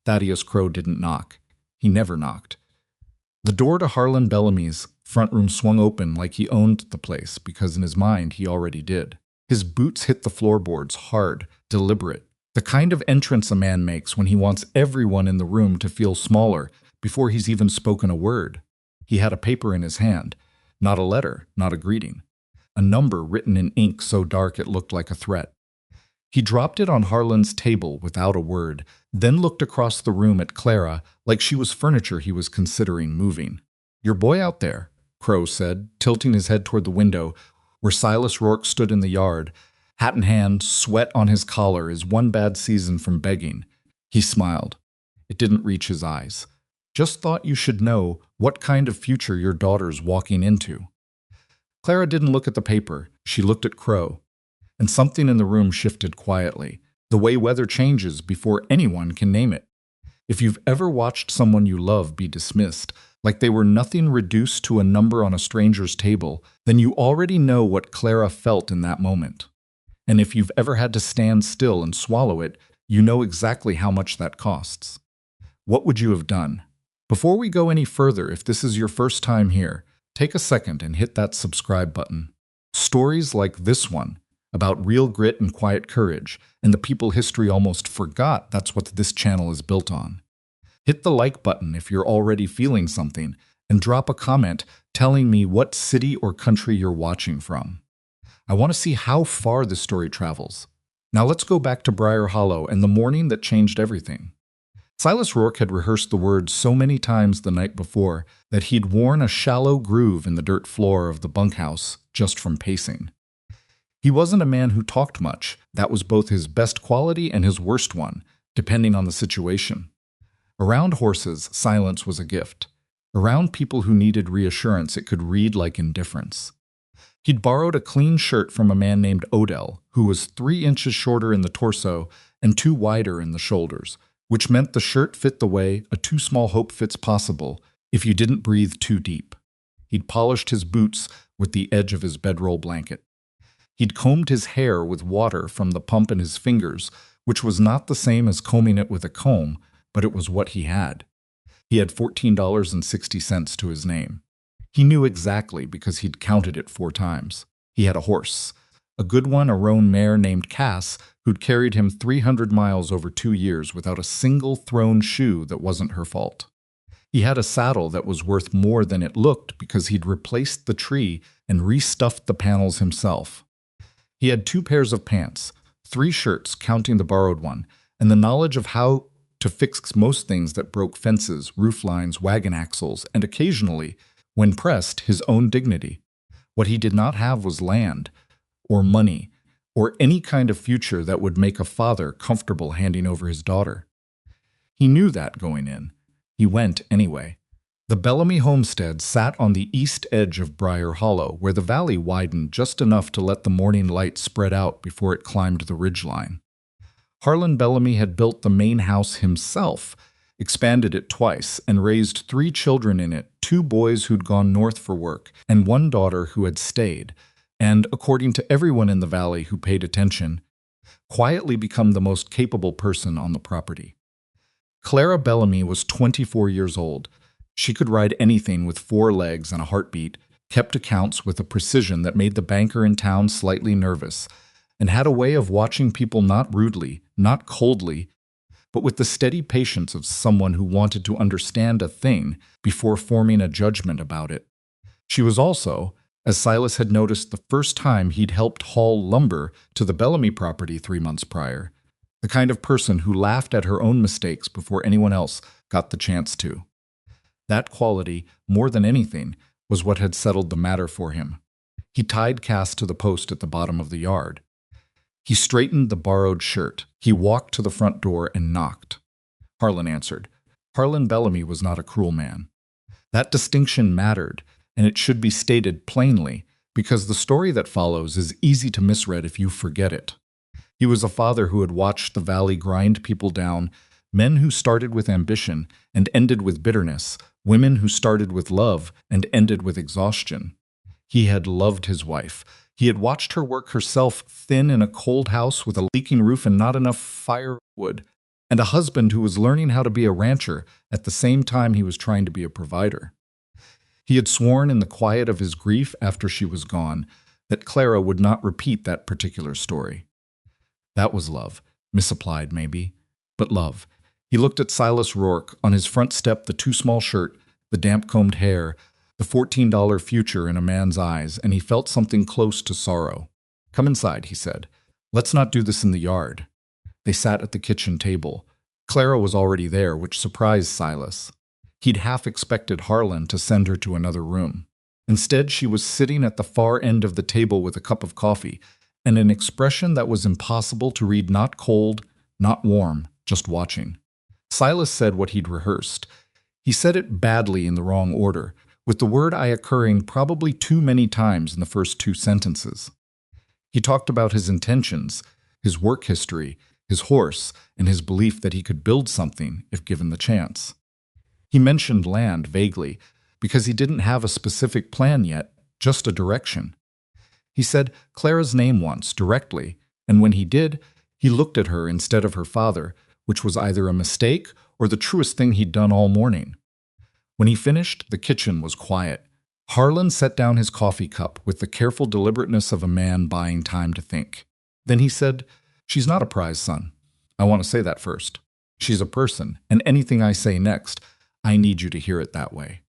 Thaddeus Crow didn't knock. He never knocked. The door to Harlan Bellamy's front room swung open like he owned the place, because in his mind he already did. His boots hit the floorboards hard, deliberate, the kind of entrance a man makes when he wants everyone in the room to feel smaller before he's even spoken a word. He had a paper in his hand, not a letter, not a greeting. A number written in ink so dark it looked like a threat. He dropped it on Harlan's table without a word, then looked across the room at Clara like she was furniture he was considering moving. "Your boy out there," Crow said, tilting his head toward the window where Silas Rourke stood in the yard, hat in hand, sweat on his collar, his one bad season from begging. He smiled. It didn't reach his eyes. "Just thought you should know what kind of future your daughter's walking into." Clara didn't look at the paper. She looked at Crow. And something in the room shifted quietly, the way weather changes before anyone can name it. If you've ever watched someone you love be dismissed, like they were nothing reduced to a number on a stranger's table, then you already know what Clara felt in that moment. And if you've ever had to stand still and swallow it, you know exactly how much that costs. What would you have done? Before we go any further, if this is your first time here, take a second and hit that subscribe button. Stories like this one, about real grit and quiet courage, and the people history almost forgot, that's what this channel is built on. Hit the like button if you're already feeling something, and drop a comment telling me what city or country you're watching from. I want to see how far this story travels. Now let's go back to Briar Hollow and the morning that changed everything. Silas Rourke had rehearsed the words so many times the night before that he'd worn a shallow groove in the dirt floor of the bunkhouse just from pacing. He wasn't a man who talked much. That was both his best quality and his worst one, depending on the situation. Around horses, silence was a gift. Around people who needed reassurance, it could read like indifference. He'd borrowed a clean shirt from a man named Odell, who was 3 inches shorter in the torso and 2 wider in the shoulders, which meant the shirt fit the way a too small hope fits possible if you didn't breathe too deep. He'd polished his boots with the edge of his bedroll blanket. He'd combed his hair with water from the pump in his fingers, which was not the same as combing it with a comb, but it was what he had. He had $14.60 to his name. He knew exactly because he'd counted it 4 times. He had a horse, a good one, a roan mare named Cass, who'd carried him 300 miles over 2 years without a single thrown shoe that wasn't her fault. He had a saddle that was worth more than it looked because he'd replaced the tree and restuffed the panels himself. He had 2 pairs of pants, 3 shirts, counting the borrowed one, and the knowledge of how to fix most things that broke fences, roof lines, wagon axles, and occasionally, when pressed, his own dignity. What he did not have was land, or money, or any kind of future that would make a father comfortable handing over his daughter. He knew that going in. He went anyway. The Bellamy homestead sat on the east edge of Briar Hollow, where the valley widened just enough to let the morning light spread out before it climbed the ridgeline. Harlan Bellamy had built the main house himself, expanded it twice, and raised 3 children in it, 2 boys who'd gone north for work, and 1 daughter who had stayed, and, according to everyone in the valley who paid attention, quietly become the most capable person on the property. Clara Bellamy was 24 years old. She could ride anything with 4 legs and a heartbeat, kept accounts with a precision that made the banker in town slightly nervous, and had a way of watching people not rudely, not coldly, but with the steady patience of someone who wanted to understand a thing before forming a judgment about it. She was also, as Silas had noticed the first time he'd helped haul lumber to the Bellamy property 3 months prior, the kind of person who laughed at her own mistakes before anyone else got the chance to. That quality, more than anything, was what had settled the matter for him. He tied Cass to the post at the bottom of the yard. He straightened the borrowed shirt. He walked to the front door and knocked. Harlan answered. Harlan Bellamy was not a cruel man. That distinction mattered, and it should be stated plainly, because the story that follows is easy to misread if you forget it. He was a father who had watched the valley grind people down, men who started with ambition and ended with bitterness, women who started with love and ended with exhaustion. He had loved his wife. He had watched her work herself thin in a cold house with a leaking roof and not enough firewood. and a husband who was learning how to be a rancher at the same time he was trying to be a provider. He had sworn in the quiet of his grief after she was gone that Clara would not repeat that particular story. That was love, misapplied maybe, but love. He looked at Silas Rourke, on his front step, the too small shirt, the damp-combed hair, the $14 future in a man's eyes, and he felt something close to sorrow. "Come inside," he said. "Let's not do this in the yard." They sat at the kitchen table. Clara was already there, which surprised Silas. He'd half expected Harlan to send her to another room. Instead, she was sitting at the far end of the table with a cup of coffee, and an expression that was impossible to read, not cold, not warm, just watching. Silas said what he'd rehearsed. He said it badly in the wrong order, with the word "I" occurring probably too many times in the first two sentences. He talked about his intentions, his work history, his horse, and his belief that he could build something if given the chance. He mentioned land vaguely, because he didn't have a specific plan yet, just a direction. He said Clara's name once, directly, and when he did, he looked at her instead of her father, which was either a mistake or the truest thing he'd done all morning. When he finished, the kitchen was quiet. Harlan set down his coffee cup with the careful deliberateness of a man buying time to think. Then he said, "She's not a prize, son. I want to say that first. She's a person, and anything I say next, I need you to hear it that way."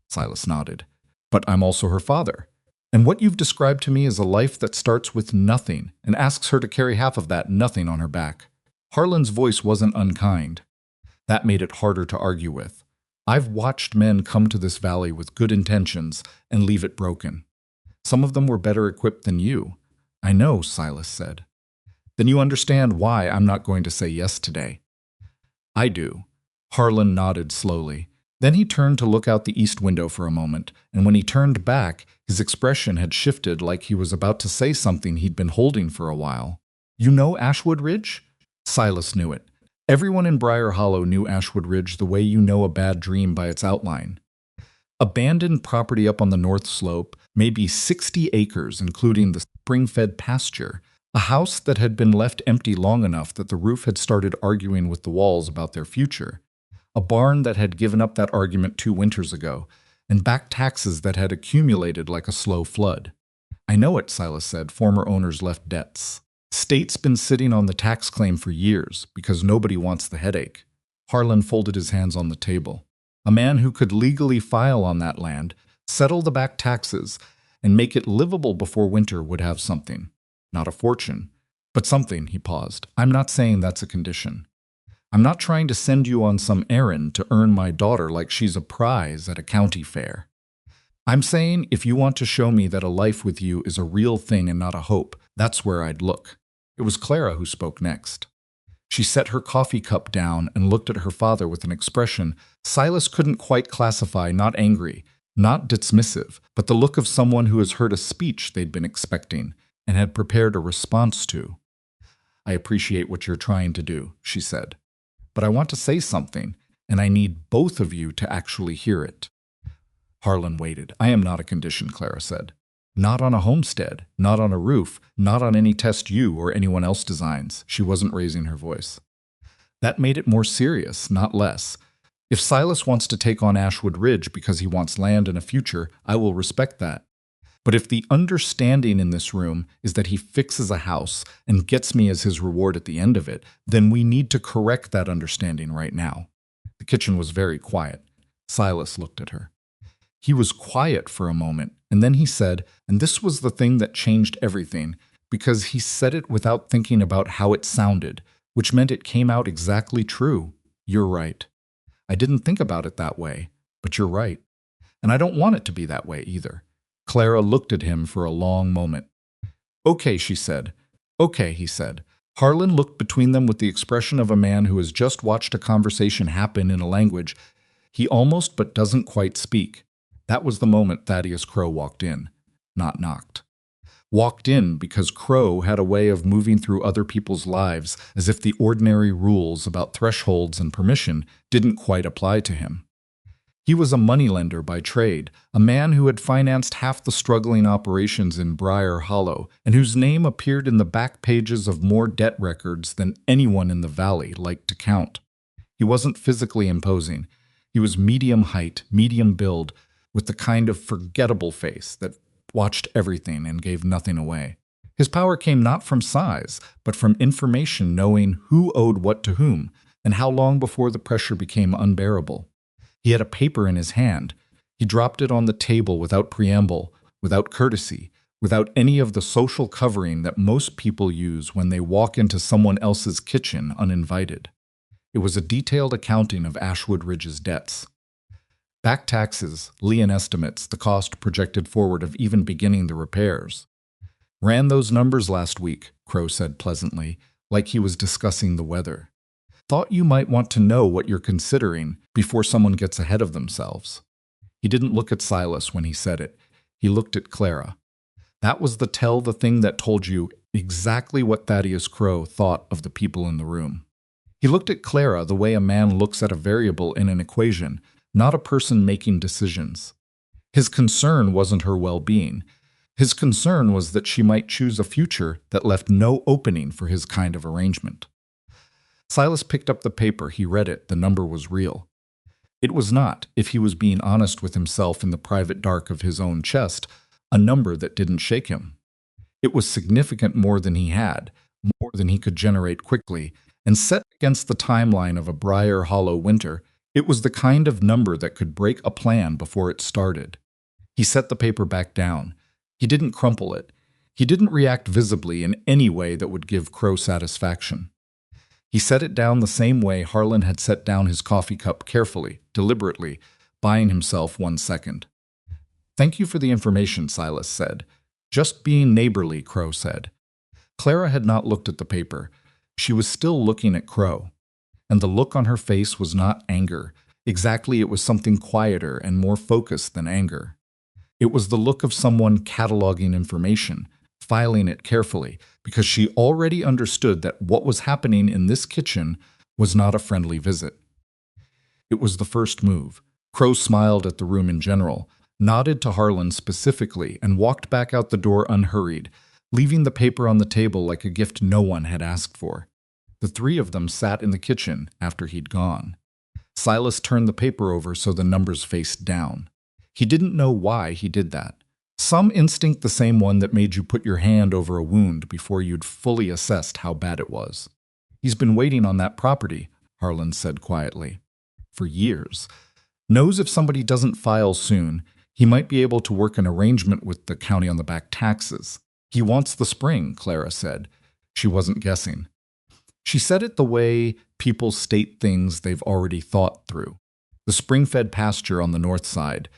Silas nodded. "But I'm also her father. And what you've described to me is a life that starts with nothing and asks her to carry half of that nothing on her back." Harlan's voice wasn't unkind. That made it harder to argue with. "I've watched men come to this valley with good intentions and leave it broken. Some of them were better equipped than you." "I know," Silas said. "Then you understand why I'm not going to say yes today." "I do." Harlan nodded slowly. Then he turned to look out the east window for a moment, and when he turned back, his expression had shifted like he was about to say something he'd been holding for a while. "You know Ashwood Ridge?" Silas knew it. Everyone in Briar Hollow knew Ashwood Ridge the way you know a bad dream by its outline. Abandoned property up on the north slope, maybe 60 acres, including the spring-fed pasture. A house that had been left empty long enough that the roof had started arguing with the walls about their future. A barn that had given up that argument 2 winters ago, and back taxes that had accumulated like a slow flood. "I know it," Silas said. "Former owners left debts. State's been sitting on the tax claim for years because nobody wants the headache." Harlan folded his hands on the table. "A man who could legally file on that land, settle the back taxes, and make it livable before winter would have something. Not a fortune, but something." He paused. "I'm not saying that's a condition. I'm not trying to send you on some errand to earn my daughter like she's a prize at a county fair. I'm saying if you want to show me that a life with you is a real thing and not a hope, that's where I'd look." It was Clara who spoke next. She set her coffee cup down and looked at her father with an expression Silas couldn't quite classify, not angry, not dismissive, but the look of someone who has heard a speech they'd been expecting and had prepared a response to. "I appreciate what you're trying to do," she said. "But I want to say something, and I need both of you to actually hear it." Harlan waited. "I am not a condition," Clara said. "Not on a homestead, not on a roof, not on any test you or anyone else designs." She wasn't raising her voice. That made it more serious, not less. "If Silas wants to take on Ashwood Ridge because he wants land and a future, I will respect that. But if the understanding in this room is that he fixes a house and gets me as his reward at the end of it, then we need to correct that understanding right now." The kitchen was very quiet. Silas looked at her. He was quiet for a moment, and then he said, and this was the thing that changed everything, because he said it without thinking about how it sounded, which meant it came out exactly true. "You're right. I didn't think about it that way, but you're right. And I don't want it to be that way either." Clara looked at him for a long moment. "Okay," she said. "Okay," he said. Harlan looked between them with the expression of a man who has just watched a conversation happen in a language he almost but doesn't quite speak. That was the moment Thaddeus Crow walked in, not knocked. Walked in because Crow had a way of moving through other people's lives as if the ordinary rules about thresholds and permission didn't quite apply to him. He was a moneylender by trade, a man who had financed half the struggling operations in Briar Hollow, and whose name appeared in the back pages of more debt records than anyone in the valley liked to count. He wasn't physically imposing. He was medium height, medium build, with the kind of forgettable face that watched everything and gave nothing away. His power came not from size, but from information, knowing who owed what to whom, and how long before the pressure became unbearable. He had a paper in his hand. He dropped it on the table without preamble, without courtesy, without any of the social covering that most people use when they walk into someone else's kitchen uninvited. It was a detailed accounting of Ashwood Ridge's debts. Back taxes, lien estimates, the cost projected forward of even beginning the repairs. Ran those numbers last week, Crow said pleasantly, like he was discussing the weather. Thought you might want to know what you're considering before someone gets ahead of themselves. He didn't look at Silas when he said it. He looked at Clara. That was the thing that told you exactly what Thaddeus Crow thought of the people in the room. He looked at Clara the way a man looks at a variable in an equation, not a person making decisions. His concern wasn't her well-being. His concern was that she might choose a future that left no opening for his kind of arrangement. Silas picked up the paper. He read it. The number was real. It was not, if he was being honest with himself in the private dark of his own chest, a number that didn't shake him. It was significant more than he had, more than he could generate quickly, and set against the timeline of a Briar Hollow winter, it was the kind of number that could break a plan before it started. He set the paper back down. He didn't crumple it. He didn't react visibly in any way that would give Crow satisfaction. He set it down the same way Harlan had set down his coffee cup, carefully, deliberately, buying himself 1 second. "Thank you for the information," Silas said. "Just being neighborly," Crow said. Clara had not looked at the paper. She was still looking at Crow. And the look on her face was not anger. Exactly, it was something quieter and more focused than anger. It was the look of someone cataloging information, filing it carefully, because she already understood that what was happening in this kitchen was not a friendly visit. It was the first move. Crow smiled at the room in general, nodded to Harlan specifically, and walked back out the door unhurried, leaving the paper on the table like a gift no one had asked for. The three of them sat in the kitchen after he'd gone. Silas turned the paper over so the numbers faced down. He didn't know why he did that. Some instinct, the same one that made you put your hand over a wound before you'd fully assessed how bad it was. "He's been waiting on that property," Harlan said quietly. "For years. Knows if somebody doesn't file soon, he might be able to work an arrangement with the county on the back taxes. He wants the spring," Clara said. She wasn't guessing. She said it the way people state things they've already thought through. The spring-fed pasture on the north side,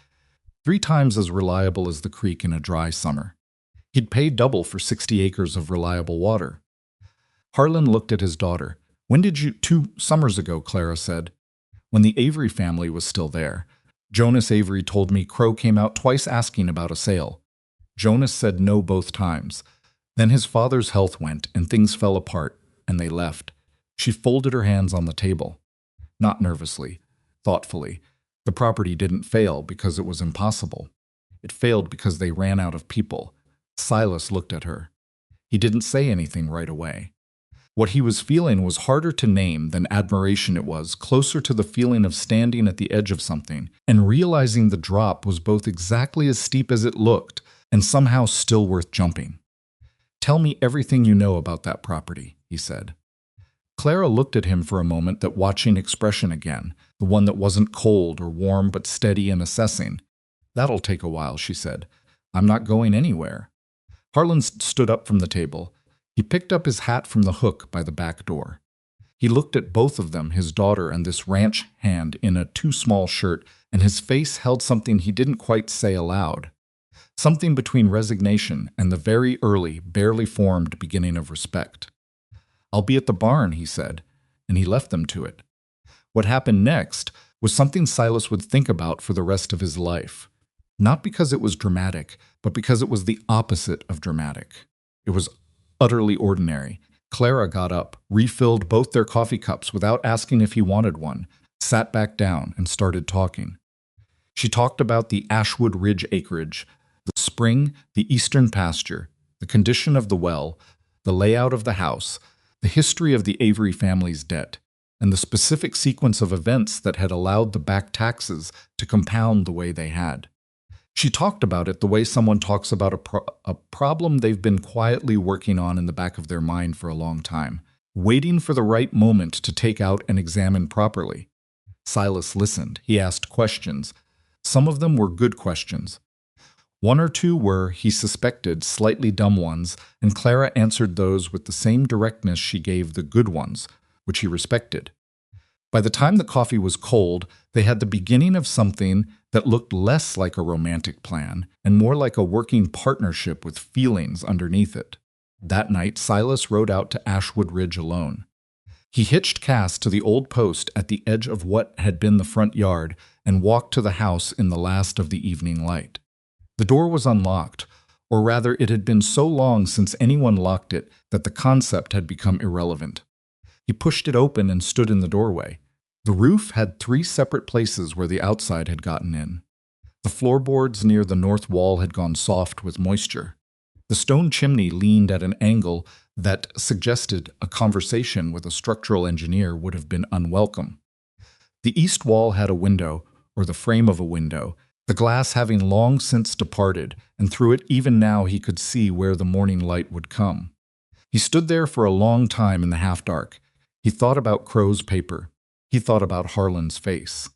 3 times as reliable as the creek in a dry summer. He'd pay double for 60 acres of reliable water. Harlan looked at his daughter. "When did you— 2 summers ago," Clara said. "When the Avery family was still there. Jonas Avery told me Crow came out twice asking about a sale. Jonas said no both times. Then his father's health went, and things fell apart, and they left." She folded her hands on the table. Not nervously, thoughtfully. The property didn't fail because it was impossible. It failed because they ran out of people. Silas looked at her. He didn't say anything right away. What he was feeling was harder to name than admiration. It was closer to the feeling of standing at the edge of something and realizing the drop was both exactly as steep as it looked and somehow still worth jumping. "Tell me everything you know about that property," he said. Clara looked at him for a moment, that watching expression again, the one that wasn't cold or warm but steady and assessing. "That'll take a while," she said. "I'm not going anywhere." Harlan stood up from the table. He picked up his hat from the hook by the back door. He looked at both of them, his daughter and this ranch hand in a too small shirt, and his face held something he didn't quite say aloud. Something between resignation and the very early, barely formed beginning of respect. "I'll be at the barn," he said, and he left them to it. What happened next was something Silas would think about for the rest of his life. Not because it was dramatic, but because it was the opposite of dramatic. It was utterly ordinary. Clara got up, refilled both their coffee cups without asking if he wanted one, sat back down, and started talking. She talked about the Ashwood Ridge acreage, the spring, the eastern pasture, the condition of the well, the layout of the house, the history of the Avery family's debt, and the specific sequence of events that had allowed the back taxes to compound the way they had. She talked about it the way someone talks about a problem they've been quietly working on in the back of their mind for a long time, waiting for the right moment to take out and examine properly. Silas listened. He asked questions. Some of them were good questions. One or two were, he suspected, slightly dumb ones, and Clara answered those with the same directness she gave the good ones, which he respected. By the time the coffee was cold, they had the beginning of something that looked less like a romantic plan and more like a working partnership with feelings underneath it. That night, Silas rode out to Ashwood Ridge alone. He hitched Cass to the old post at the edge of what had been the front yard and walked to the house in the last of the evening light. The door was unlocked, or rather it had been so long since anyone locked it that the concept had become irrelevant. He pushed it open and stood in the doorway. The roof had 3 separate places where the outside had gotten in. The floorboards near the north wall had gone soft with moisture. The stone chimney leaned at an angle that suggested a conversation with a structural engineer would have been unwelcome. The east wall had a window, or the frame of a window, the glass having long since departed, and through it even now he could see where the morning light would come. He stood there for a long time in the half-dark. He thought about Crow's paper. He thought about Harlan's face.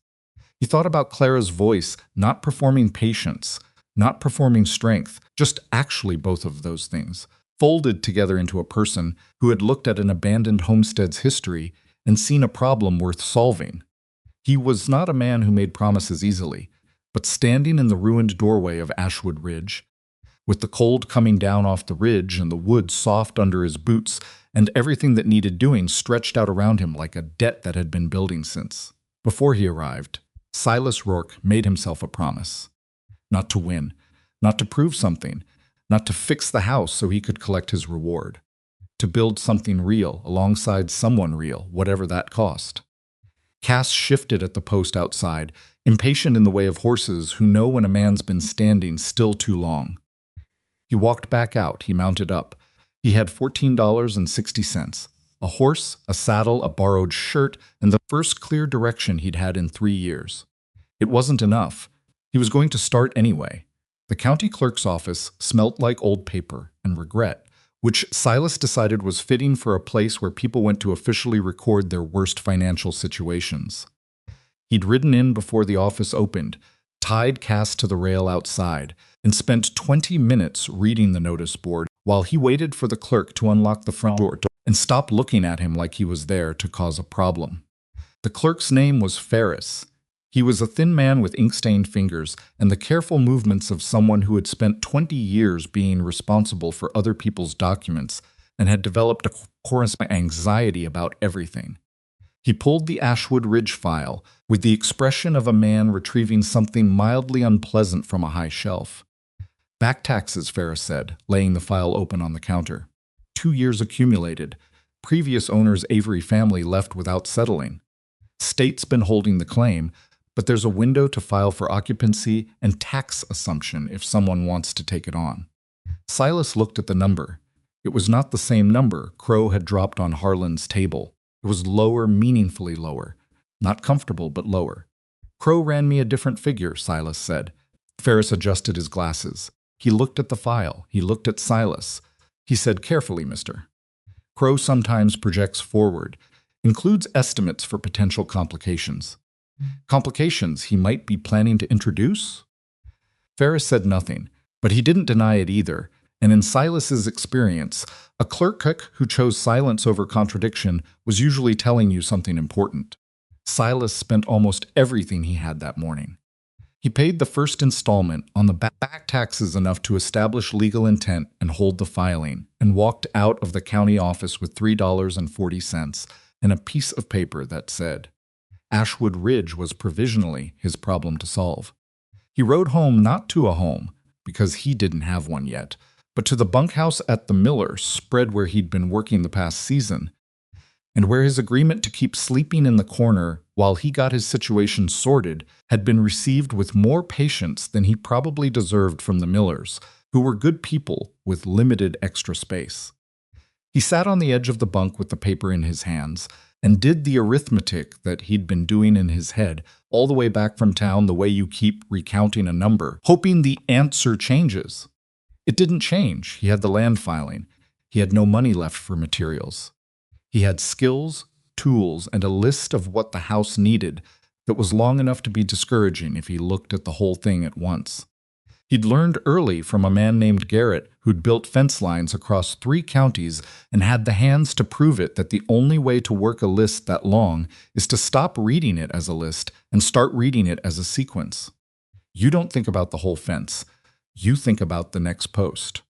He thought about Clara's voice not performing patience, not performing strength, just actually both of those things, folded together into a person who had looked at an abandoned homestead's history and seen a problem worth solving. He was not a man who made promises easily, but standing in the ruined doorway of Ashwood Ridge, with the cold coming down off the ridge and the wood soft under his boots and everything that needed doing stretched out around him like a debt that had been building since. Before he arrived, Silas Rourke made himself a promise. Not to win, not to prove something, not to fix the house so he could collect his reward. To build something real alongside someone real, whatever that cost. Cass shifted at the post outside, impatient in the way of horses who know when a man's been standing still too long. He walked back out. He mounted up. He had $14.60, a horse, a saddle, a borrowed shirt, and the first clear direction he'd had in 3 years. It wasn't enough. He was going to start anyway. The county clerk's office smelt like old paper and regret, which Silas decided was fitting for a place where people went to officially record their worst financial situations. He'd ridden in before the office opened, tied Cass to the rail outside, and spent 20 minutes reading the notice board while he waited for the clerk to unlock the front door and stop looking at him like he was there to cause a problem. The clerk's name was Ferris. He was a thin man with ink-stained fingers and the careful movements of someone who had spent 20 years being responsible for other people's documents and had developed a corresponding anxiety about everything. He pulled the Ashwood Ridge file with the expression of a man retrieving something mildly unpleasant from a high shelf. Back taxes, Ferris said, laying the file open on the counter. 2 years accumulated. Previous owner's Avery family left without settling. State's been holding the claim, but there's a window to file for occupancy and tax assumption if someone wants to take it on. Silas looked at the number. It was not the same number Crow had dropped on Harlan's table. It was lower, meaningfully lower. Not comfortable, but lower. Crow ran me a different figure, Silas said. Ferris adjusted his glasses. He looked at the file. He looked at Silas. He said, "Carefully, mister. Crow sometimes projects forward, includes estimates for potential complications. Complications he might be planning to introduce?" Ferris said nothing, but he didn't deny it either, and in Silas's experience, a clerk who chose silence over contradiction was usually telling you something important. Silas spent almost everything he had that morning. He paid the first installment on the back taxes enough to establish legal intent and hold the filing, and walked out of the county office with $3.40 and a piece of paper that said, Ashwood Ridge was provisionally his problem to solve. He rode home not to a home, because he didn't have one yet, but to the bunkhouse at the Miller spread where he'd been working the past season. and where his agreement to keep sleeping in the corner while he got his situation sorted had been received with more patience than he probably deserved from the Millers, who were good people with limited extra space. He sat on the edge of the bunk with the paper in his hands and did the arithmetic that he'd been doing in his head all the way back from town, the way you keep recounting a number, hoping the answer changes. It didn't change. He had the land filing. He had no money left for materials. He had skills, tools, and a list of what the house needed that was long enough to be discouraging if he looked at the whole thing at once. He'd learned early from a man named Garrett who'd built fence lines across 3 counties and had the hands to prove it that the only way to work a list that long is to stop reading it as a list and start reading it as a sequence. You don't think about the whole fence. You think about the next post.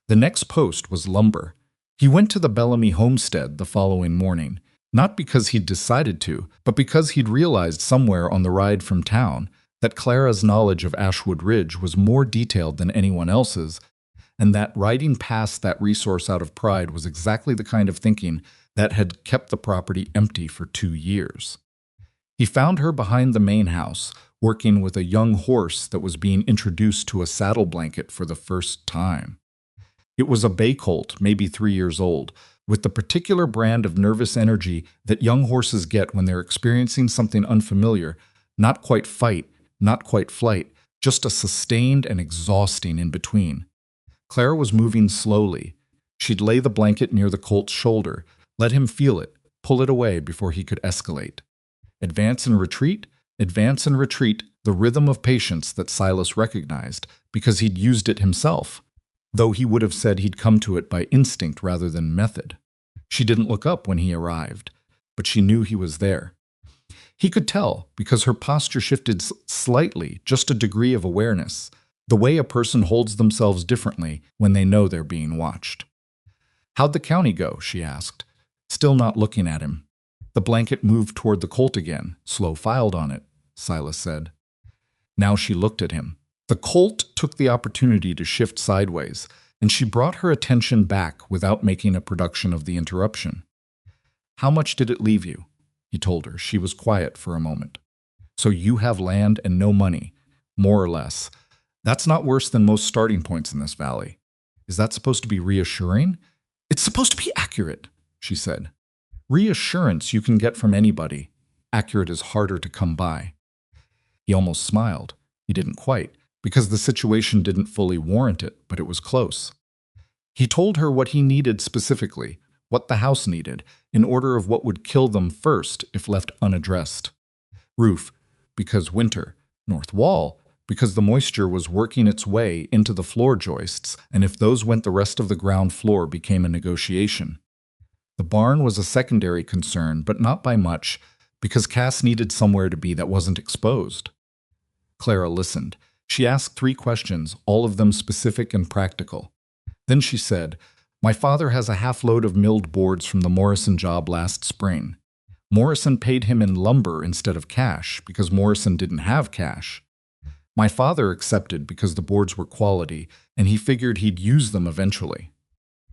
The next post was lumber. He went to the Bellamy homestead the following morning, not because he'd decided to, but because he'd realized somewhere on the ride from town that Clara's knowledge of Ashwood Ridge was more detailed than anyone else's, and that riding past that resource out of pride was exactly the kind of thinking that had kept the property empty for 2 years. He found her behind the main house, working with a young horse that was being introduced to a saddle blanket for the first time. It was a bay colt, maybe 3 years old, with the particular brand of nervous energy that young horses get when they're experiencing something unfamiliar, not quite fight, not quite flight, just a sustained and exhausting in between. Clara was moving slowly. She'd lay the blanket near the colt's shoulder, let him feel it, pull it away before he could escalate. Advance and retreat, the rhythm of patience that Silas recognized because he'd used it himself, though he would have said he'd come to it by instinct rather than method. She didn't look up when he arrived, but she knew he was there. He could tell because her posture shifted slightly, just a degree of awareness, the way a person holds themselves differently when they know they're being watched. "How'd the county go?" she asked, still not looking at him. The blanket moved toward the colt again, slow-filed on it, Silas said. Now she looked at him. The colt took the opportunity to shift sideways, and she brought her attention back without making a production of the interruption. "How much did it leave you?" he told her. She was quiet for a moment. "So you have land and no money, more or less. That's not worse than most starting points in this valley. Is that supposed to be reassuring?" "It's supposed to be accurate," she said. "Reassurance you can get from anybody. Accurate is harder to come by." He almost smiled. He didn't quite, because the situation didn't fully warrant it, but it was close. He told her what he needed specifically, what the house needed, in order of what would kill them first if left unaddressed. Roof, because winter. North wall, because the moisture was working its way into the floor joists, and if those went, the rest of the ground floor became a negotiation. The barn was a secondary concern, but not by much, because Cass needed somewhere to be that wasn't exposed. Clara listened. She asked 3 questions, all of them specific and practical. Then she said, "My father has a half-load of milled boards from the Morrison job last spring. Morrison paid him in lumber instead of cash because Morrison didn't have cash. My father accepted because the boards were quality, and he figured he'd use them eventually.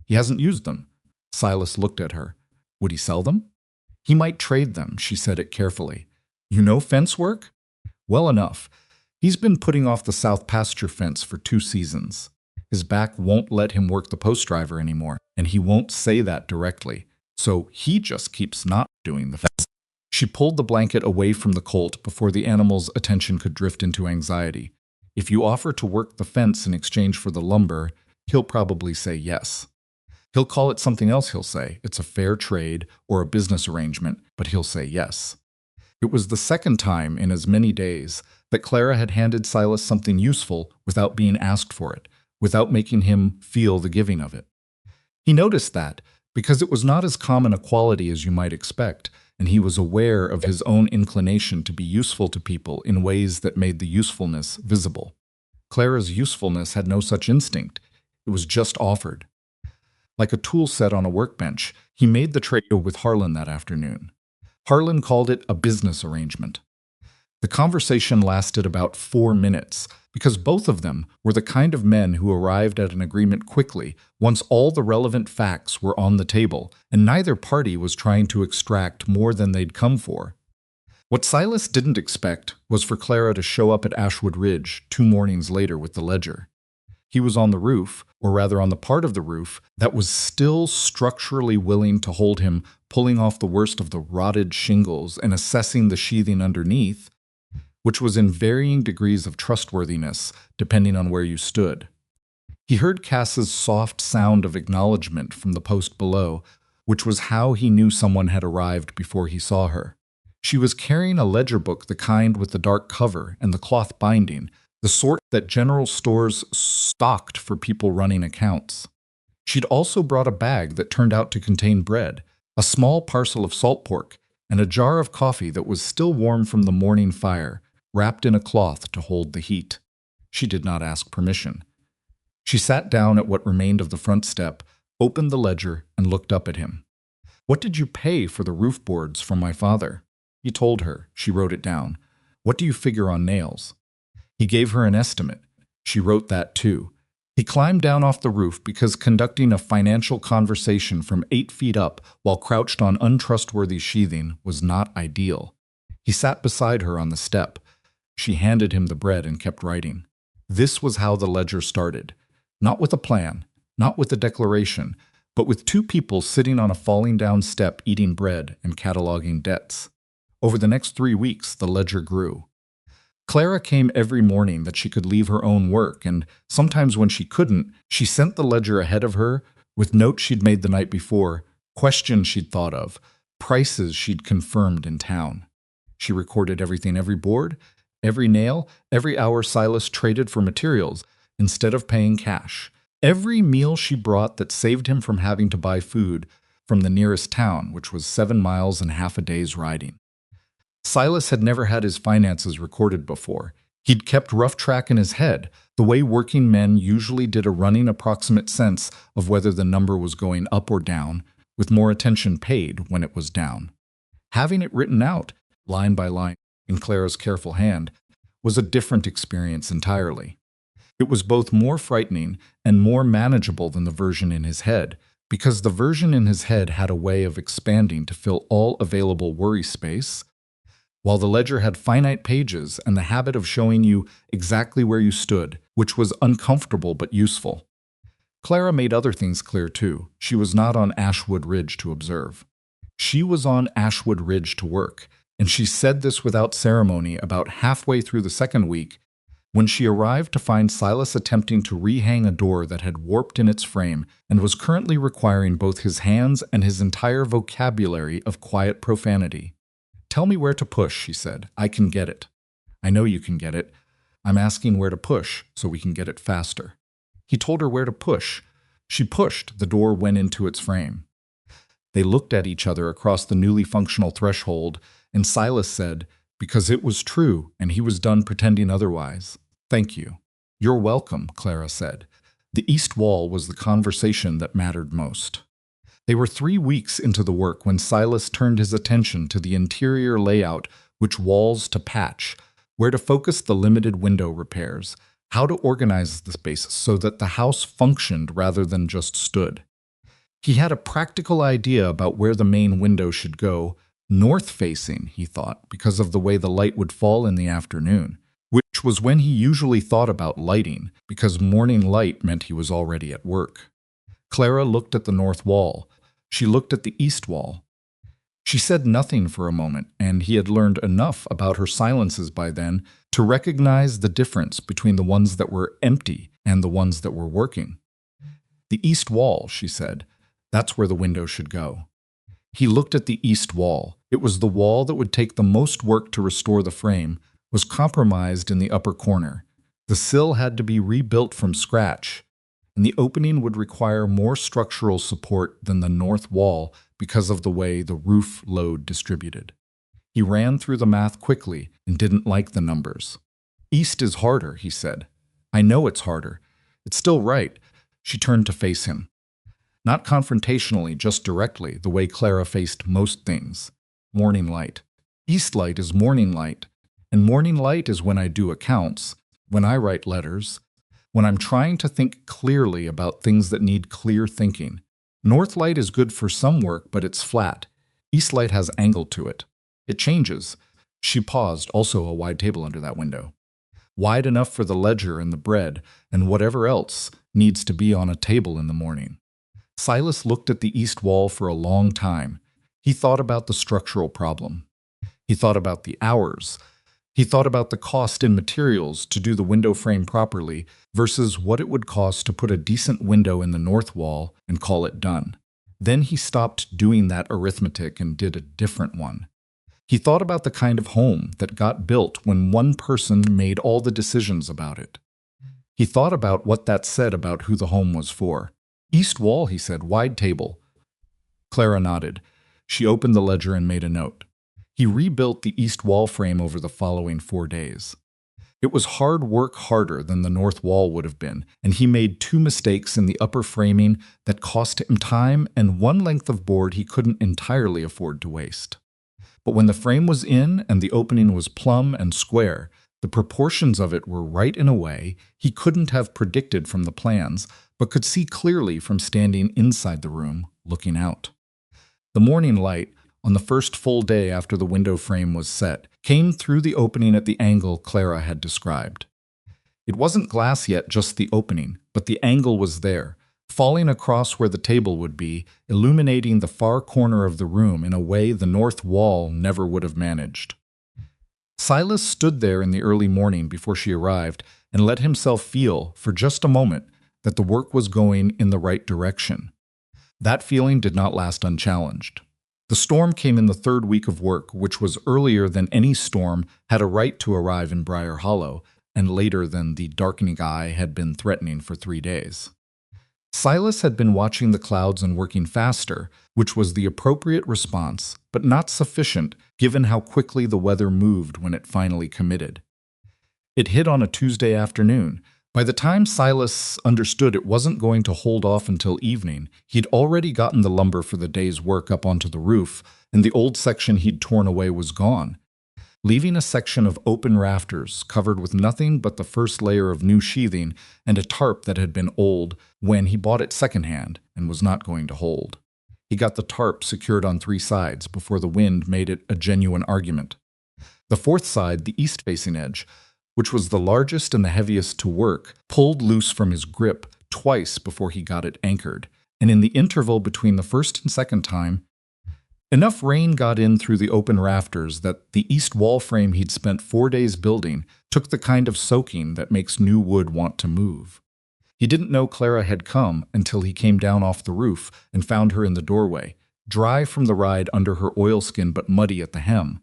He hasn't used them." Silas looked at her. "Would he sell them?" "He might trade them," she said it carefully. "You know fence work?" "Well enough. He's been putting off the south pasture fence for 2 seasons. His back won't let him work the post driver anymore, and he won't say that directly, so he just keeps not doing the fence." She pulled the blanket away from the colt before the animal's attention could drift into anxiety. "If you offer to work the fence in exchange for the lumber, he'll probably say yes. He'll call it something else, he'll say. It's a fair trade or a business arrangement, but he'll say yes." It was the second time in as many days that Clara had handed Silas something useful without being asked for it, without making him feel the giving of it. He noticed that, because it was not as common a quality as you might expect, and he was aware of his own inclination to be useful to people in ways that made the usefulness visible. Clara's usefulness had no such instinct. It was just offered. Like a tool set on a workbench, he made the trade with Harlan that afternoon. Harlan called it a business arrangement. The conversation lasted about 4 minutes, because both of them were the kind of men who arrived at an agreement quickly once all the relevant facts were on the table, and neither party was trying to extract more than they'd come for. What Silas didn't expect was for Clara to show up at Ashwood Ridge 2 mornings later with the ledger. He was on the roof, or rather on the part of the roof, that was still structurally willing to hold him, pulling off the worst of the rotted shingles and assessing the sheathing underneath, which was in varying degrees of trustworthiness, depending on where you stood. He heard Cass's soft sound of acknowledgement from the post below, which was how he knew someone had arrived before he saw her. She was carrying a ledger book, the kind with the dark cover and the cloth binding, the sort that general stores stocked for people running accounts. She'd also brought a bag that turned out to contain bread, a small parcel of salt pork, and a jar of coffee that was still warm from the morning fire, wrapped in a cloth to hold the heat. She did not ask permission. She sat down at what remained of the front step, opened the ledger, and looked up at him. "What did you pay for the roof boards from my father?" He told her. She wrote it down. "What do you figure on nails?" He gave her an estimate. She wrote that too. He climbed down off the roof because conducting a financial conversation from 8 feet up while crouched on untrustworthy sheathing was not ideal. He sat beside her on the step. She handed him the bread and kept writing. This was how the ledger started. Not with a plan, not with a declaration, but with 2 people sitting on a falling down step eating bread and cataloging debts. Over the next 3 weeks, the ledger grew. Clara came every morning that she could leave her own work, and sometimes when she couldn't, she sent the ledger ahead of her with notes she'd made the night before, questions she'd thought of, prices she'd confirmed in town. She recorded everything, every board, every nail, every hour Silas traded for materials instead of paying cash, every meal she brought that saved him from having to buy food from the nearest town, which was 7 miles and half a day's riding. Silas had never had his finances recorded before. He'd kept rough track in his head, the way working men usually did, a running approximate sense of whether the number was going up or down, with more attention paid when it was down. Having it written out, line by line, in Clara's careful hand, was a different experience entirely. It was both more frightening and more manageable than the version in his head, because the version in his head had a way of expanding to fill all available worry space, while the ledger had finite pages and the habit of showing you exactly where you stood, which was uncomfortable but useful. Clara made other things clear too. She was not on Ashwood Ridge to observe. She was on Ashwood Ridge to work, and she said this without ceremony about halfway through the second week, when she arrived to find Silas attempting to rehang a door that had warped in its frame and was currently requiring both his hands and his entire vocabulary of quiet profanity. "Tell me where to push," she said. "I can get it." "I know you can get it. I'm asking where to push so we can get it faster." He told her where to push. She pushed. The door went into its frame. They looked at each other across the newly functional threshold, and Silas said, because it was true and he was done pretending otherwise, "Thank you." "You're welcome," Clara said. The east wall was the conversation that mattered most. They were 3 weeks into the work when Silas turned his attention to the interior layout, which walls to patch, where to focus the limited window repairs, how to organize the space so that the house functioned rather than just stood. He had a practical idea about where the main window should go, north-facing, he thought, because of the way the light would fall in the afternoon, which was when he usually thought about lighting, because morning light meant he was already at work. Clara looked at the north wall. She looked at the east wall. She said nothing for a moment, and he had learned enough about her silences by then to recognize the difference between the ones that were empty and the ones that were working. "The east wall," she said. "That's where the window should go." He looked at the east wall. It was the wall that would take the most work to restore the frame, was compromised in the upper corner. The sill had to be rebuilt from scratch, and the opening would require more structural support than the north wall because of the way the roof load distributed. He ran through the math quickly and didn't like the numbers. "East is harder," he said. "I know it's harder. It's still right." She turned to face him. Not confrontationally, just directly, the way Clara faced most things. "Morning light. East light is morning light. And morning light is when I do accounts, when I write letters, when I'm trying to think clearly about things that need clear thinking. North light is good for some work, but it's flat. East light has angle to it. It changes. She paused, also a wide table under that window. Wide enough for the ledger and the bread, and whatever else needs to be on a table in the morning. Silas looked at the east wall for a long time. He thought about the structural problem. He thought about the hours. He thought about the cost in materials to do the window frame properly versus what it would cost to put a decent window in the north wall and call it done. Then he stopped doing that arithmetic and did a different one. He thought about the kind of home that got built when one person made all the decisions about it. He thought about what that said about who the home was for. East wall, he said, wide table. Clara nodded. She opened the ledger and made a note. He rebuilt the east wall frame over the following 4 days. It was hard work, harder than the north wall would have been, and he made 2 mistakes in the upper framing that cost him time and one length of board he couldn't entirely afford to waste. But when the frame was in and the opening was plumb and square, the proportions of it were right in a way he couldn't have predicted from the plans, but could see clearly from standing inside the room, looking out. The morning light, on the first full day after the window frame was set, came through the opening at the angle Clara had described. It wasn't glass yet, just the opening, but the angle was there, falling across where the table would be, illuminating the far corner of the room in a way the north wall never would have managed. Silas stood there in the early morning before she arrived and let himself feel, for just a moment, that the work was going in the right direction. That feeling did not last unchallenged. The storm came in the 3rd week of work, which was earlier than any storm had a right to arrive in Briar Hollow, and later than the darkening eye had been threatening for 3 days. Silas had been watching the clouds and working faster, which was the appropriate response, but not sufficient given how quickly the weather moved when it finally committed. It hit on a Tuesday afternoon. By the time Silas understood it wasn't going to hold off until evening, he'd already gotten the lumber for the day's work up onto the roof, and the old section he'd torn away was gone, leaving a section of open rafters covered with nothing but the first layer of new sheathing and a tarp that had been old when he bought it secondhand and was not going to hold. He got the tarp secured on 3 sides before the wind made it a genuine argument. The 4th side, the east-facing edge, which was the largest and the heaviest to work, pulled loose from his grip twice before he got it anchored, and in the interval between the first and second time, enough rain got in through the open rafters that the east wall frame he'd spent 4 days building took the kind of soaking that makes new wood want to move. He didn't know Clara had come until he came down off the roof and found her in the doorway, dry from the ride under her oilskin but muddy at the hem,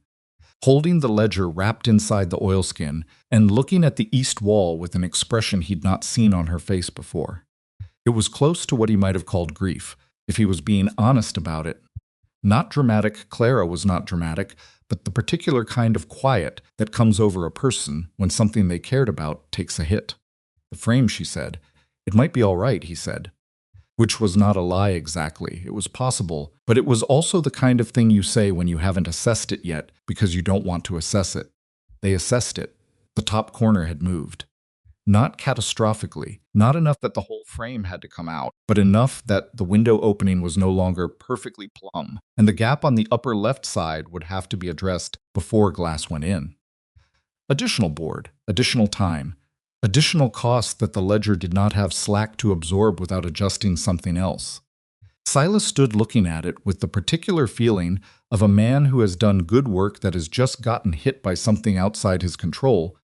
holding the ledger wrapped inside the oilskin and looking at the east wall with an expression he'd not seen on her face before. It was close to what he might have called grief, if he was being honest about it. Not dramatic, Clara was not dramatic, but the particular kind of quiet that comes over a person when something they cared about takes a hit. The frame, she said. It might be all right, he said. Which was not a lie exactly. It was possible, but it was also the kind of thing you say when you haven't assessed it yet because you don't want to assess it. They assessed it. The top corner had moved. Not catastrophically, not enough that the whole frame had to come out, but enough that the window opening was no longer perfectly plumb, and the gap on the upper left side would have to be addressed before glass went in. Additional board, additional time, additional costs that the ledger did not have slack to absorb without adjusting something else. Silas stood looking at it with the particular feeling of a man who has done good work that has just gotten hit by something outside his control,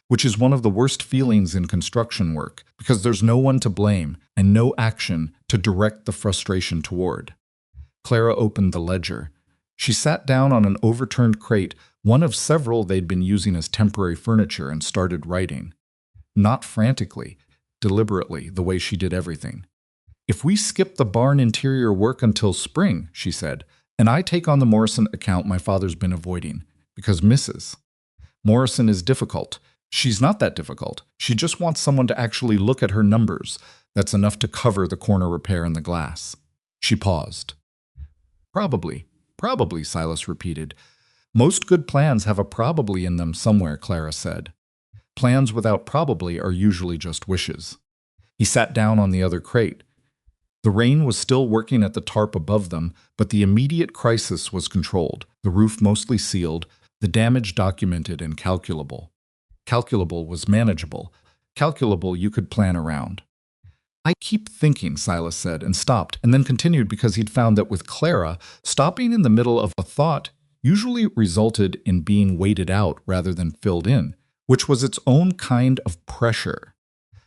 which is one of the worst feelings in construction work, because there's no one to blame and no action to direct the frustration toward. Clara opened the ledger. She sat down on an overturned crate, one of several they'd been using as temporary furniture, and started writing. Not frantically, deliberately, the way she did everything. "If we skip the barn interior work until spring," she said, "and I take on the Morrison account my father's been avoiding, because Mrs. Morrison is difficult. She's not that difficult. She just wants someone to actually look at her numbers. That's enough to cover the corner repair and the glass." She paused. Probably, Silas repeated. Most good plans have a probably in them somewhere, Clara said. Plans without probably are usually just wishes. He sat down on the other crate. The rain was still working at the tarp above them, but the immediate crisis was controlled, the roof mostly sealed, the damage documented and calculable. Calculable was manageable. Calculable you could plan around. I keep thinking, Silas said, and stopped, and then continued because he'd found that with Clara, stopping in the middle of a thought usually resulted in being weighted out rather than filled in, which was its own kind of pressure.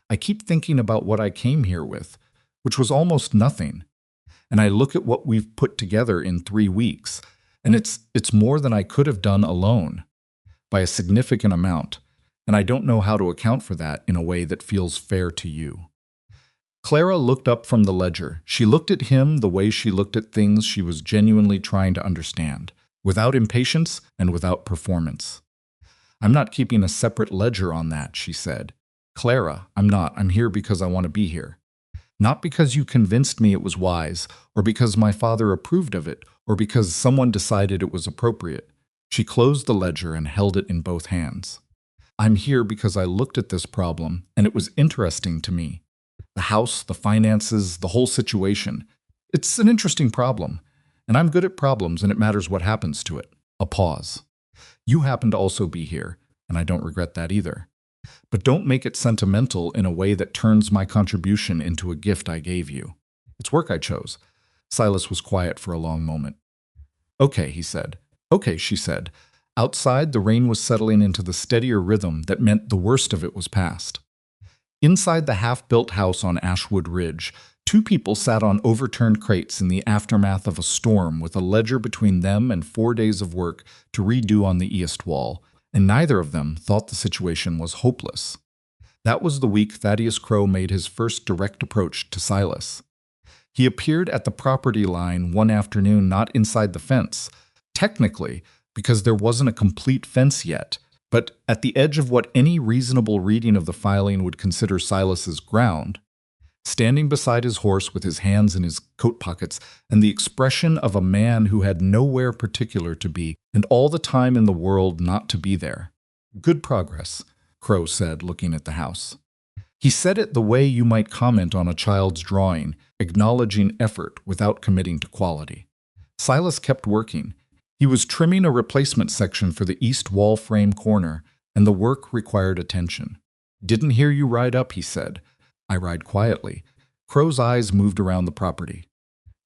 I keep thinking about what I came here with, which was almost nothing. And I look at what we've put together in 3 weeks, and it's more than I could have done alone, by a significant amount, and I don't know how to account for that in a way that feels fair to you. Clara looked up from the ledger. She looked at him the way she looked at things she was genuinely trying to understand, without impatience and without performance. I'm not keeping a separate ledger on that, she said. Clara, I'm not. I'm here because I want to be here. Not because you convinced me it was wise, or because my father approved of it, or because someone decided it was appropriate. She closed the ledger and held it in both hands. I'm here because I looked at this problem, and it was interesting to me. The house, the finances, the whole situation. It's an interesting problem, and I'm good at problems, and it matters what happens to it. A pause. You happen to also be here, and I don't regret that either. But don't make it sentimental in a way that turns my contribution into a gift I gave you. It's work I chose. Silas was quiet for a long moment. Okay, he said. Okay, she said. Outside, the rain was settling into the steadier rhythm that meant the worst of it was past. Inside the half-built house on Ashwood Ridge, 2 people sat on overturned crates in the aftermath of a storm with a ledger between them and 4 days of work to redo on the east wall, and neither of them thought the situation was hopeless. That was the week Thaddeus Crowe made his first direct approach to Silas. He appeared at the property line one afternoon not inside the fence, technically, because there wasn't a complete fence yet, but at the edge of what any reasonable reading of the filing would consider Silas's ground, standing beside his horse with his hands in his coat pockets and the expression of a man who had nowhere particular to be and all the time in the world not to be there. Good progress, Crowe said, looking at the house. He said it the way you might comment on a child's drawing, acknowledging effort without committing to quality. Silas kept working. He was trimming a replacement section for the east wall frame corner, and the work required attention. Didn't hear you ride up, he said. I ride quietly. Crowe's eyes moved around the property.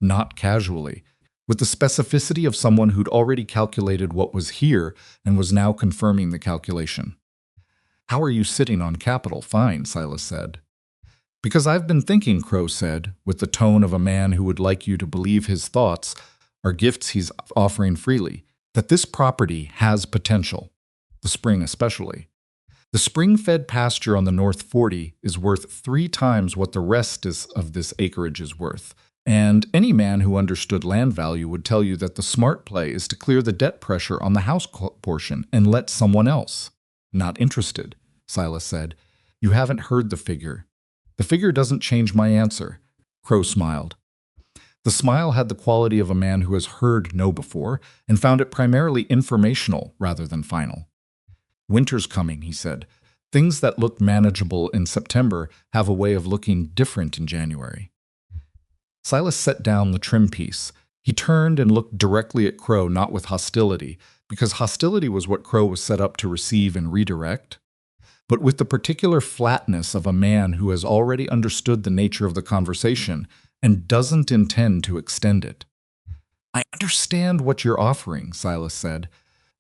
Not casually, with the specificity of someone who'd already calculated what was here and was now confirming the calculation. How are you sitting on capital? Fine, Silas said. Because I've been thinking, Crowe said, with the tone of a man who would like you to believe his thoughts are gifts he's offering freely, that this property has potential, the spring especially. The spring-fed pasture on the North 40 is worth 3 times what the rest of this acreage is worth, and any man who understood land value would tell you that the smart play is to clear the debt pressure on the house portion and let someone else. Not interested, Silas said. You haven't heard the figure. The figure doesn't change my answer. Crowe smiled. The smile had the quality of a man who has heard no before and found it primarily informational rather than final. Winter's coming, he said. Things that look manageable in September have a way of looking different in January. Silas set down the trim piece. He turned and looked directly at Crowe, not with hostility, because hostility was what Crowe was set up to receive and redirect, but with the particular flatness of a man who has already understood the nature of the conversation and doesn't intend to extend it. I understand what you're offering, Silas said,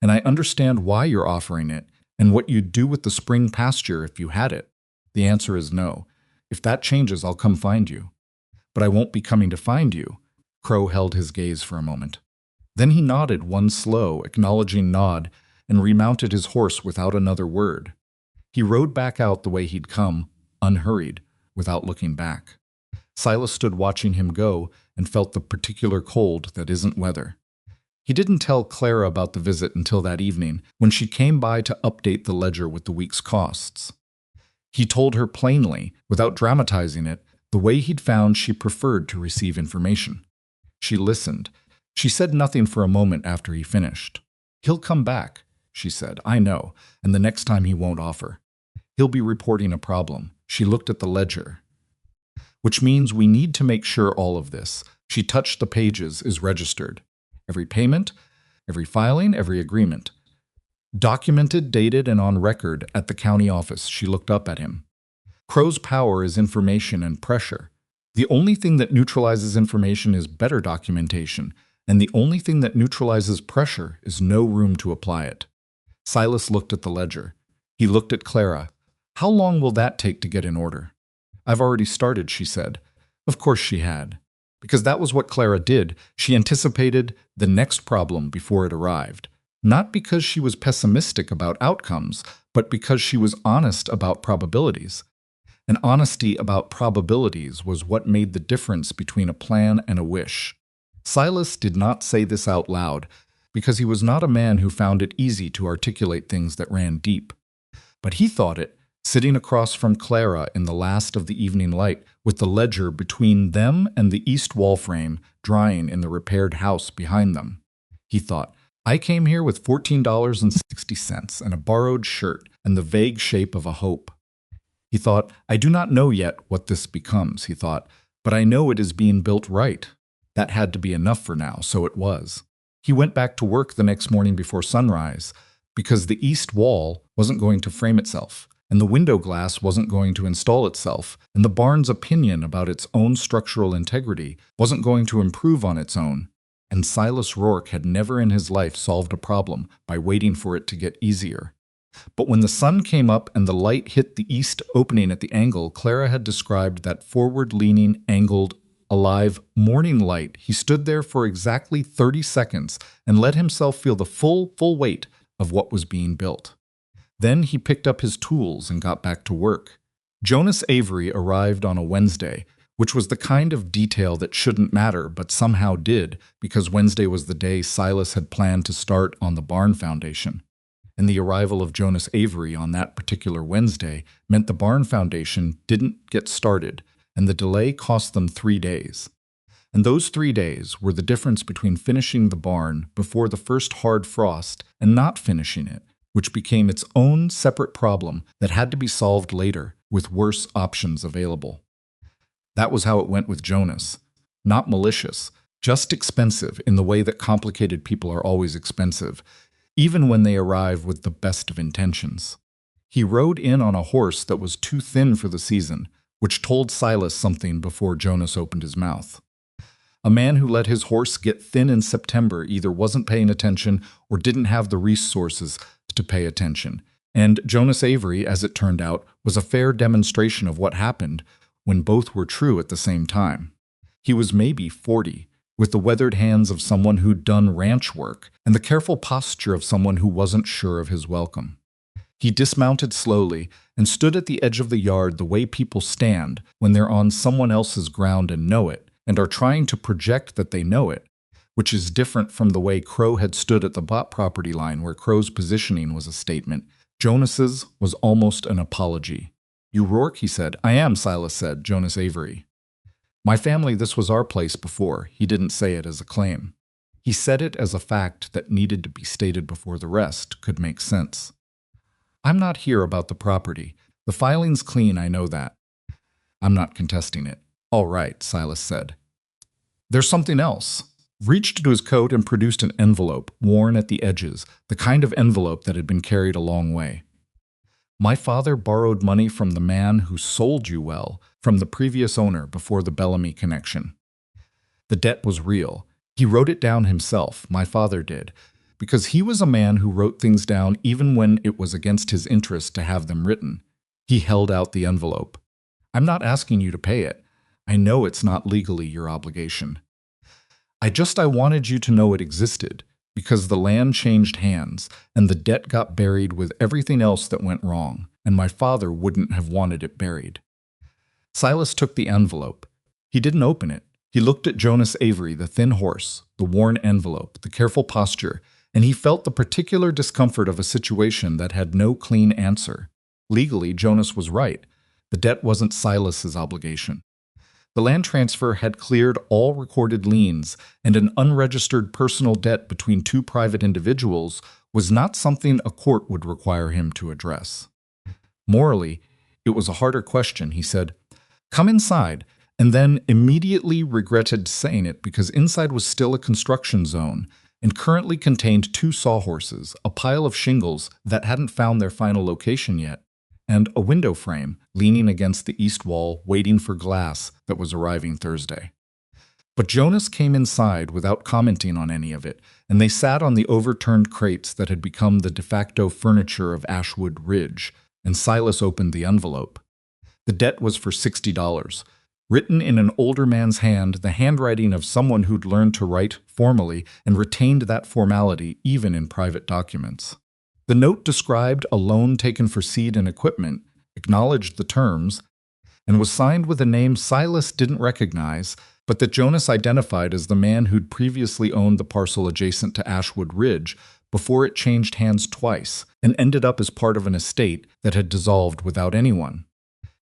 and I understand why you're offering it, and what you'd do with the spring pasture if you had it. The answer is no. If that changes, I'll come find you. But I won't be coming to find you. Crowe held his gaze for a moment. Then he nodded one slow, acknowledging nod, and remounted his horse without another word. He rode back out the way he'd come, unhurried, without looking back. Silas stood watching him go and felt the particular cold that isn't weather. He didn't tell Clara about the visit until that evening, when she came by to update the ledger with the week's costs. He told her plainly, without dramatizing it, the way he'd found she preferred to receive information. She listened. She said nothing for a moment after he finished. He'll come back, she said. I know, and the next time he won't offer. He'll be reporting a problem. She looked at the ledger. Which means we need to make sure all of this, she touched the pages, is registered. Every payment, every filing, every agreement. Documented, dated, and on record at the county office. She looked up at him. Crow's power is information and pressure. The only thing that neutralizes information is better documentation, and the only thing that neutralizes pressure is no room to apply it. Silas looked at the ledger. He looked at Clara. How long will that take to get in order? I've already started, she said. Of course she had. Because that was what Clara did. She anticipated the next problem before it arrived. Not because she was pessimistic about outcomes, but because she was honest about probabilities. And honesty about probabilities was what made the difference between a plan and a wish. Silas did not say this out loud, because he was not a man who found it easy to articulate things that ran deep. But he thought it, sitting across from Clara in the last of the evening light, with the ledger between them and the east wall frame drying in the repaired house behind them. He thought, I came here with $14.60 and a borrowed shirt and the vague shape of a hope. He thought, I do not know yet what this becomes, he thought, but I know it is being built right. That had to be enough for now, so it was. He went back to work the next morning before sunrise, because the east wall wasn't going to frame itself, and the window glass wasn't going to install itself, and the barn's opinion about its own structural integrity wasn't going to improve on its own. And Silas Rourke had never in his life solved a problem by waiting for it to get easier. But when the sun came up and the light hit the east opening at the angle Clara had described, that forward-leaning, angled, alive morning light, he stood there for exactly 30 seconds and let himself feel the full weight of what was being built. Then he picked up his tools and got back to work. Jonas Avery arrived on a Wednesday, which was the kind of detail that shouldn't matter but somehow did, because Wednesday was the day Silas had planned to start on the barn foundation. And the arrival of Jonas Avery on that particular Wednesday meant the barn foundation didn't get started, and the delay cost them 3 days. And those 3 days were the difference between finishing the barn before the first hard frost and not finishing it, which became its own separate problem that had to be solved later with worse options available. That was how it went with Jonas. Not malicious, just expensive in the way that complicated people are always expensive, even when they arrive with the best of intentions. He rode in on a horse that was too thin for the season, which told Silas something before Jonas opened his mouth. A man who let his horse get thin in September either wasn't paying attention or didn't have the resources to pay attention. And Jonas Avery, as it turned out, was a fair demonstration of what happened when both were true at the same time. He was maybe 40, with the weathered hands of someone who'd done ranch work and the careful posture of someone who wasn't sure of his welcome. He dismounted slowly and stood at the edge of the yard the way people stand when they're on someone else's ground and know it, and are trying to project that they know it, which is different from the way Crow had stood at the bot property line where Crow's positioning was a statement. Jonas's was almost an apology. You Rourke, he said. I am, Silas said, Jonas Avery. My family, this was our place before. He didn't say it as a claim. He said it as a fact that needed to be stated before the rest could make sense. I'm not here about the property. The filing's clean, I know that. I'm not contesting it. All right, Silas said. There's something else. Reached into his coat and produced an envelope, worn at the edges, the kind of envelope that had been carried a long way. My father borrowed money from the man who sold you well, from the previous owner before the Bellamy connection. The debt was real. He wrote it down himself, my father did, because he was a man who wrote things down even when it was against his interest to have them written. He held out the envelope. I'm not asking you to pay it. I know it's not legally your obligation. I wanted you to know it existed, because the land changed hands, and the debt got buried with everything else that went wrong, and my father wouldn't have wanted it buried. Silas took the envelope. He didn't open it. He looked at Jonas Avery, the thin horse, the worn envelope, the careful posture, and he felt the particular discomfort of a situation that had no clean answer. Legally, Jonas was right. The debt wasn't Silas's obligation. The land transfer had cleared all recorded liens, and an unregistered personal debt between two private individuals was not something a court would require him to address. Morally, it was a harder question. He said, "Come inside," and then immediately regretted saying it because inside was still a construction zone and currently contained two sawhorses, a pile of shingles that hadn't found their final location yet, and a window frame leaning against the east wall waiting for glass that was arriving Thursday. But Jonas came inside without commenting on any of it, and they sat on the overturned crates that had become the de facto furniture of Ashwood Ridge, and Silas opened the envelope. The debt was for $60. Written in an older man's hand, the handwriting of someone who'd learned to write formally and retained that formality even in private documents. The note described a loan taken for seed and equipment, acknowledged the terms, and was signed with a name Silas didn't recognize, but that Jonas identified as the man who'd previously owned the parcel adjacent to Ashwood Ridge before it changed hands twice and ended up as part of an estate that had dissolved without anyone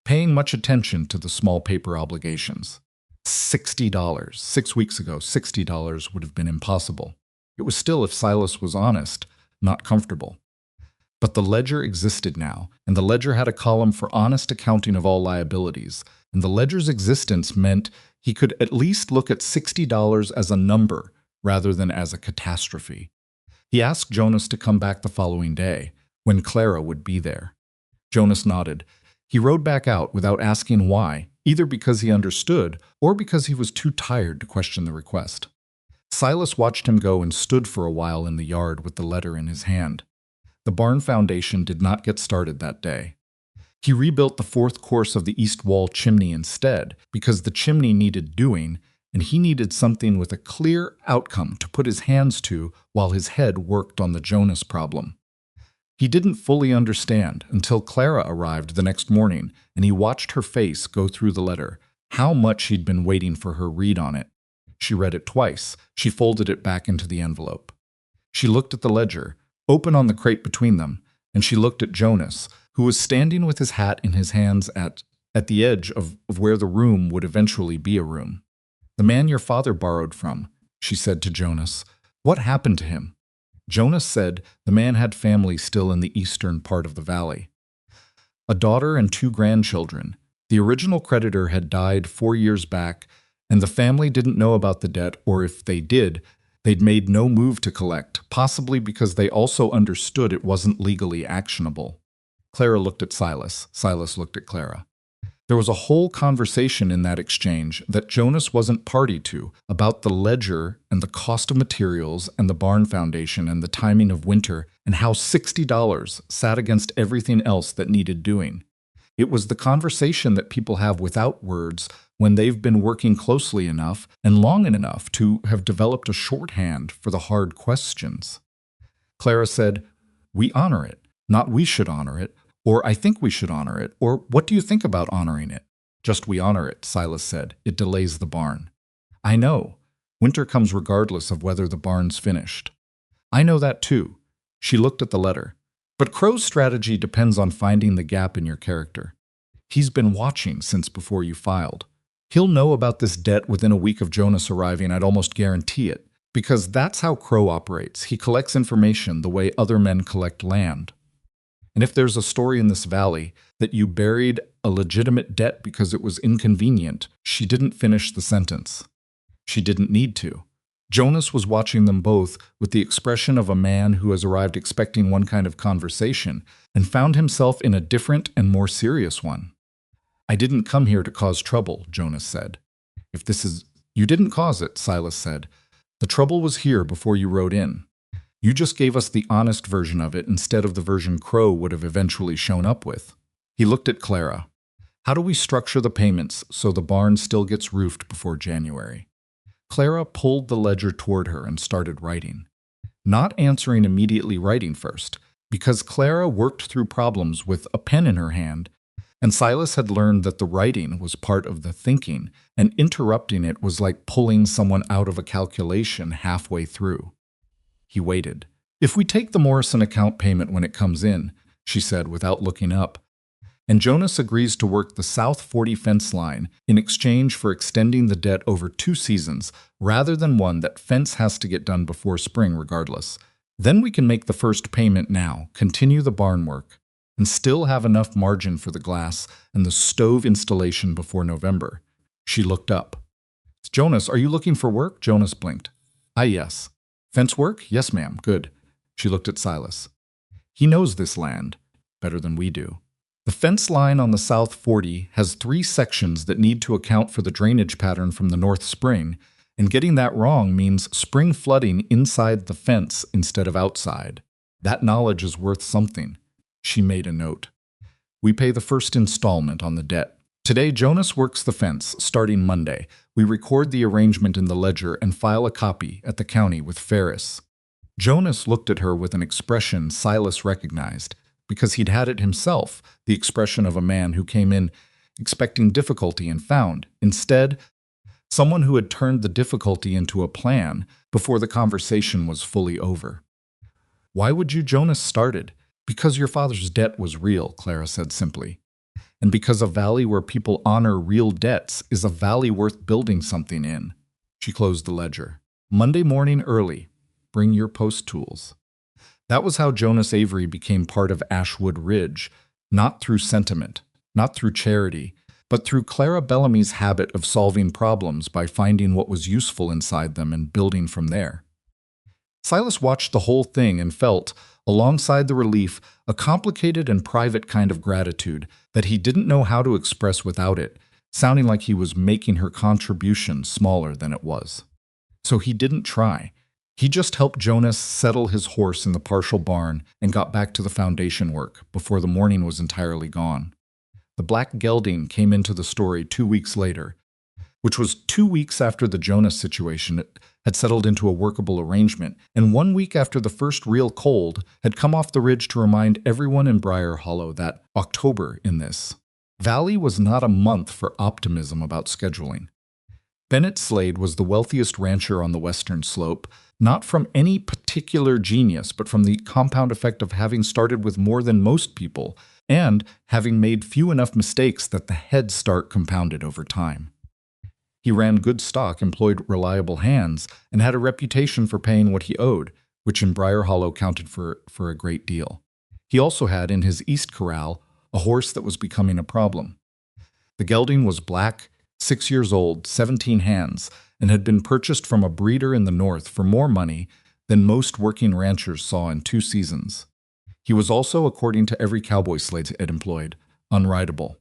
paying much attention to the small paper obligations. $60. 6 weeks ago, $60 would have been impossible. It was still, if Silas was honest, not comfortable. But the ledger existed now, and the ledger had a column for honest accounting of all liabilities, and the ledger's existence meant he could at least look at $60 as a number rather than as a catastrophe. He asked Jonas to come back the following day, when Clara would be there. Jonas nodded. He rode back out without asking why, either because he understood or because he was too tired to question the request. Silas watched him go and stood for a while in the yard with the letter in his hand. The barn foundation did not get started that day. He rebuilt the fourth course of the east wall chimney instead because the chimney needed doing, and he needed something with a clear outcome to put his hands to while his head worked on the Jonas problem. He didn't fully understand until Clara arrived the next morning and he watched her face go through the letter, how much he'd been waiting for her read on it. She read it twice. She folded it back into the envelope. She looked at the ledger, open on the crate between them, and she looked at Jonas, who was standing with his hat in his hands at the edge of where the room would eventually be a room. "The man your father borrowed from," she said to Jonas. "What happened to him?" Jonas said the man had family still in the eastern part of the valley. A daughter and 2 grandchildren. The original creditor had died 4 years back, and the family didn't know about the debt, or if they did, they'd made no move to collect, possibly because they also understood it wasn't legally actionable. Clara looked at Silas. Silas looked at Clara. There was a whole conversation in that exchange that Jonas wasn't party to about the ledger and the cost of materials and the barn foundation and the timing of winter and how $60 sat against everything else that needed doing. It was the conversation that people have without words when they've been working closely enough and long enough to have developed a shorthand for the hard questions. Clara said, "We honor it," not "we should honor it," or "I think we should honor it," or "What do you think about honoring it?" "Just we honor it," Silas said. "It delays the barn." "I know. Winter comes regardless of whether the barn's finished." "I know that too." She looked at the letter. "But Crow's strategy depends on finding the gap in your character. He's been watching since before you filed. He'll know about this debt within a week of Jonas arriving, I'd almost guarantee it, because that's how Crow operates. He collects information the way other men collect land. And if there's a story in this valley that you buried a legitimate debt because it was inconvenient," she didn't finish the sentence. She didn't need to. Jonas was watching them both with the expression of a man who has arrived expecting one kind of conversation and found himself in a different and more serious one. "I didn't come here to cause trouble," Jonas said. "You didn't cause it," Silas said. "The trouble was here before you rode in. You just gave us the honest version of it instead of the version Crow would have eventually shown up with." He looked at Clara. "How do we structure the payments so the barn still gets roofed before January?" Clara pulled the ledger toward her and started writing. Not answering immediately, writing first, because Clara worked through problems with a pen in her hand, and Silas had learned that the writing was part of the thinking, and interrupting it was like pulling someone out of a calculation halfway through. He waited. "If we take the Morrison account payment when it comes in," she said without looking up, and Jonas agrees to work the South 40 fence line in exchange for extending the debt over 2 seasons rather than one that fence has to get done before spring regardless. Then we can make the first payment now, continue the barn work, and still have enough margin for the glass and the stove installation before November. She looked up. Jonas, are you looking for work? Jonas blinked. Yes. Fence work? Yes, ma'am. Good. She looked at Silas. He knows this land better than we do. The fence line on the South 40 has 3 sections that need to account for the drainage pattern from the North Spring, and getting that wrong means spring flooding inside the fence instead of outside. That knowledge is worth something. She made a note. We pay the first installment on the debt. Today, Jonas works the fence, starting Monday. We record the arrangement in the ledger and file a copy at the county with Ferris. Jonas looked at her with an expression Silas recognized, because he'd had it himself, the expression of a man who came in expecting difficulty and found, instead, someone who had turned the difficulty into a plan before the conversation was fully over. Why would you? Jonas started. Because your father's debt was real, Clara said simply. And because a valley where people honor real debts is a valley worth building something in. She closed the ledger. Monday morning early. Bring your post tools. That was how Jonas Avery became part of Ashwood Ridge, not through sentiment, not through charity, but through Clara Bellamy's habit of solving problems by finding what was useful inside them and building from there. Silas watched the whole thing and felt, alongside the relief, a complicated and private kind of gratitude that he didn't know how to express without it, sounding like he was making her contribution smaller than it was. So he didn't try. He just helped Jonas settle his horse in the partial barn and got back to the foundation work before the morning was entirely gone. The black gelding came into the story 2 weeks later, which was 2 weeks after the Jonas situation had settled into a workable arrangement, and 1 week after the first real cold had come off the ridge to remind everyone in Briar Hollow that October in this valley was not a month for optimism about scheduling. Bennett Slade was the wealthiest rancher on the western slope, not from any particular genius, but from the compound effect of having started with more than most people and having made few enough mistakes that the head start compounded over time. He ran good stock, employed reliable hands, and had a reputation for paying what he owed, which in Briar Hollow counted for a great deal. He also had in his east corral a horse that was becoming a problem. The gelding was black, 6 years old, 17 hands, and had been purchased from a breeder in the north for more money than most working ranchers saw in 2 seasons. He was also, according to every cowboy Slade had employed, unrideable.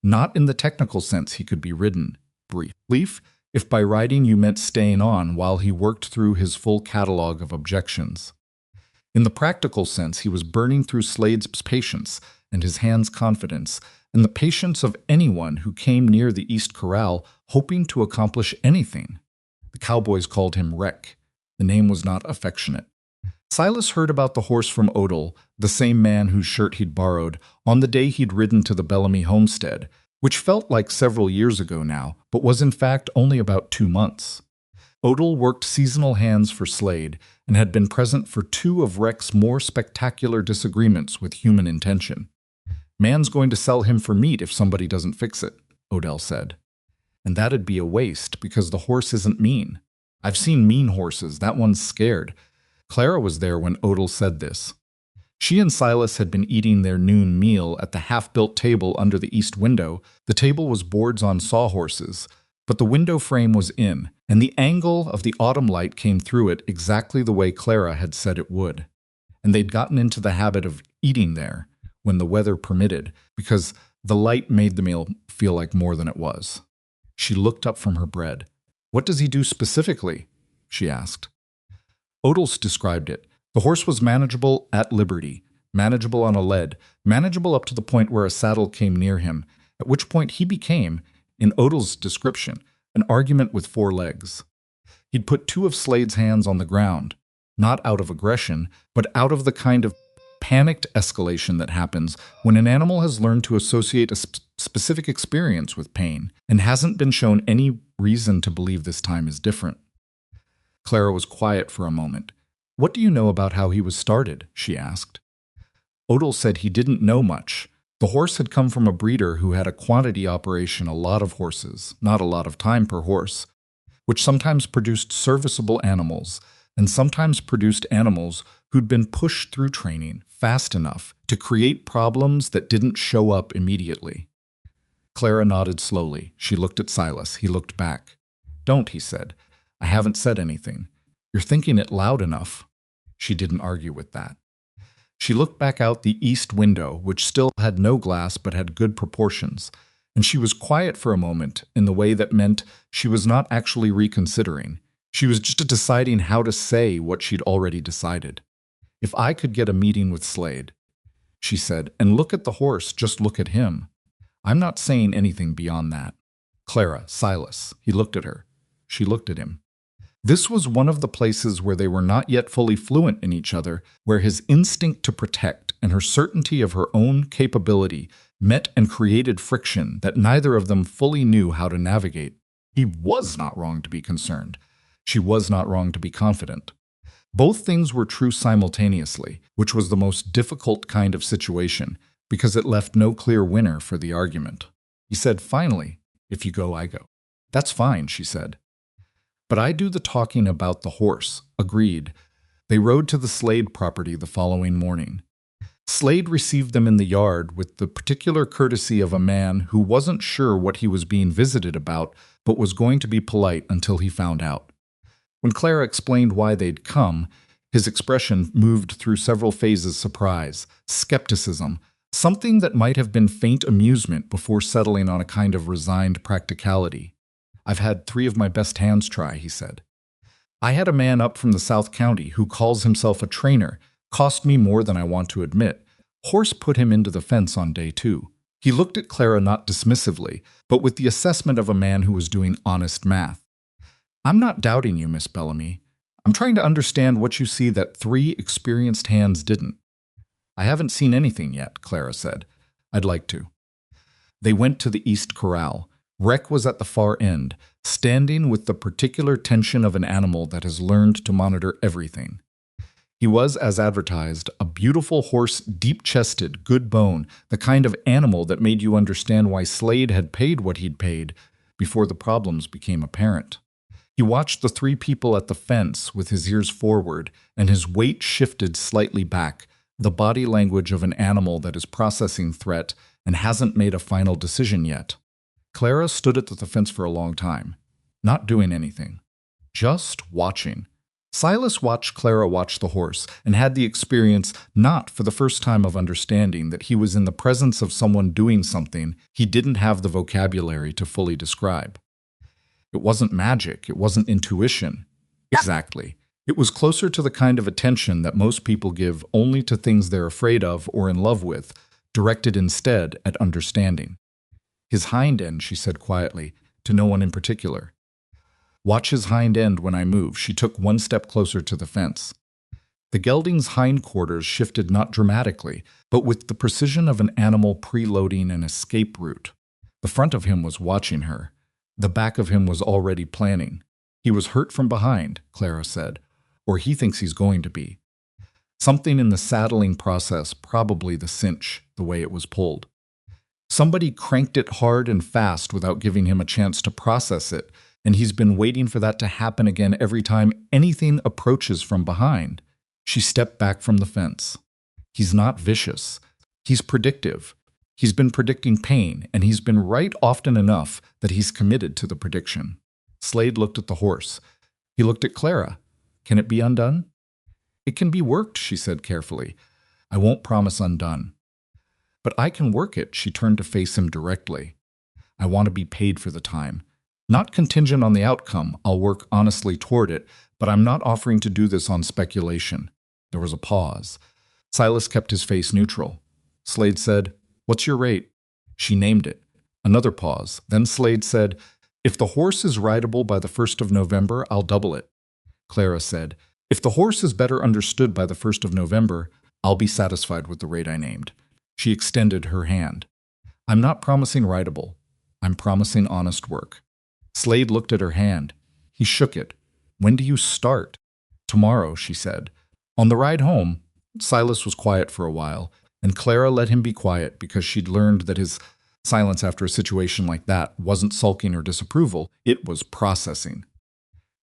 Not in the technical sense he could be ridden. Brief, if by riding you meant staying on while he worked through his full catalog of objections. In the practical sense, he was burning through Slade's patience and his hand's confidence, and the patience of anyone who came near the East Corral hoping to accomplish anything. The cowboys called him Wreck. The name was not affectionate. Silas heard about the horse from Odell, the same man whose shirt he'd borrowed, on the day he'd ridden to the Bellamy homestead, which felt like several years ago now, but was in fact only about 2 months. Odell worked seasonal hands for Slade and had been present for 2 of Wreck's more spectacular disagreements with human intention. "Man's going to sell him for meat if somebody doesn't fix it," Odell said. "And that'd be a waste, because the horse isn't mean. I've seen mean horses, that one's scared." Clara was there when Odell said this. She and Silas had been eating their noon meal at the half-built table under the east window. The table was boards on sawhorses, but the window frame was in, and the angle of the autumn light came through it exactly the way Clara had said it would. And they'd gotten into the habit of eating there when the weather permitted, because the light made the meal feel like more than it was. She looked up from her bread. "What does he do specifically?" she asked. Odell's described it. The horse was manageable at liberty, manageable on a lead, manageable up to the point where a saddle came near him, at which point he became, in Odell's description, an argument with 4 legs. He'd put 2 of Slade's hands on the ground, not out of aggression, but out of the kind of panicked escalation that happens when an animal has learned to associate a specific experience with pain and hasn't been shown any reason to believe this time is different. Clara was quiet for a moment. "What do you know about how he was started?" she asked. Odell said he didn't know much, The horse had come from a breeder who had a quantity operation, a lot of horses, not a lot of time per horse, which sometimes produced serviceable animals and sometimes produced animals who'd been pushed through training fast enough to create problems that didn't show up immediately. Clara nodded slowly. She looked at Silas. He looked back. "Don't," he said. "I haven't said anything. You're thinking it loud enough." She didn't argue with that. She looked back out the east window, which still had no glass but had good proportions, and she was quiet for a moment in the way that meant she was not actually reconsidering. She was just deciding how to say what she'd already decided. "If I could get a meeting with Slade," she said, "and look at the horse, just look at him. I'm not saying anything beyond that." "Clara, Silas." He looked at her. She looked at him. This was one of the places where they were not yet fully fluent in each other, where his instinct to protect and her certainty of her own capability met and created friction that neither of them fully knew how to navigate. He was not wrong to be concerned. She was not wrong to be confident. Both things were true simultaneously, which was the most difficult kind of situation, because it left no clear winner for the argument. He said, "Finally, if you go, I go." "That's fine," she said. "But I do the talking about the horse." Agreed. They rode to the Slade property the following morning. Slade received them in the yard with the particular courtesy of a man who wasn't sure what he was being visited about, but was going to be polite until he found out. When Clara explained why they'd come, his expression moved through several phases: surprise, skepticism, something that might have been faint amusement before settling on a kind of resigned practicality. "I've had 3 of my best hands try," he said. "I had a man up from the South County who calls himself a trainer, cost me more than I want to admit. Horse put him into the fence on day 2. He looked at Clara not dismissively, but with the assessment of a man who was doing honest math. "I'm not doubting you, Miss Bellamy. I'm trying to understand what you see that 3 experienced hands didn't." "I haven't seen anything yet," Clara said. "I'd like to." They went to the East Corral. Rec was at the far end, standing with the particular tension of an animal that has learned to monitor everything. He was, as advertised, a beautiful horse, deep-chested, good bone, the kind of animal that made you understand why Slade had paid what he'd paid before the problems became apparent. He watched the 3 people at the fence with his ears forward and his weight shifted slightly back, the body language of an animal that is processing threat and hasn't made a final decision yet. Clara stood at the fence for a long time, not doing anything, just watching. Silas watched Clara watch the horse and had the experience, not for the first time, of understanding that he was in the presence of someone doing something he didn't have the vocabulary to fully describe. It wasn't magic, it wasn't intuition. Exactly. It was closer to the kind of attention that most people give only to things they're afraid of or in love with, directed instead at understanding. "His hind end," she said quietly, to no one in particular. "Watch his hind end when I move." She took one step closer to the fence. The gelding's hindquarters shifted not dramatically, but with the precision of an animal preloading an escape route. The front of him was watching her. The back of him was already planning. "He was hurt from behind," Clara said, "or he thinks he's going to be. Something in the saddling process, probably the cinch, the way it was pulled. Somebody cranked it hard and fast without giving him a chance to process it, and he's been waiting for that to happen again every time anything approaches from behind." She stepped back from the fence. "He's not vicious. He's predictive. He's been predicting pain, and he's been right often enough that he's committed to the prediction." Slade looked at the horse. He looked at Clara. "Can it be undone?" "It can be worked," she said carefully. "I won't promise undone." "But I can work it." She turned to face him directly. "I want to be paid for the time. Not contingent on the outcome. I'll work honestly toward it, but I'm not offering to do this on speculation." There was a pause. Silas kept his face neutral. Slade said, "What's your rate?" She named it. Another pause. Then Slade said, "If the horse is rideable by the 1st of November, I'll double it." Clara said, "If the horse is better understood by the 1st of November, I'll be satisfied with the rate I named." She extended her hand. "I'm not promising rideable. I'm promising honest work." Slade looked at her hand. He shook it. "When do you start?" "Tomorrow," she said. On the ride home, Silas was quiet for a while. and Clara let him be quiet because she'd learned that his silence after a situation like that wasn't sulking or disapproval, it was processing.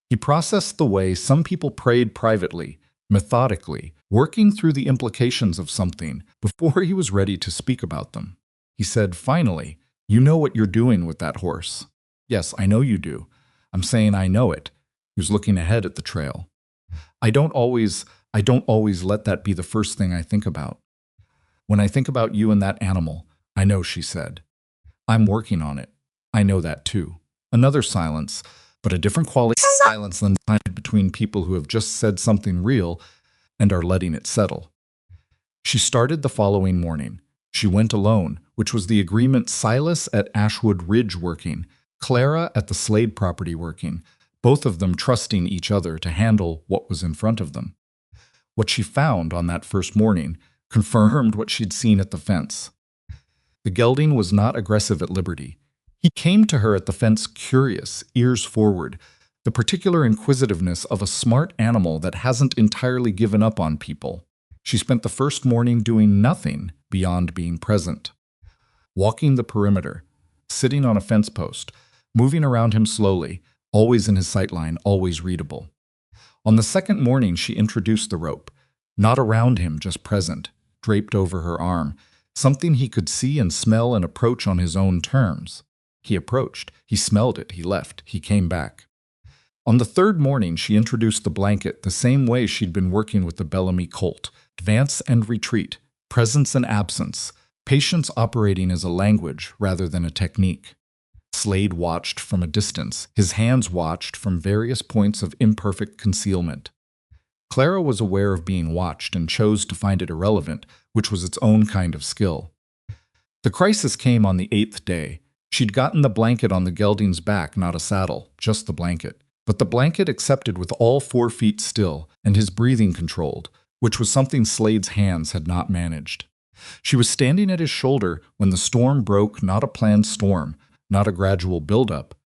He processed the way some people prayed privately, methodically, working through the implications of something before he was ready to speak about them. He said, "Finally, you know what you're doing with that horse." "Yes, I know you do. I'm saying I know it." He was looking ahead at the trail. I don't always let that be the first thing I think about. When I think about you and that animal, I know," she said. "I'm working on it. I know that too." Another silence, but a different quality of silence than between people who have just said something real and are letting it settle. She started the following morning. She went alone, which was the agreement. Silas at Ashwood Ridge working, Clara at the Slade property working, both of them trusting each other to handle what was in front of them. What she found on that first morning confirmed what she'd seen at the fence. The gelding was not aggressive at liberty. He came to her at the fence curious, ears forward, the particular inquisitiveness of a smart animal that hasn't entirely given up on people. She spent the first morning doing nothing beyond being present. Walking the perimeter, sitting on a fence post, moving around him slowly, always in his sightline, always readable. On the second morning, she introduced the rope, not around him, just present, draped over her arm, something he could see and smell and approach on his own terms. He approached, he smelled it, he left, he came back. On the third morning, she introduced the blanket the same way she'd been working with the Bellamy colt, advance and retreat, presence and absence, patience operating as a language rather than a technique. Slade watched from a distance, his hands watched from various points of imperfect concealment. Clara was aware of being watched and chose to find it irrelevant, which was its own kind of skill. The crisis came on the 8th day. She'd gotten the blanket on the gelding's back, not a saddle, just the blanket. But the blanket accepted with all 4 feet still and his breathing controlled, which was something Slade's hands had not managed. She was standing at his shoulder when the storm broke, not a planned storm, not a gradual buildup,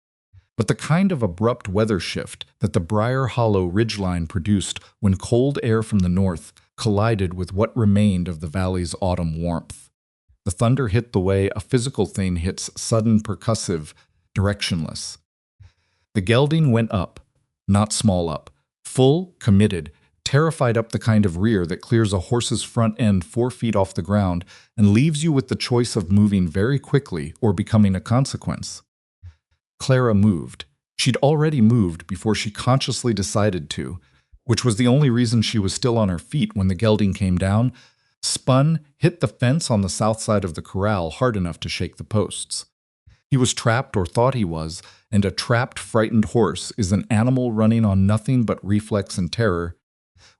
but the kind of abrupt weather shift that the Briar Hollow ridgeline produced when cold air from the north collided with what remained of the valley's autumn warmth. The thunder hit the way a physical thing hits, sudden, percussive, directionless. The gelding went up, not small up, full, committed, terrified up the kind of rear that clears a horse's front end 4 feet off the ground and leaves you with the choice of moving very quickly or becoming a consequence. Clara moved. She'd already moved before she consciously decided to, which was the only reason she was still on her feet when the gelding came down, spun, hit the fence on the south side of the corral hard enough to shake the posts. He was trapped or thought he was, and a trapped, frightened horse is an animal running on nothing but reflex and terror,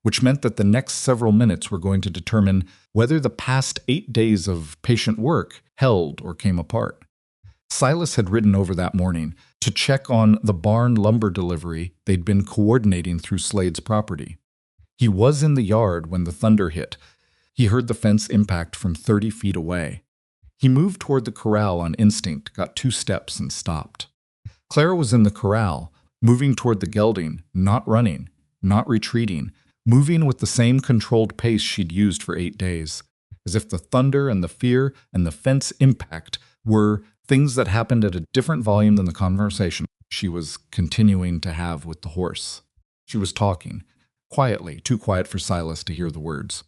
which meant that the next several minutes were going to determine whether the past 8 days of patient work held or came apart. Silas had ridden over that morning to check on the barn lumber delivery they'd been coordinating through Slade's property. He was in the yard when the thunder hit. He heard the fence impact from 30 feet away. He moved toward the corral on instinct, got 2 steps, and stopped. Clara was in the corral, moving toward the gelding, not running, not retreating, moving with the same controlled pace she'd used for 8 days, as if the thunder and the fear and the fence impact were things that happened at a different volume than the conversation she was continuing to have with the horse. She was talking, quietly, too quiet for Silas to hear the words.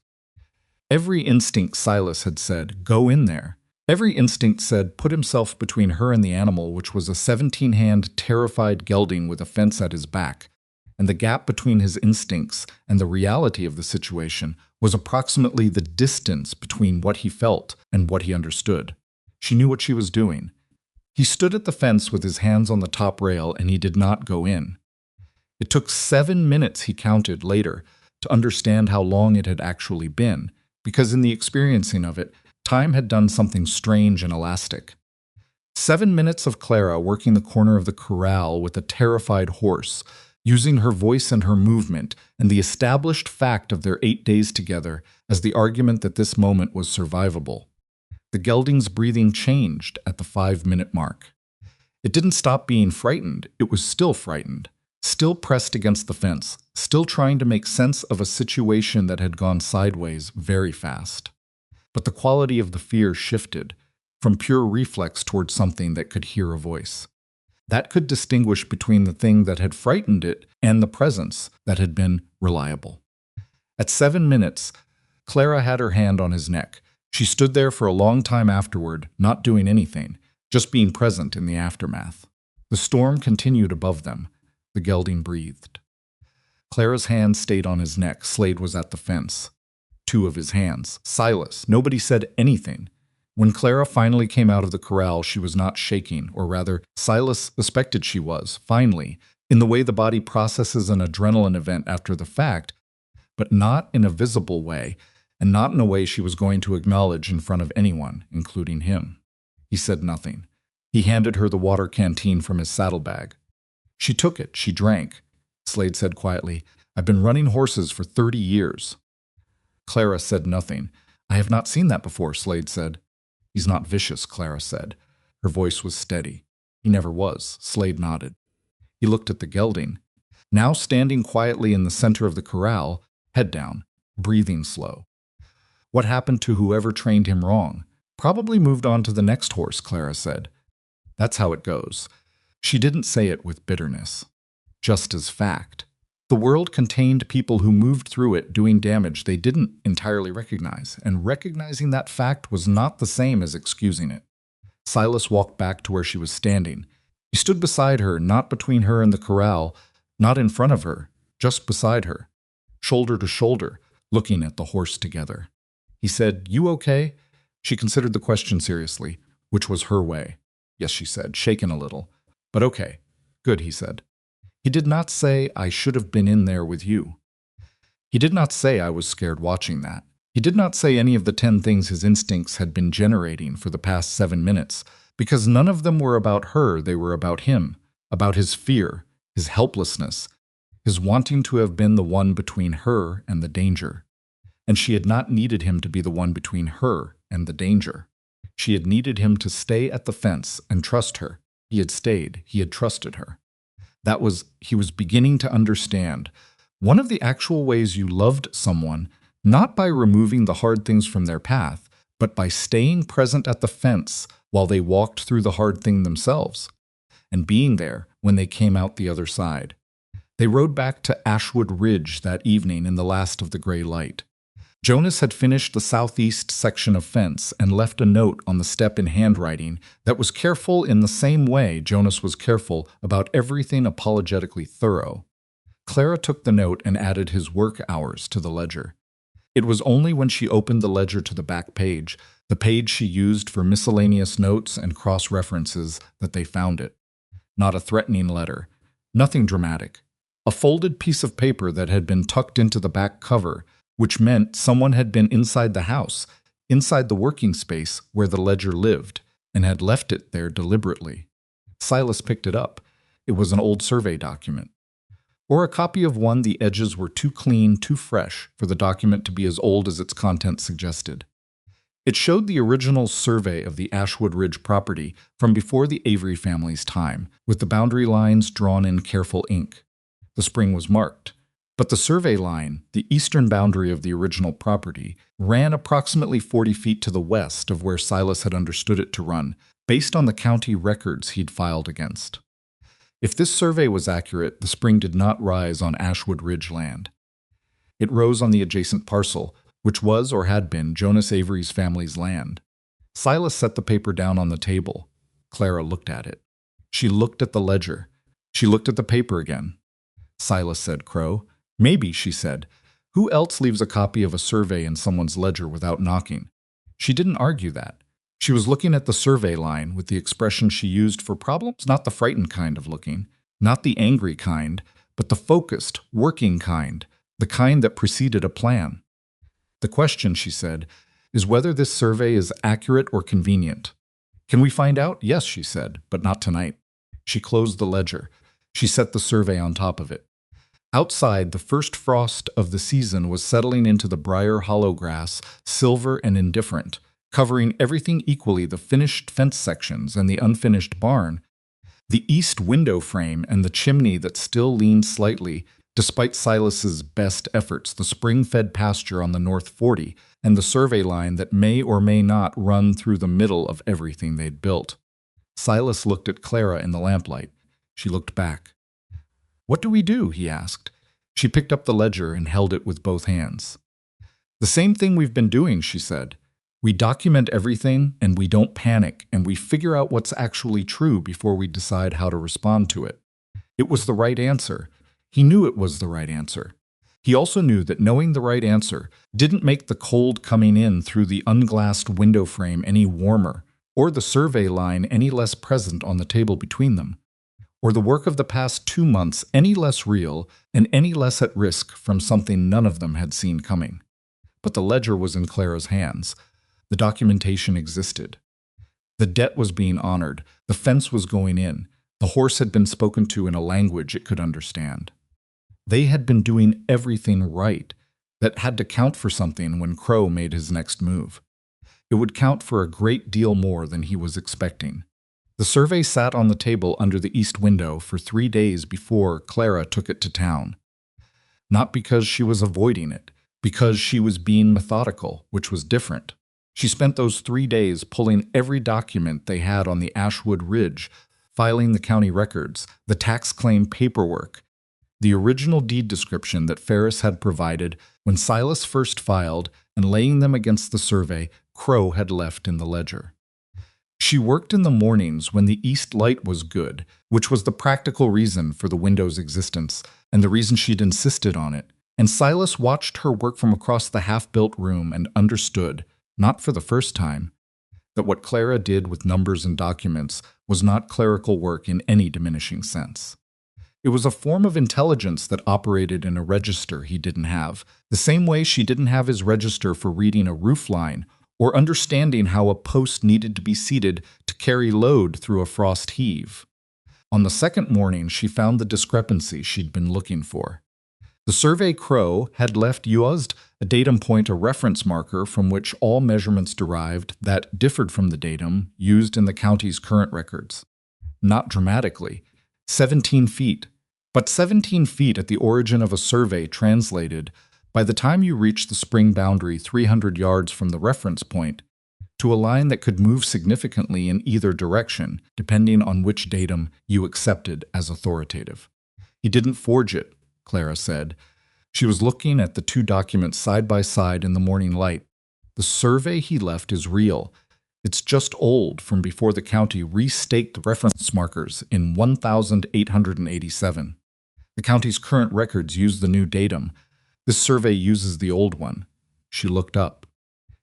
Every instinct, Silas had said, go in there. Every instinct said put himself between her and the animal, which was a 17-hand, terrified gelding with a fence at his back, and the gap between his instincts and the reality of the situation was approximately the distance between what he felt and what he understood. She knew what she was doing. He stood at the fence with his hands on the top rail, and he did not go in. It took 7 minutes, he counted later, to understand how long it had actually been, because in the experiencing of it, time had done something strange and elastic. 7 minutes of Clara working the corner of the corral with a terrified horse, using her voice and her movement and the established fact of their 8 days together as the argument that this moment was survivable. The gelding's breathing changed at the 5-minute mark. It didn't stop being frightened. It was still frightened, still pressed against the fence, still trying to make sense of a situation that had gone sideways very fast. but the quality of the fear shifted from pure reflex towards something that could hear a voice. That could distinguish between the thing that had frightened it and the presence that had been reliable. At 7 minutes, Clara had her hand on his neck. She stood there for a long time afterward, not doing anything, just being present in the aftermath. The storm continued above them. The gelding breathed. Clara's hand stayed on his neck. Slade was at the fence. 2 of his hands. Silas. Nobody said anything. When Clara finally came out of the corral, she was not shaking, or rather, Silas suspected she was, finally, in the way the body processes an adrenaline event after the fact, but not in a visible way, and not in a way she was going to acknowledge in front of anyone, including him. He said nothing. He handed her the water canteen from his saddlebag. She took it. She drank. Slade said quietly, "I've been running horses for 30 years. Clara said nothing. "I have not seen that before," Slade said. "He's not vicious," Clara said. Her voice was steady. "He never was." Slade nodded. He looked at the gelding, now standing quietly in the center of the corral, head down, breathing slow. "What happened to whoever trained him wrong? Probably moved on to the next horse," Clara said. "That's how it goes." She didn't say it with bitterness, just as fact. The world contained people who moved through it doing damage they didn't entirely recognize, and recognizing that fact was not the same as excusing it. Silas walked back to where she was standing. He stood beside her, not between her and the corral, not in front of her, just beside her, shoulder to shoulder, looking at the horse together. He said, "You okay?" She considered the question seriously, which was her way. "Yes," she said, shaken a little. "But okay. Good," he said. He did not say, "I should have been in there with you." He did not say, "I was scared watching that." He did not say any of the 10 things his instincts had been generating for the past 7 minutes, because none of them were about her, they were about him, about his fear, his helplessness, his wanting to have been the one between her and the danger. And she had not needed him to be the one between her and the danger. She had needed him to stay at the fence and trust her. He had stayed. He had trusted her. He was beginning to understand. One of the actual ways you loved someone, not by removing the hard things from their path, but by staying present at the fence while they walked through the hard thing themselves, and being there when they came out the other side. They rode back to Ashwood Ridge that evening in the last of the gray light. Jonas had finished the southeast section of fence and left a note on the step in handwriting that was careful in the same way Jonas was careful about everything apologetically thorough. Clara took the note and added his work hours to the ledger. It was only when she opened the ledger to the back page, the page she used for miscellaneous notes and cross-references, that they found it. Not a threatening letter. Nothing dramatic. A folded piece of paper that had been tucked into the back cover, which meant someone had been inside the house, inside the working space where the ledger lived, and had left it there deliberately. Silas picked it up. It was an old survey document. Or a copy of one the edges were too clean, too fresh for the document to be as old as its content suggested. It showed the original survey of the Ashwood Ridge property from before the Avery family's time, with the boundary lines drawn in careful ink. The spring was marked. But the survey line, the eastern boundary of the original property, ran approximately 40 feet to the west of where Silas had understood it to run, based on the county records he'd filed against. If this survey was accurate, the spring did not rise on Ashwood Ridge land. It rose on the adjacent parcel, which was or had been Jonas Avery's family's land. Silas set the paper down on the table. Clara looked at it. She looked at the ledger. She looked at the paper again. Silas said, "Crow." "Maybe," she said. "Who else leaves a copy of a survey in someone's ledger without knocking?" She didn't argue that. She was looking at the survey line with the expression she used for problems, not the frightened kind of looking, not the angry kind, but the focused, working kind, the kind that preceded a plan. "The question," she said, "is whether this survey is accurate or convenient." "Can we find out?" "Yes," she said, "but not tonight." She closed the ledger. She set the survey on top of it. Outside, the first frost of the season was settling into the briar hollow grass, silver and indifferent, covering everything equally, the finished fence sections and the unfinished barn, the east window frame and the chimney that still leaned slightly, despite Silas's best efforts, the spring-fed pasture on the north 40, and the survey line that may or may not run through the middle of everything they'd built. Silas looked at Clara in the lamplight. She looked back. "What do we do?" he asked. She picked up the ledger and held it with both hands. "The same thing we've been doing," she said. "We document everything, and we don't panic, and we figure out what's actually true before we decide how to respond to it." It was the right answer. He knew it was the right answer. He also knew that knowing the right answer didn't make the cold coming in through the unglassed window frame any warmer, or the survey line any less present on the table between them, or the work of the past 2 months any less real and any less at risk from something none of them had seen coming. But the ledger was in Clara's hands. The documentation existed. The debt was being honored. The fence was going in. The horse had been spoken to in a language it could understand. They had been doing everything right. That had to count for something when Crow made his next move. It would count for a great deal more than he was expecting. The survey sat on the table under the east window for 3 days before Clara took it to town. Not because she was avoiding it, because she was being methodical, which was different. She spent those 3 days pulling every document they had on the Ashwood Ridge, filing the county records, the tax claim paperwork, the original deed description that Ferris had provided when Silas first filed, and laying them against the survey Crow had left in the ledger. She worked in the mornings when the east light was good, which was the practical reason for the window's existence and the reason she'd insisted on it, and Silas watched her work from across the half-built room and understood, not for the first time, that what Clara did with numbers and documents was not clerical work in any diminishing sense. It was a form of intelligence that operated in a register he didn't have, the same way she didn't have his register for reading a roof line or understanding how a post needed to be seated to carry load through a frost heave. On the second morning, she found the discrepancy she'd been looking for. The survey Crow had left used a datum point, a reference marker from which all measurements derived that differed from the datum used in the county's current records. Not dramatically, 17 feet. But 17 feet at the origin of a survey translated, by the time you reach the spring boundary 300 yards from the reference point, to a line that could move significantly in either direction, depending on which datum you accepted as authoritative. He didn't forge it, Clara said. She was looking at the two documents side by side in the morning light. The survey he left is real. It's just old from before the county restaked the reference markers in 1887. The county's current records use the new datum. This survey uses the old one. She looked up.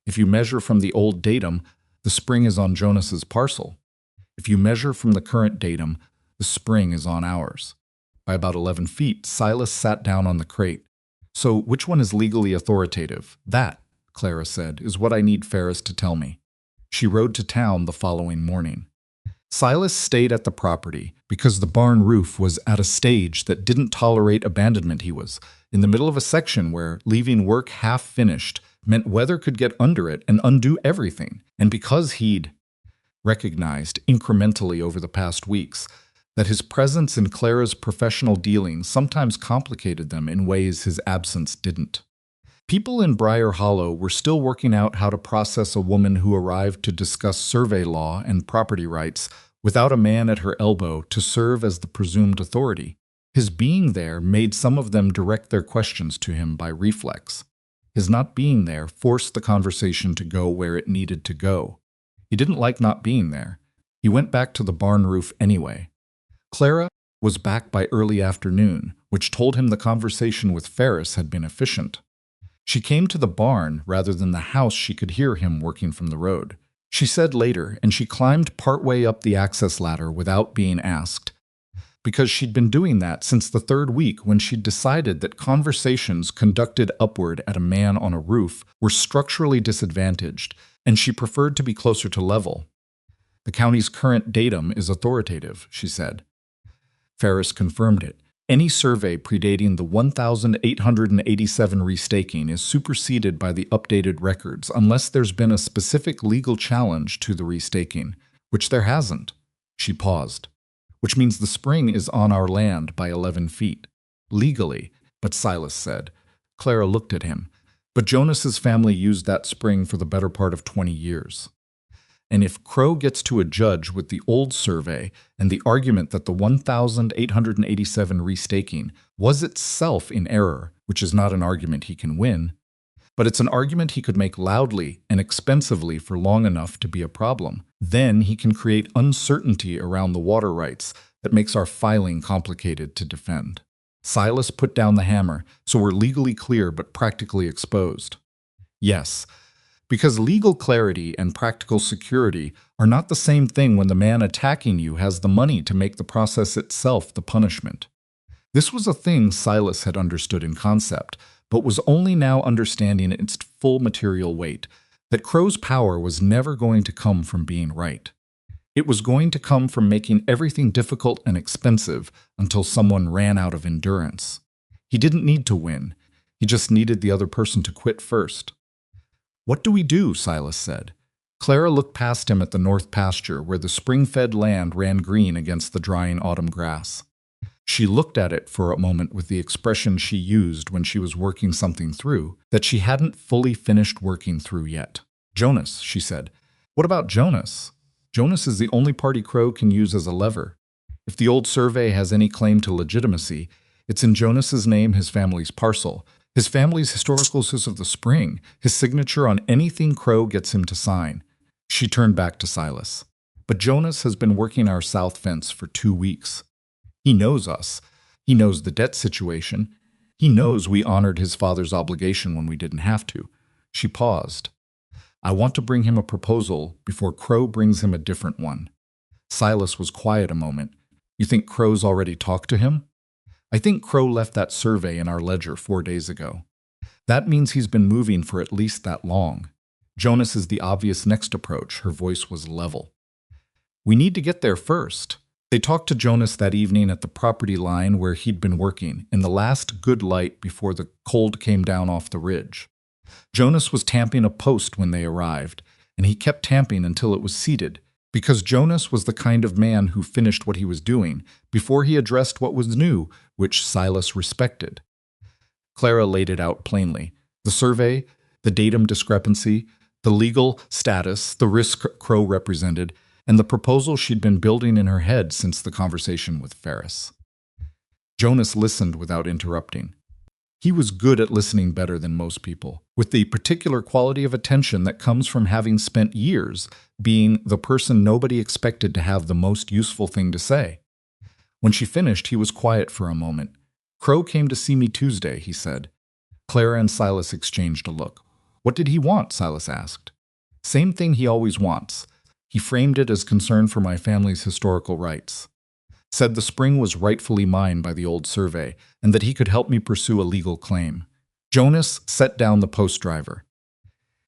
If you measure from the old datum, the spring is on Jonas's parcel. If you measure from the current datum, the spring is on ours. By about 11 feet, Silas sat down on the crate. "So which one is legally authoritative?" "That," Clara said, "is what I need Ferris to tell me." She rode to town the following morning. Silas stayed at the property because the barn roof was at a stage that didn't tolerate abandonment. He was in the middle of a section where leaving work half finished meant weather could get under it and undo everything, and because he'd recognized incrementally over the past weeks that his presence in Clara's professional dealings sometimes complicated them in ways his absence didn't. People in Briar Hollow were still working out how to process a woman who arrived to discuss survey law and property rights without a man at her elbow to serve as the presumed authority. His being there made some of them direct their questions to him by reflex. His not being there forced the conversation to go where it needed to go. He didn't like not being there. He went back to the barn roof anyway. Clara was back by early afternoon, which told him the conversation with Ferris had been efficient. She came to the barn rather than the house. She could hear him working from the road. She said later, and she climbed partway up the access ladder without being asked, because she'd been doing that since the third week when she'd decided that conversations conducted upward at a man on a roof were structurally disadvantaged, and she preferred to be closer to level. "The county's current datum is authoritative," she said. Ferris confirmed it. Any survey predating the 1887 restaking is superseded by the updated records unless there's been a specific legal challenge to the restaking, which there hasn't. She paused. "Which means the spring is on our land by 11 feet. Legally," but Silas said. Clara looked at him. But Jonas's family used that spring for the better part of 20 years. And if Crow gets to a judge with the old survey and the argument that the 1,887 restaking was itself in error, which is not an argument he can win, but it's an argument he could make loudly and expensively for long enough to be a problem, then he can create uncertainty around the water rights that makes our filing complicated to defend. Silas put down the hammer, so we're legally clear but practically exposed. Yes, because legal clarity and practical security are not the same thing when the man attacking you has the money to make the process itself the punishment. This was a thing Silas had understood in concept, but was only now understanding its full material weight, that Crow's power was never going to come from being right. It was going to come from making everything difficult and expensive until someone ran out of endurance. He didn't need to win. He just needed the other person to quit first. "What do we do?" Silas said. Clara looked past him at the north pasture where the spring-fed land ran green against the drying autumn grass. She looked at it for a moment with the expression she used when she was working something through that she hadn't fully finished working through yet. "Jonas," she said. "What about Jonas? Jonas is the only party Crow can use as a lever. If the old survey has any claim to legitimacy, it's in Jonas's name, his family's parcel, his family's historical use of the spring, his signature on anything Crow gets him to sign." She turned back to Silas. "But Jonas has been working our south fence for 2 weeks. He knows us. He knows the debt situation. He knows we honored his father's obligation when we didn't have to." She paused. "I want to bring him a proposal before Crow brings him a different one." Silas was quiet a moment. "You think Crow's already talked to him?" "I think Crow left that survey in our ledger 4 days ago. That means he's been moving for at least that long. Jonas is the obvious next approach." Her voice was level. "We need to get there first." They talked to Jonas that evening at the property line where he'd been working, in the last good light before the cold came down off the ridge. Jonas was tamping a post when they arrived, and he kept tamping until it was seated, because Jonas was the kind of man who finished what he was doing before he addressed what was new, which Silas respected. Clara laid it out plainly. The survey, the datum discrepancy, the legal status, the risk Crow represented, and the proposal she'd been building in her head since the conversation with Ferris. Jonas listened without interrupting. He was good at listening better than most people, with the particular quality of attention that comes from having spent years being the person nobody expected to have the most useful thing to say. When she finished, he was quiet for a moment. "Crow came to see me Tuesday," he said. Clara and Silas exchanged a look. "What did he want?" Silas asked. "Same thing he always wants. He framed it as concern for my family's historical rights. Said the spring was rightfully mine by the old survey, and that he could help me pursue a legal claim." Jonas set down the post driver.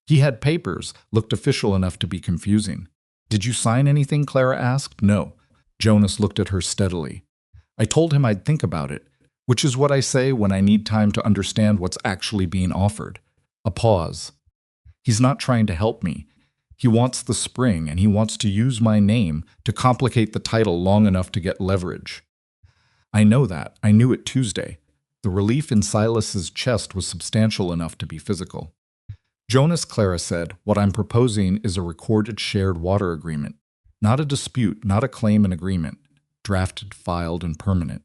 "He had papers, looked official enough to be confusing." "Did you sign anything?" Clara asked. "No." Jonas looked at her steadily. "I told him I'd think about it, which is what I say when I need time to understand what's actually being offered." A pause. "He's not trying to help me. He wants the spring, and he wants to use my name to complicate the title long enough to get leverage." "I know that. I knew it Tuesday." The relief in Silas's chest was substantial enough to be physical. "Jonas," Clara said, "what I'm proposing is a recorded shared water agreement. Not a dispute, not a claim, an agreement. Drafted, filed, and permanent.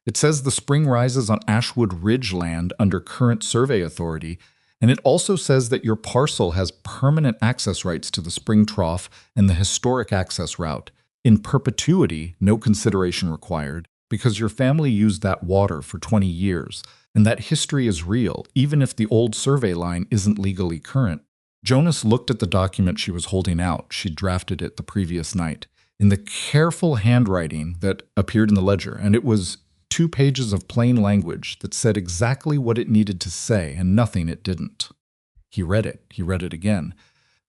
It says the spring rises on Ashwood Ridge land under current survey authority, and it also says that your parcel has permanent access rights to the spring trough and the historic access route. In perpetuity, no consideration required, because your family used that water for 20 years, and that history is real, even if the old survey line isn't legally current." Jonas looked at the document she was holding out. She'd drafted it the previous night, in the careful handwriting that appeared in the ledger, and it was 2 pages of plain language that said exactly what it needed to say and nothing it didn't. He read it. He read it again.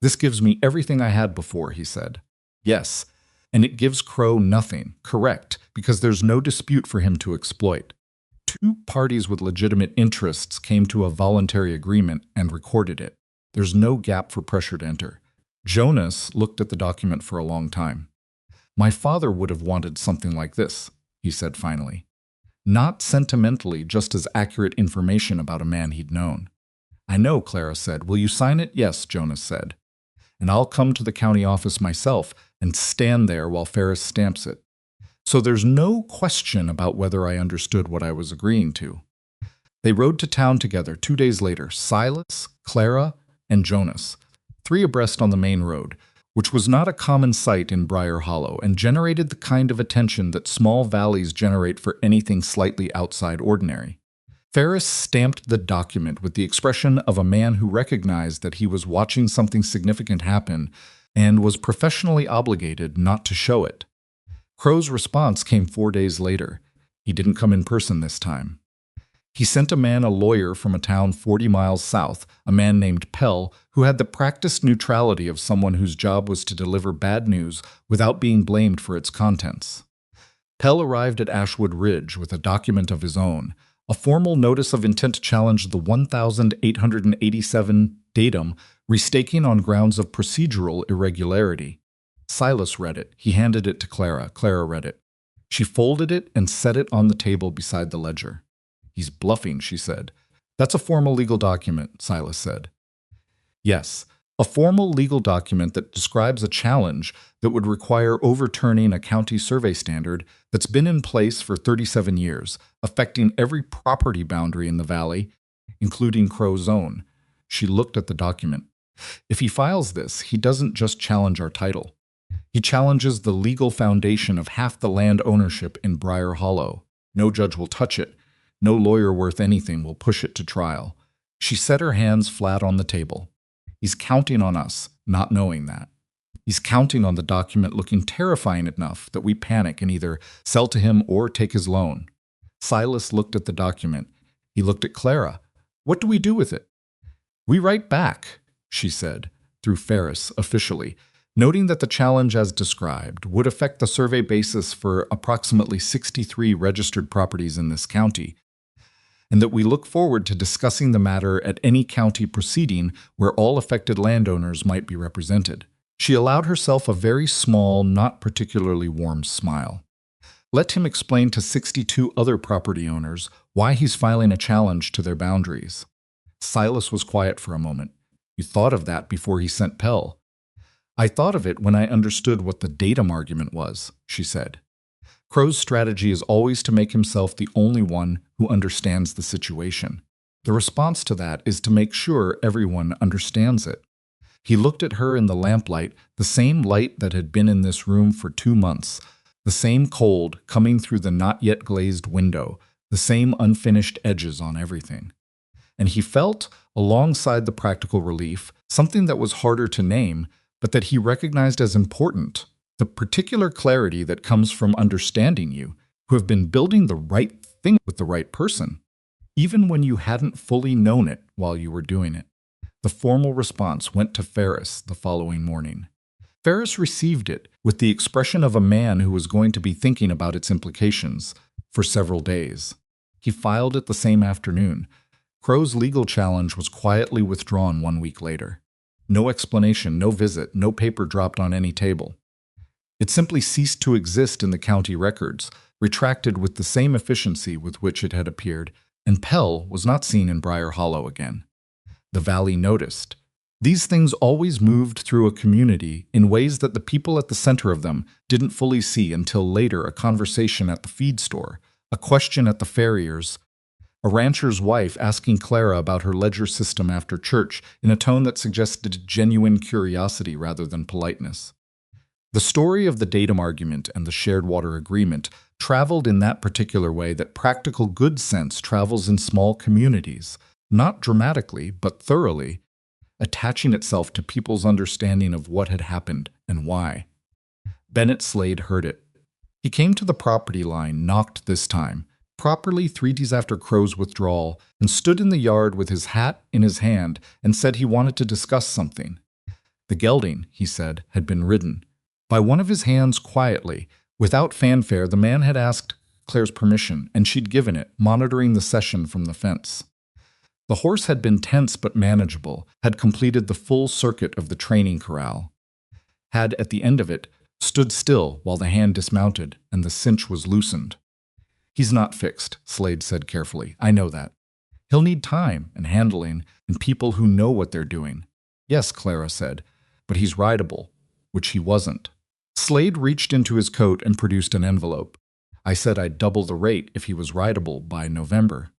"This gives me everything I had before," he said. "Yes, and it gives Crow nothing. Correct, because there's no dispute for him to exploit. 2 parties with legitimate interests came to a voluntary agreement and recorded it. There's no gap for pressure to enter." Jonas looked at the document for a long time. "My father would have wanted something like this," he said finally. Not sentimentally, just as accurate information about a man he'd known. I know, Clara said. Will you sign it? Yes, Jonas said. And I'll come to the county office myself and stand there while Ferris stamps it. So there's no question about whether I understood what I was agreeing to. They rode to town together 2 days later, Silas, Clara, and Jonas, 3 abreast on the main road, which was not a common sight in Briar Hollow and generated the kind of attention that small valleys generate for anything slightly outside ordinary. Ferris stamped the document with the expression of a man who recognized that he was watching something significant happen and was professionally obligated not to show it. Crow's response came 4 days later. He didn't come in person this time. He sent a man, a lawyer from a town 40 miles south, a man named Pell, who had the practiced neutrality of someone whose job was to deliver bad news without being blamed for its contents. Pell arrived at Ashwood Ridge with a document of his own, a formal notice of intent to challenge the 1,887 datum, restaking on grounds of procedural irregularity. Silas read it. He handed it to Clara. Clara read it. She folded it and set it on the table beside the ledger. He's bluffing, she said. That's a formal legal document, Silas said. Yes, a formal legal document that describes a challenge that would require overturning a county survey standard that's been in place for 37 years, affecting every property boundary in the valley, including Crow's own. She looked at the document. If he files this, he doesn't just challenge our title. He challenges the legal foundation of half the land ownership in Briar Hollow. No judge will touch it. No lawyer worth anything will push it to trial. She set her hands flat on the table. He's counting on us, not knowing that. He's counting on the document looking terrifying enough that we panic and either sell to him or take his loan. Silas looked at the document. He looked at Clara. What do we do with it? We write back, she said, through Ferris officially, noting that the challenge as described would affect the survey basis for approximately 63 registered properties in this county, and that we look forward to discussing the matter at any county proceeding where all affected landowners might be represented. She allowed herself a very small, not particularly warm smile. Let him explain to 62 other property owners why he's filing a challenge to their boundaries. Silas was quiet for a moment. You thought of that before he sent Pell. I thought of it when I understood what the datum argument was, she said. Crow's strategy is always to make himself the only one who understands the situation. The response to that is to make sure everyone understands it. He looked at her in the lamplight, the same light that had been in this room for 2 months, the same cold coming through the not yet glazed window, the same unfinished edges on everything. And he felt, alongside the practical relief, something that was harder to name, but that he recognized as important. The particular clarity that comes from understanding you, who have been building the right thing with the right person, even when you hadn't fully known it while you were doing it. The formal response went to Ferris the following morning. Ferris received it with the expression of a man who was going to be thinking about its implications for several days. He filed it the same afternoon. Crow's legal challenge was quietly withdrawn 1 week later. No explanation, no visit, no paper dropped on any table. It simply ceased to exist in the county records, retracted with the same efficiency with which it had appeared, and Pell was not seen in Briar Hollow again. The valley noticed. These things always moved through a community in ways that the people at the center of them didn't fully see until later: a conversation at the feed store, a question at the farrier's, a rancher's wife asking Clara about her ledger system after church in a tone that suggested genuine curiosity rather than politeness. The story of the datum argument and the shared water agreement traveled in that particular way that practical good sense travels in small communities, not dramatically, but thoroughly, attaching itself to people's understanding of what had happened and why. Bennett Slade heard it. He came to the property line, knocked this time, properly 3 days after Crow's withdrawal, and stood in the yard with his hat in his hand and said he wanted to discuss something. The gelding, he said, had been ridden. By one of his hands quietly, without fanfare, the man had asked Claire's permission, and she'd given it, monitoring the session from the fence. The horse had been tense but manageable, had completed the full circuit of the training corral, had, at the end of it, stood still while the hand dismounted and the cinch was loosened. He's not fixed, Slade said carefully. I know that. He'll need time and handling and people who know what they're doing. Yes, Clara said, but he's rideable, which he wasn't. Slade reached into his coat and produced an envelope. I said I'd double the rate if he was rideable by November.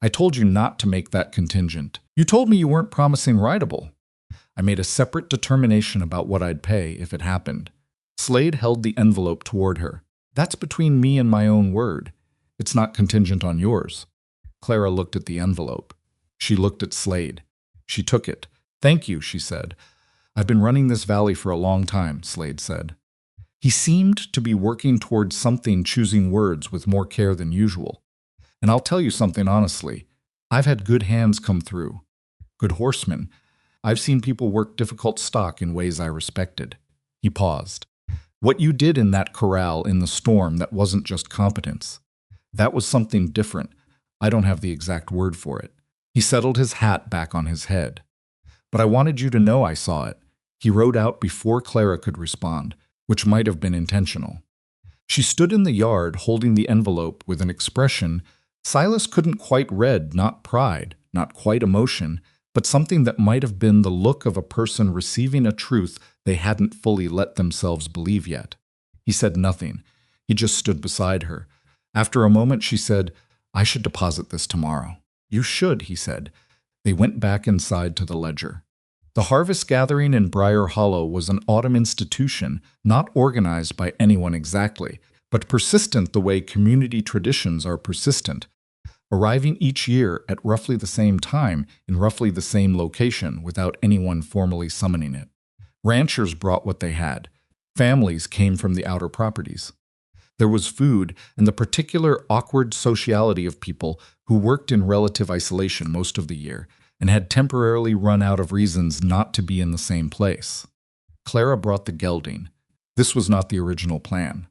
I told you not to make that contingent. You told me you weren't promising rideable. I made a separate determination about what I'd pay if it happened. Slade held the envelope toward her. That's between me and my own word. It's not contingent on yours. Clara looked at the envelope. She looked at Slade. She took it. Thank you, she said. I've been running this valley for a long time, Slade said. He seemed to be working towards something, choosing words with more care than usual. And I'll tell you something honestly. I've had good hands come through. Good horsemen. I've seen people work difficult stock in ways I respected. He paused. What you did in that corral in the storm, that wasn't just competence. That was something different. I don't have the exact word for it. He settled his hat back on his head. But I wanted you to know I saw it. He rode out before Clara could respond, which might have been intentional. She stood in the yard holding the envelope with an expression Silas couldn't quite read, not pride, not quite emotion, but something that might have been the look of a person receiving a truth they hadn't fully let themselves believe yet. He said nothing. He just stood beside her. After a moment, she said, I should deposit this tomorrow. You should, he said. They went back inside to the ledger. The harvest gathering in Briar Hollow was an autumn institution, not organized by anyone exactly, but persistent the way community traditions are persistent, arriving each year at roughly the same time in roughly the same location without anyone formally summoning it. Ranchers brought what they had. Families came from the outer properties. There was food and the particular awkward sociality of people who worked in relative isolation most of the year and had temporarily run out of reasons not to be in the same place. Clara brought the gelding. This was not the original plan.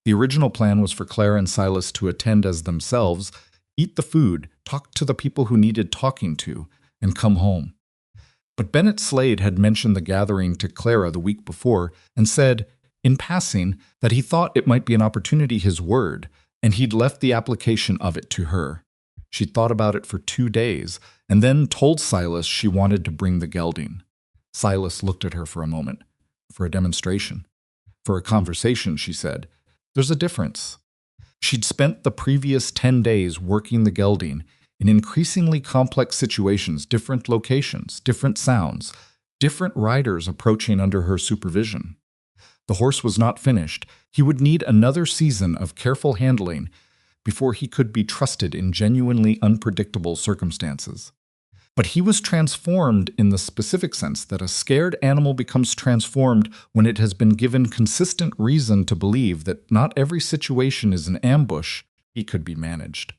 The original plan was for Clara and Silas to attend as themselves, eat the food, talk to the people who needed talking to, and come home. But Bennett Slade had mentioned the gathering to Clara the week before and said, in passing, that he thought it might be an opportunity, his word, and he'd left the application of it to her. She'd thought about it for 2 days, and then told Silas she wanted to bring the gelding. Silas looked at her for a moment. For a demonstration. For a conversation, she said. There's a difference. She'd spent the previous 10 days working the gelding in increasingly complex situations, different locations, different sounds, different riders approaching under her supervision. The horse was not finished. He would need another season of careful handling before he could be trusted in genuinely unpredictable circumstances. But he was transformed in the specific sense that a scared animal becomes transformed when it has been given consistent reason to believe that not every situation is an ambush. He could be managed.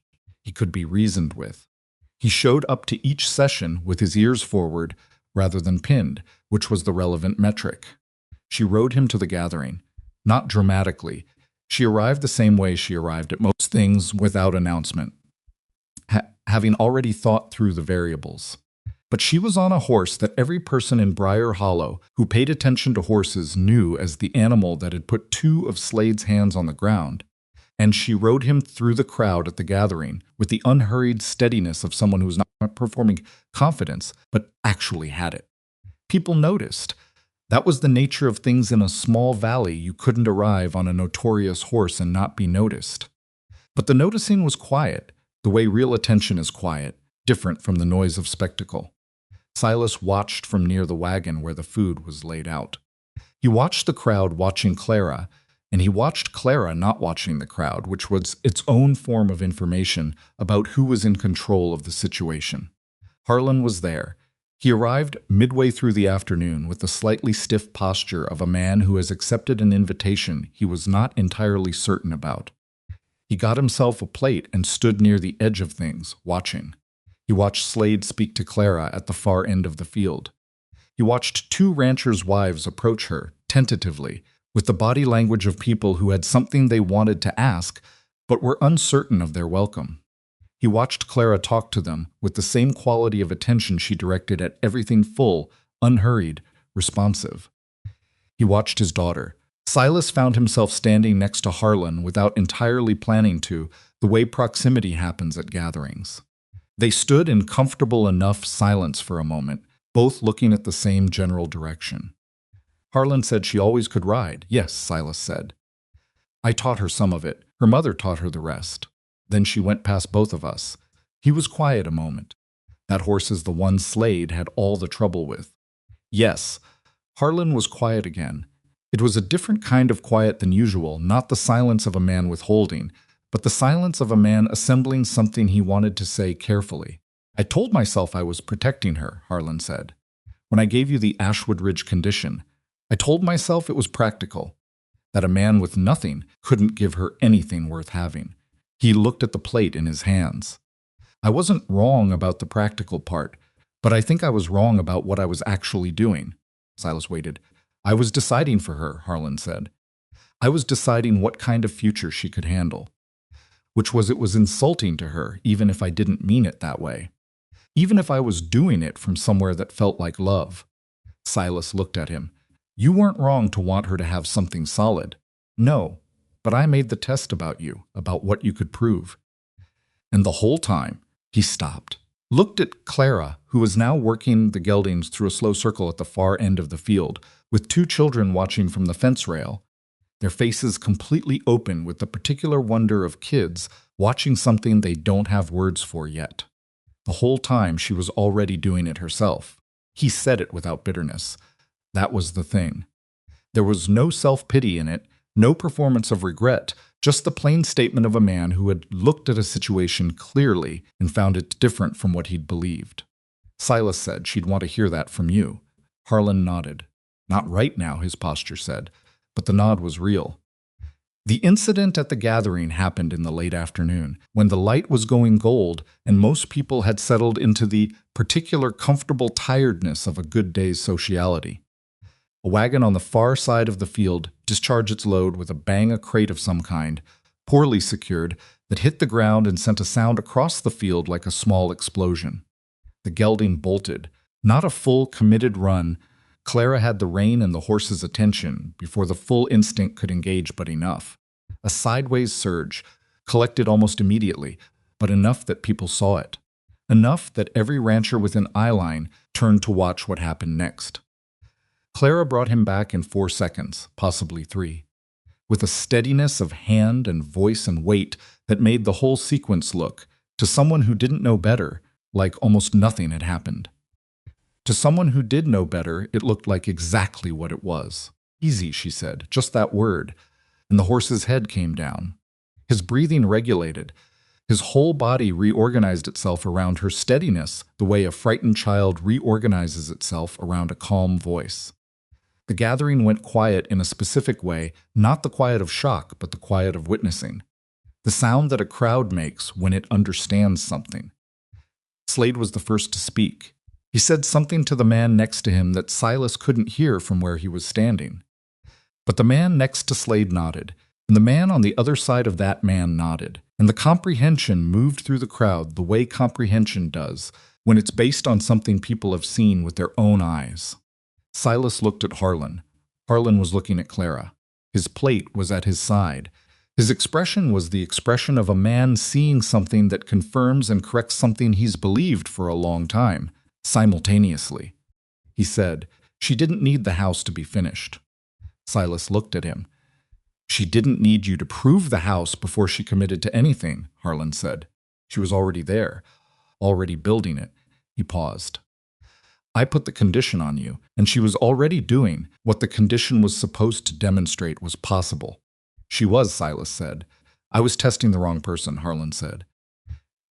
He could be reasoned with. He showed up to each session with his ears forward rather than pinned, which was the relevant metric. She rode him to the gathering. Not dramatically. She arrived the same way she arrived at most things, without announcement, having already thought through the variables. But she was on a horse that every person in Briar Hollow who paid attention to horses knew as the animal that had put 2 of Slade's hands on the ground, and she rode him through the crowd at the gathering with the unhurried steadiness of someone who was not performing confidence, but actually had it. People noticed. That was the nature of things in a small valley. You couldn't arrive on a notorious horse and not be noticed. But the noticing was quiet, the way real attention is quiet, different from the noise of spectacle. Silas watched from near the wagon where the food was laid out. He watched the crowd watching Clara, and he watched Clara not watching the crowd, which was its own form of information about who was in control of the situation. Harlan was there. He arrived midway through the afternoon with the slightly stiff posture of a man who has accepted an invitation he was not entirely certain about. He got himself a plate and stood near the edge of things, watching. He watched Slade speak to Clara at the far end of the field. He watched 2 ranchers' wives approach her, tentatively, with the body language of people who had something they wanted to ask, but were uncertain of their welcome. He watched Clara talk to them with the same quality of attention she directed at everything full, unhurried, responsive. He watched his daughter. Silas found himself standing next to Harlan without entirely planning to, the way proximity happens at gatherings. They stood in comfortable enough silence for a moment, both looking at the same general direction. Harlan said she always could ride. Yes, Silas said. I taught her some of it. Her mother taught her the rest. Then she went past both of us. He was quiet a moment. That horse is the one Slade had all the trouble with. Yes, Harlan was quiet again. It was a different kind of quiet than usual, not the silence of a man withholding, but the silence of a man assembling something he wanted to say carefully. I told myself I was protecting her, Harlan said. When I gave you the Ashwood Ridge condition, I told myself it was practical, that a man with nothing couldn't give her anything worth having. He looked at the plate in his hands. I wasn't wrong about the practical part, but I think I was wrong about what I was actually doing. Silas waited. I was deciding for her, Harlan said. I was deciding what kind of future she could handle. Which was it was insulting to her, even if I didn't mean it that way. Even if I was doing it from somewhere that felt like love. Silas looked at him. You weren't wrong to want her to have something solid. No, but I made the test about you, about what you could prove. And the whole time, he stopped, looked at Clara, who was now working the geldings through a slow circle at the far end of the field, with two children watching from the fence rail, their faces completely open with the particular wonder of kids watching something they don't have words for yet. The whole time she was already doing it herself. He said it without bitterness. That was the thing. There was no self-pity in it, no performance of regret, just the plain statement of a man who had looked at a situation clearly and found it different from what he'd believed. Silas said she'd want to hear that from you. Harlan nodded. Not right now, his posture said, but the nod was real. The incident at the gathering happened in the late afternoon, when the light was going gold and most people had settled into the particular comfortable tiredness of a good day's sociality. A wagon on the far side of the field discharged its load with a bang, a crate of some kind, poorly secured, that hit the ground and sent a sound across the field like a small explosion. The gelding bolted, not a full, committed run. Clara had the rein and the horse's attention before the full instinct could engage but enough. A sideways surge, collected almost immediately, but enough that people saw it. Enough that every rancher within eyeline turned to watch what happened next. Clara brought him back in 4 seconds, possibly 3, with a steadiness of hand and voice and weight that made the whole sequence look, to someone who didn't know better, like almost nothing had happened. To someone who did know better, it looked like exactly what it was. Easy, she said, just that word, and the horse's head came down. His breathing regulated. His whole body reorganized itself around her steadiness, the way a frightened child reorganizes itself around a calm voice. The gathering went quiet in a specific way, not the quiet of shock, but the quiet of witnessing. The sound that a crowd makes when it understands something. Slade was the first to speak. He said something to the man next to him that Silas couldn't hear from where he was standing. But the man next to Slade nodded, and the man on the other side of that man nodded, and the comprehension moved through the crowd the way comprehension does when it's based on something people have seen with their own eyes. Silas looked at Harlan. Harlan was looking at Clara. His plate was at his side. His expression was the expression of a man seeing something that confirms and corrects something he's believed for a long time, simultaneously. He said, "She didn't need the house to be finished." Silas looked at him. "She didn't need you to prove the house before she committed to anything," Harlan said. "She was already there, already building it." He paused. "I put the condition on you, and she was already doing what the condition was supposed to demonstrate was possible." "She was," Silas said. "I was testing the wrong person," Harlan said.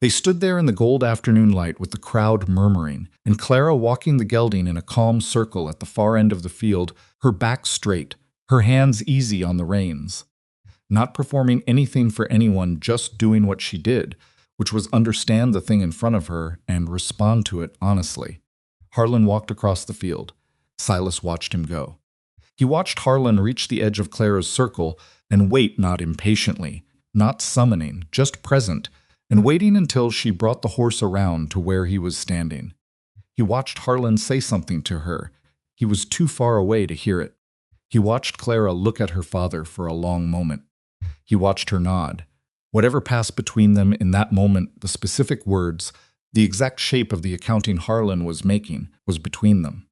They stood there in the gold afternoon light with the crowd murmuring, and Clara walking the gelding in a calm circle at the far end of the field, her back straight, her hands easy on the reins. Not performing anything for anyone, just doing what she did, which was understand the thing in front of her and respond to it honestly. Harlan walked across the field. Silas watched him go. He watched Harlan reach the edge of Clara's circle and wait, not impatiently, not summoning, just present, and waiting until she brought the horse around to where he was standing. He watched Harlan say something to her. He was too far away to hear it. He watched Clara look at her father for a long moment. He watched her nod. Whatever passed between them in that moment, the specific words, The exact shape of the accounting Harlan was making was between them.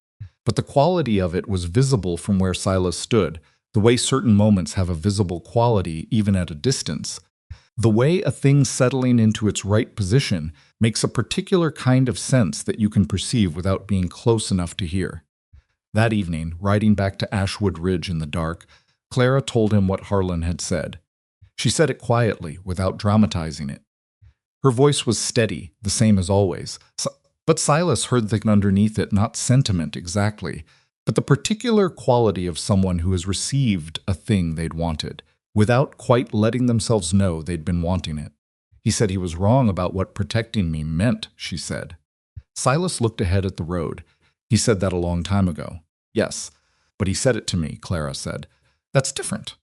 But the quality of it was visible from where Silas stood, the way certain moments have a visible quality even at a distance. The way a thing settling into its right position makes a particular kind of sense that you can perceive without being close enough to hear. That evening, riding back to Ashwood Ridge in the dark, Clara told him what Harlan had said. She said it quietly, without dramatizing it. Her voice was steady, the same as always, but Silas heard underneath it not sentiment exactly, but the particular quality of someone who has received a thing they'd wanted, without quite letting themselves know they'd been wanting it. He said he was wrong about what protecting me meant, she said. Silas looked ahead at the road. He said that a long time ago. Yes, but he said it to me, Clara said. That's different.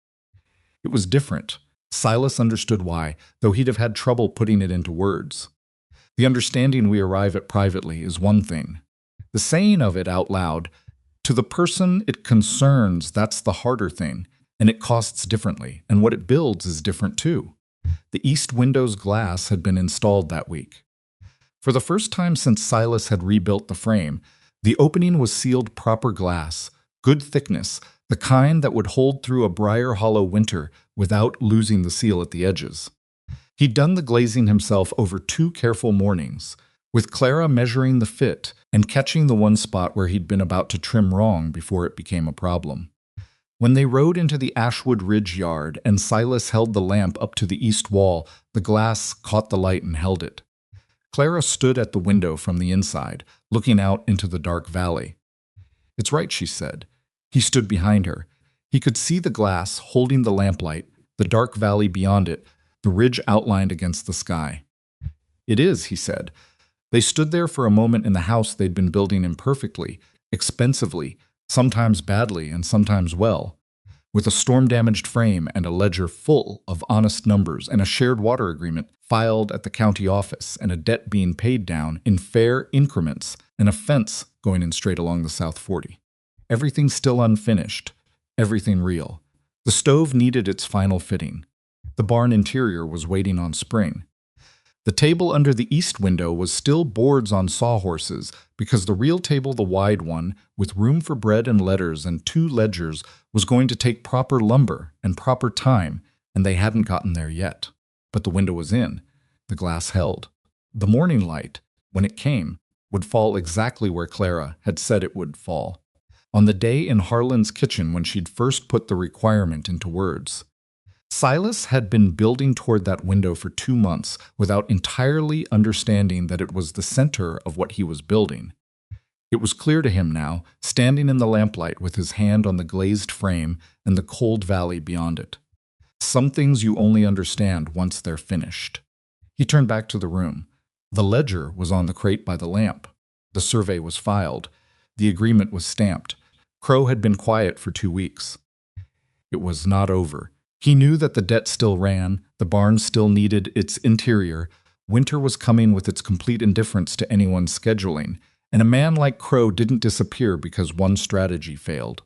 It was different. Silas understood why, though he'd have had trouble putting it into words. The understanding we arrive at privately is one thing. The saying of it out loud, to the person it concerns, that's the harder thing, and it costs differently, and what it builds is different too. The east window's glass had been installed that week. For the first time since Silas had rebuilt the frame, the opening was sealed proper glass, good thickness, the kind that would hold through a Briar Hollow winter without losing the seal at the edges. He'd done the glazing himself over 2 careful mornings, with Clara measuring the fit and catching the one spot where he'd been about to trim wrong before it became a problem. When they rode into the Ashwood Ridge yard and Silas held the lamp up to the east wall, the glass caught the light and held it. Clara stood at the window from the inside, looking out into the dark valley. It's right, she said. He stood behind her. He could see the glass holding the lamplight, the dark valley beyond it, the ridge outlined against the sky. It is, he said. They stood there for a moment in the house they'd been building imperfectly, expensively, sometimes badly and sometimes well, with a storm-damaged frame and a ledger full of honest numbers and a shared water agreement filed at the county office and a debt being paid down in fair increments and a fence going in straight along the South 40. Everything still unfinished, everything real. The stove needed its final fitting. The barn interior was waiting on spring. The table under the east window was still boards on sawhorses because the real table, the wide one, with room for bread and letters and 2 ledgers, was going to take proper lumber and proper time, and they hadn't gotten there yet. But the window was in. The glass held. The morning light, when it came, would fall exactly where Clara had said it would fall. On the day in Harlan's kitchen when she'd first put the requirement into words. Silas had been building toward that window for 2 months without entirely understanding that it was the center of what he was building. It was clear to him now, standing in the lamplight with his hand on the glazed frame and the cold valley beyond it. Some things you only understand once they're finished. He turned back to the room. The ledger was on the crate by the lamp. The survey was filed. The agreement was stamped. Crow had been quiet for 2 weeks. It was not over. He knew that the debt still ran, the barn still needed its interior, winter was coming with its complete indifference to anyone's scheduling, and a man like Crow didn't disappear because one strategy failed.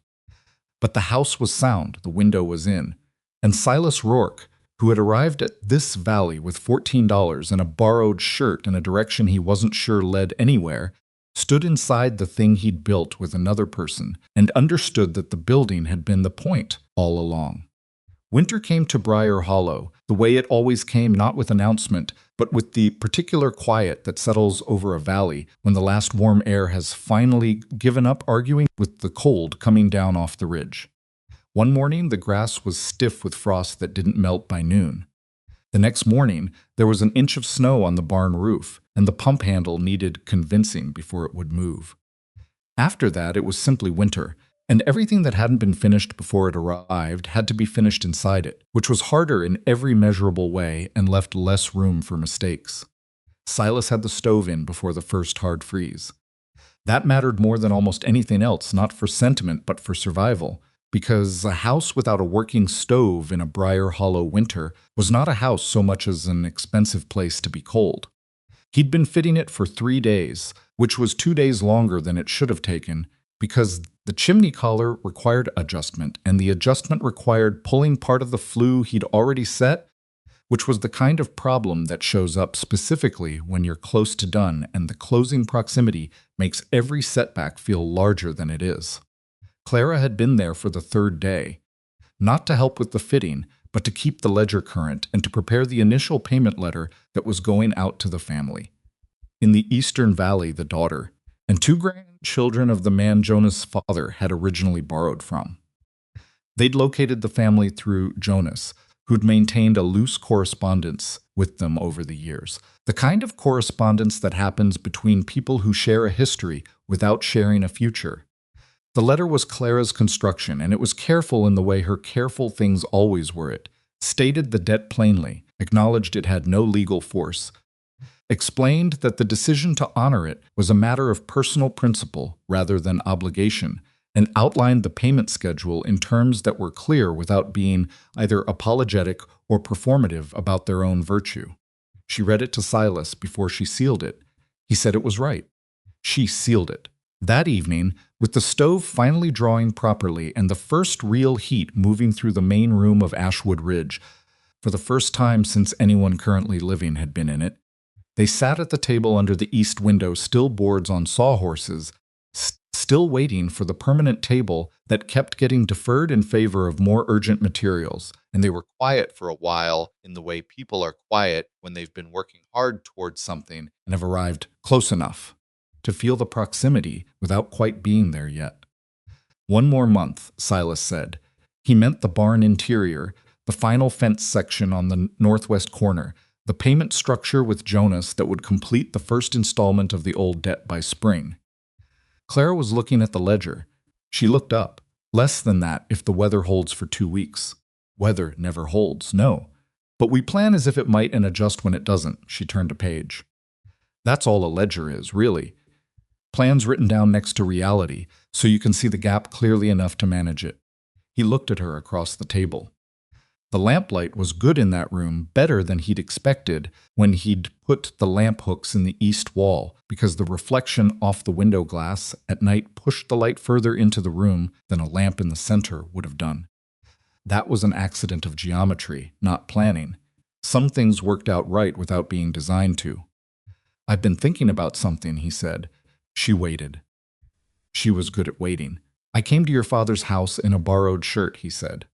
But the house was sound, the window was in, and Silas Rourke, who had arrived at this valley with $14 and a borrowed shirt in a direction he wasn't sure led anywhere, stood inside the thing he'd built with another person and understood that the building had been the point all along. Winter came to Briar Hollow, the way it always came, not with announcement, but with the particular quiet that settles over a valley when the last warm air has finally given up arguing with the cold coming down off the ridge. One morning, the grass was stiff with frost that didn't melt by noon. The next morning, there was an inch of snow on the barn roof, and the pump handle needed convincing before it would move. After that, it was simply winter, and everything that hadn't been finished before it arrived had to be finished inside it, which was harder in every measurable way and left less room for mistakes. Silas had the stove in before the first hard freeze. That mattered more than almost anything else, not for sentiment but for survival, because a house without a working stove in a Briar Hollow winter was not a house so much as an expensive place to be cold. He'd been fitting it for 3 days, which was 2 days longer than it should have taken, because the chimney collar required adjustment, and the adjustment required pulling part of the flue he'd already set, which was the kind of problem that shows up specifically when you're close to done and the closing proximity makes every setback feel larger than it is. Clara had been there for the third day, not to help with the fitting, but to keep the ledger current and to prepare the initial payment letter that was going out to the family. In the Eastern Valley, the daughter and 2 grandchildren of the man Jonas' father had originally borrowed from. They'd located the family through Jonas, who'd maintained a loose correspondence with them over the years. The kind of correspondence that happens between people who share a history without sharing a future. The letter was Clara's construction, and it was careful in the way her careful things always were. It stated the debt plainly, acknowledged it had no legal force, explained that the decision to honor it was a matter of personal principle rather than obligation, and outlined the payment schedule in terms that were clear without being either apologetic or performative about their own virtue. She read it to Silas before she sealed it. He said it was right. She sealed it. That evening, with the stove finally drawing properly and the first real heat moving through the main room of Ashwood Ridge, for the first time since anyone currently living had been in it, they sat at the table under the east window, still boards on sawhorses, still waiting for the permanent table that kept getting deferred in favor of more urgent materials. And they were quiet for a while in the way people are quiet when they've been working hard towards something and have arrived close enough to feel the proximity without quite being there yet. 1 more month, Silas said. He meant the barn interior, the final fence section on the northwest corner, the payment structure with Jonas that would complete the first installment of the old debt by spring. Clara was looking at the ledger. She looked up. Less than that if the weather holds for 2 weeks. Weather never holds, no. But we plan as if it might and adjust when it doesn't. She turned a page. That's all a ledger is, really. Plans written down next to reality, so you can see the gap clearly enough to manage it. He looked at her across the table. The lamplight was good in that room, better than he'd expected when he'd put the lamp hooks in the east wall, because the reflection off the window glass at night pushed the light further into the room than a lamp in the center would have done. That was an accident of geometry, not planning. Some things worked out right without being designed to. I've been thinking about something, he said. She waited. She was good at waiting. I came to your father's house in a borrowed shirt, he said,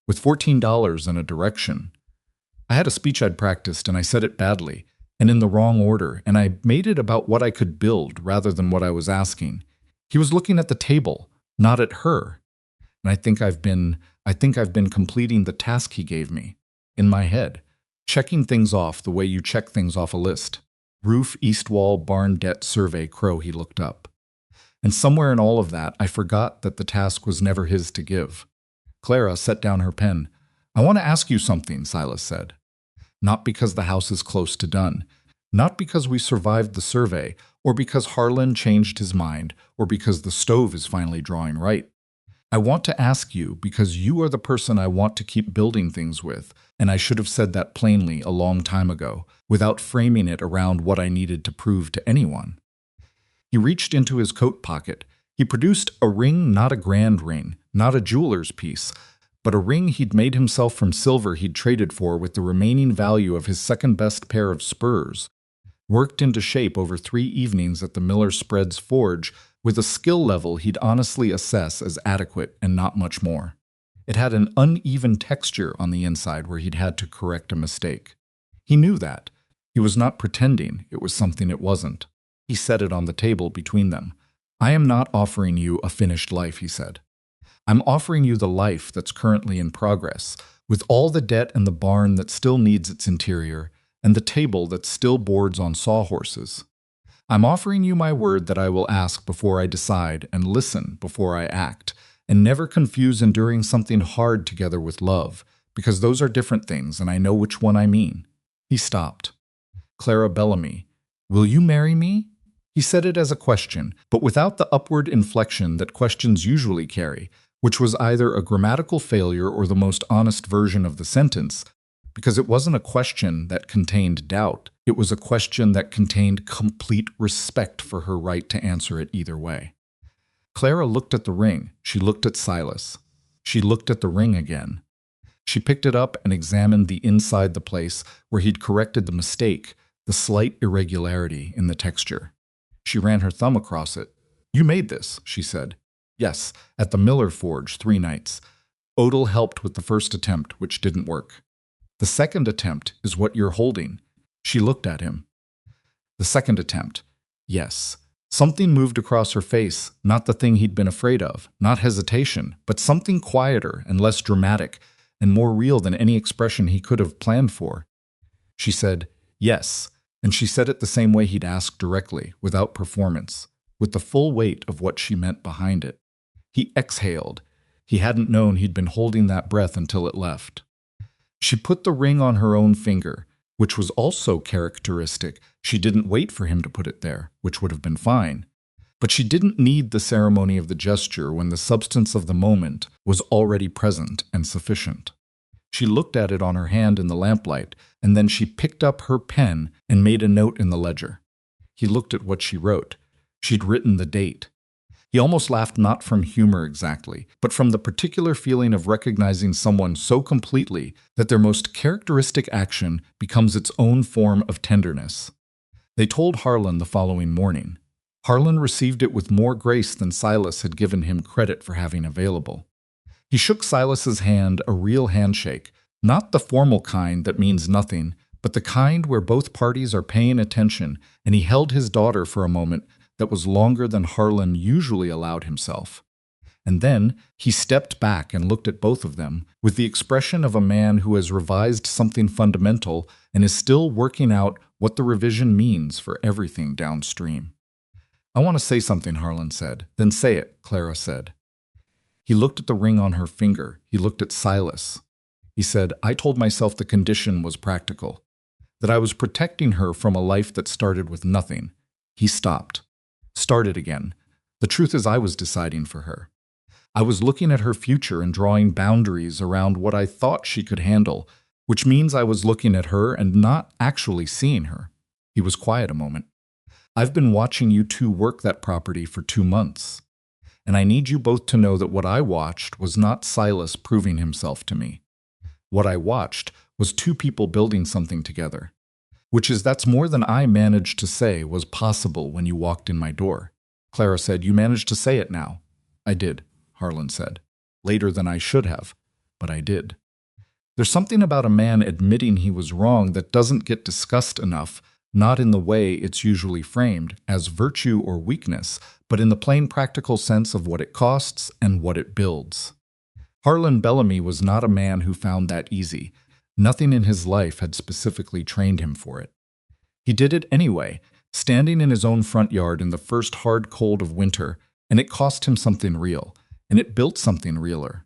with $14 and a direction. I had a speech I'd practiced, and I said it badly, and in the wrong order, and I made it about what I could build rather than what I was asking. He was looking at the table, not at her. And I think I've been completing the task he gave me, in my head, checking things off the way you check things off a list. Roof, east wall, barn debt survey, crow, he looked up. And somewhere in all of that, I forgot that the task was never his to give. Clara set down her pen. I want to ask you something, Silas said. Not because the house is close to done, not because we survived the survey, or because Harlan changed his mind, or because the stove is finally drawing right. I want to ask you because you are the person I want to keep building things with, and I should have said that plainly a long time ago, without framing it around what I needed to prove to anyone. He reached into his coat pocket. He produced a ring, not a grand ring, not a jeweler's piece, but a ring he'd made himself from silver he'd traded for with the remaining value of his second-best pair of spurs, worked into shape over 3 evenings at the Miller Spreads forge with a skill level he'd honestly assess as adequate and not much more. It had an uneven texture on the inside where he'd had to correct a mistake. He knew that. He was not pretending it was something it wasn't. He set it on the table between them. I am not offering you a finished life, he said. I'm offering you the life that's currently in progress, with all the debt and the barn that still needs its interior, and the table that still boards on sawhorses. I'm offering you my word that I will ask before I decide and listen before I act, and never confuse enduring something hard together with love, because those are different things, and I know which one I mean. He stopped. Clara Bellamy, will you marry me? He said it as a question, but without the upward inflection that questions usually carry, which was either a grammatical failure or the most honest version of the sentence, because it wasn't a question that contained doubt. It was a question that contained complete respect for her right to answer it either way. Clara looked at the ring. She looked at Silas. She looked at the ring again. She picked it up and examined the inside the place where he'd corrected the mistake, the slight irregularity in the texture. She ran her thumb across it. "You made this," she said. "Yes, at the Miller Forge 3 nights. Odell helped with the first attempt, which didn't work. The second attempt is what you're holding." She looked at him. The second attempt. Yes. Something moved across her face, not the thing he'd been afraid of, not hesitation, but something quieter and less dramatic and more real than any expression he could have planned for. She said, "Yes," and she said it the same way he'd asked directly, without performance, with the full weight of what she meant behind it. He exhaled. He hadn't known he'd been holding that breath until it left. She put the ring on her own finger, which was also characteristic. She didn't wait for him to put it there, which would have been fine. But she didn't need the ceremony of the gesture when the substance of the moment was already present and sufficient. She looked at it on her hand in the lamplight, and then she picked up her pen and made a note in the ledger. He looked at what she wrote. She'd written the date. He almost laughed, not from humor exactly, but from the particular feeling of recognizing someone so completely that their most characteristic action becomes its own form of tenderness. They told Harlan the following morning. Harlan received it with more grace than Silas had given him credit for having available. He shook Silas's hand, a real handshake, not the formal kind that means nothing, but the kind where both parties are paying attention, and he held his daughter for a moment that was longer than Harlan usually allowed himself. And then he stepped back and looked at both of them with the expression of a man who has revised something fundamental and is still working out what the revision means for everything downstream. "I want to say something," Harlan said. "Then say it," Clara said. He looked at the ring on her finger. He looked at Silas. He said, "I told myself the condition was practical, that I was protecting her from a life that started with nothing." He stopped. "Started again. The truth is I was deciding for her. I was looking at her future and drawing boundaries around what I thought she could handle, which means I was looking at her and not actually seeing her." He was quiet a moment. "I've been watching you two work that property for 2 months, and I need you both to know that what I watched was not Silas proving himself to me. What I watched was 2 people building something together. That's more than I managed to say was possible when you walked in my door." Clara said, "You managed to say it now." "I did," Harlan said. "Later than I should have, but I did." There's something about a man admitting he was wrong that doesn't get discussed enough, not in the way it's usually framed, as virtue or weakness, but in the plain practical sense of what it costs and what it builds. Harlan Bellamy was not a man who found that easy. Nothing in his life had specifically trained him for it. He did it anyway, standing in his own front yard in the first hard cold of winter, and it cost him something real, and it built something realer.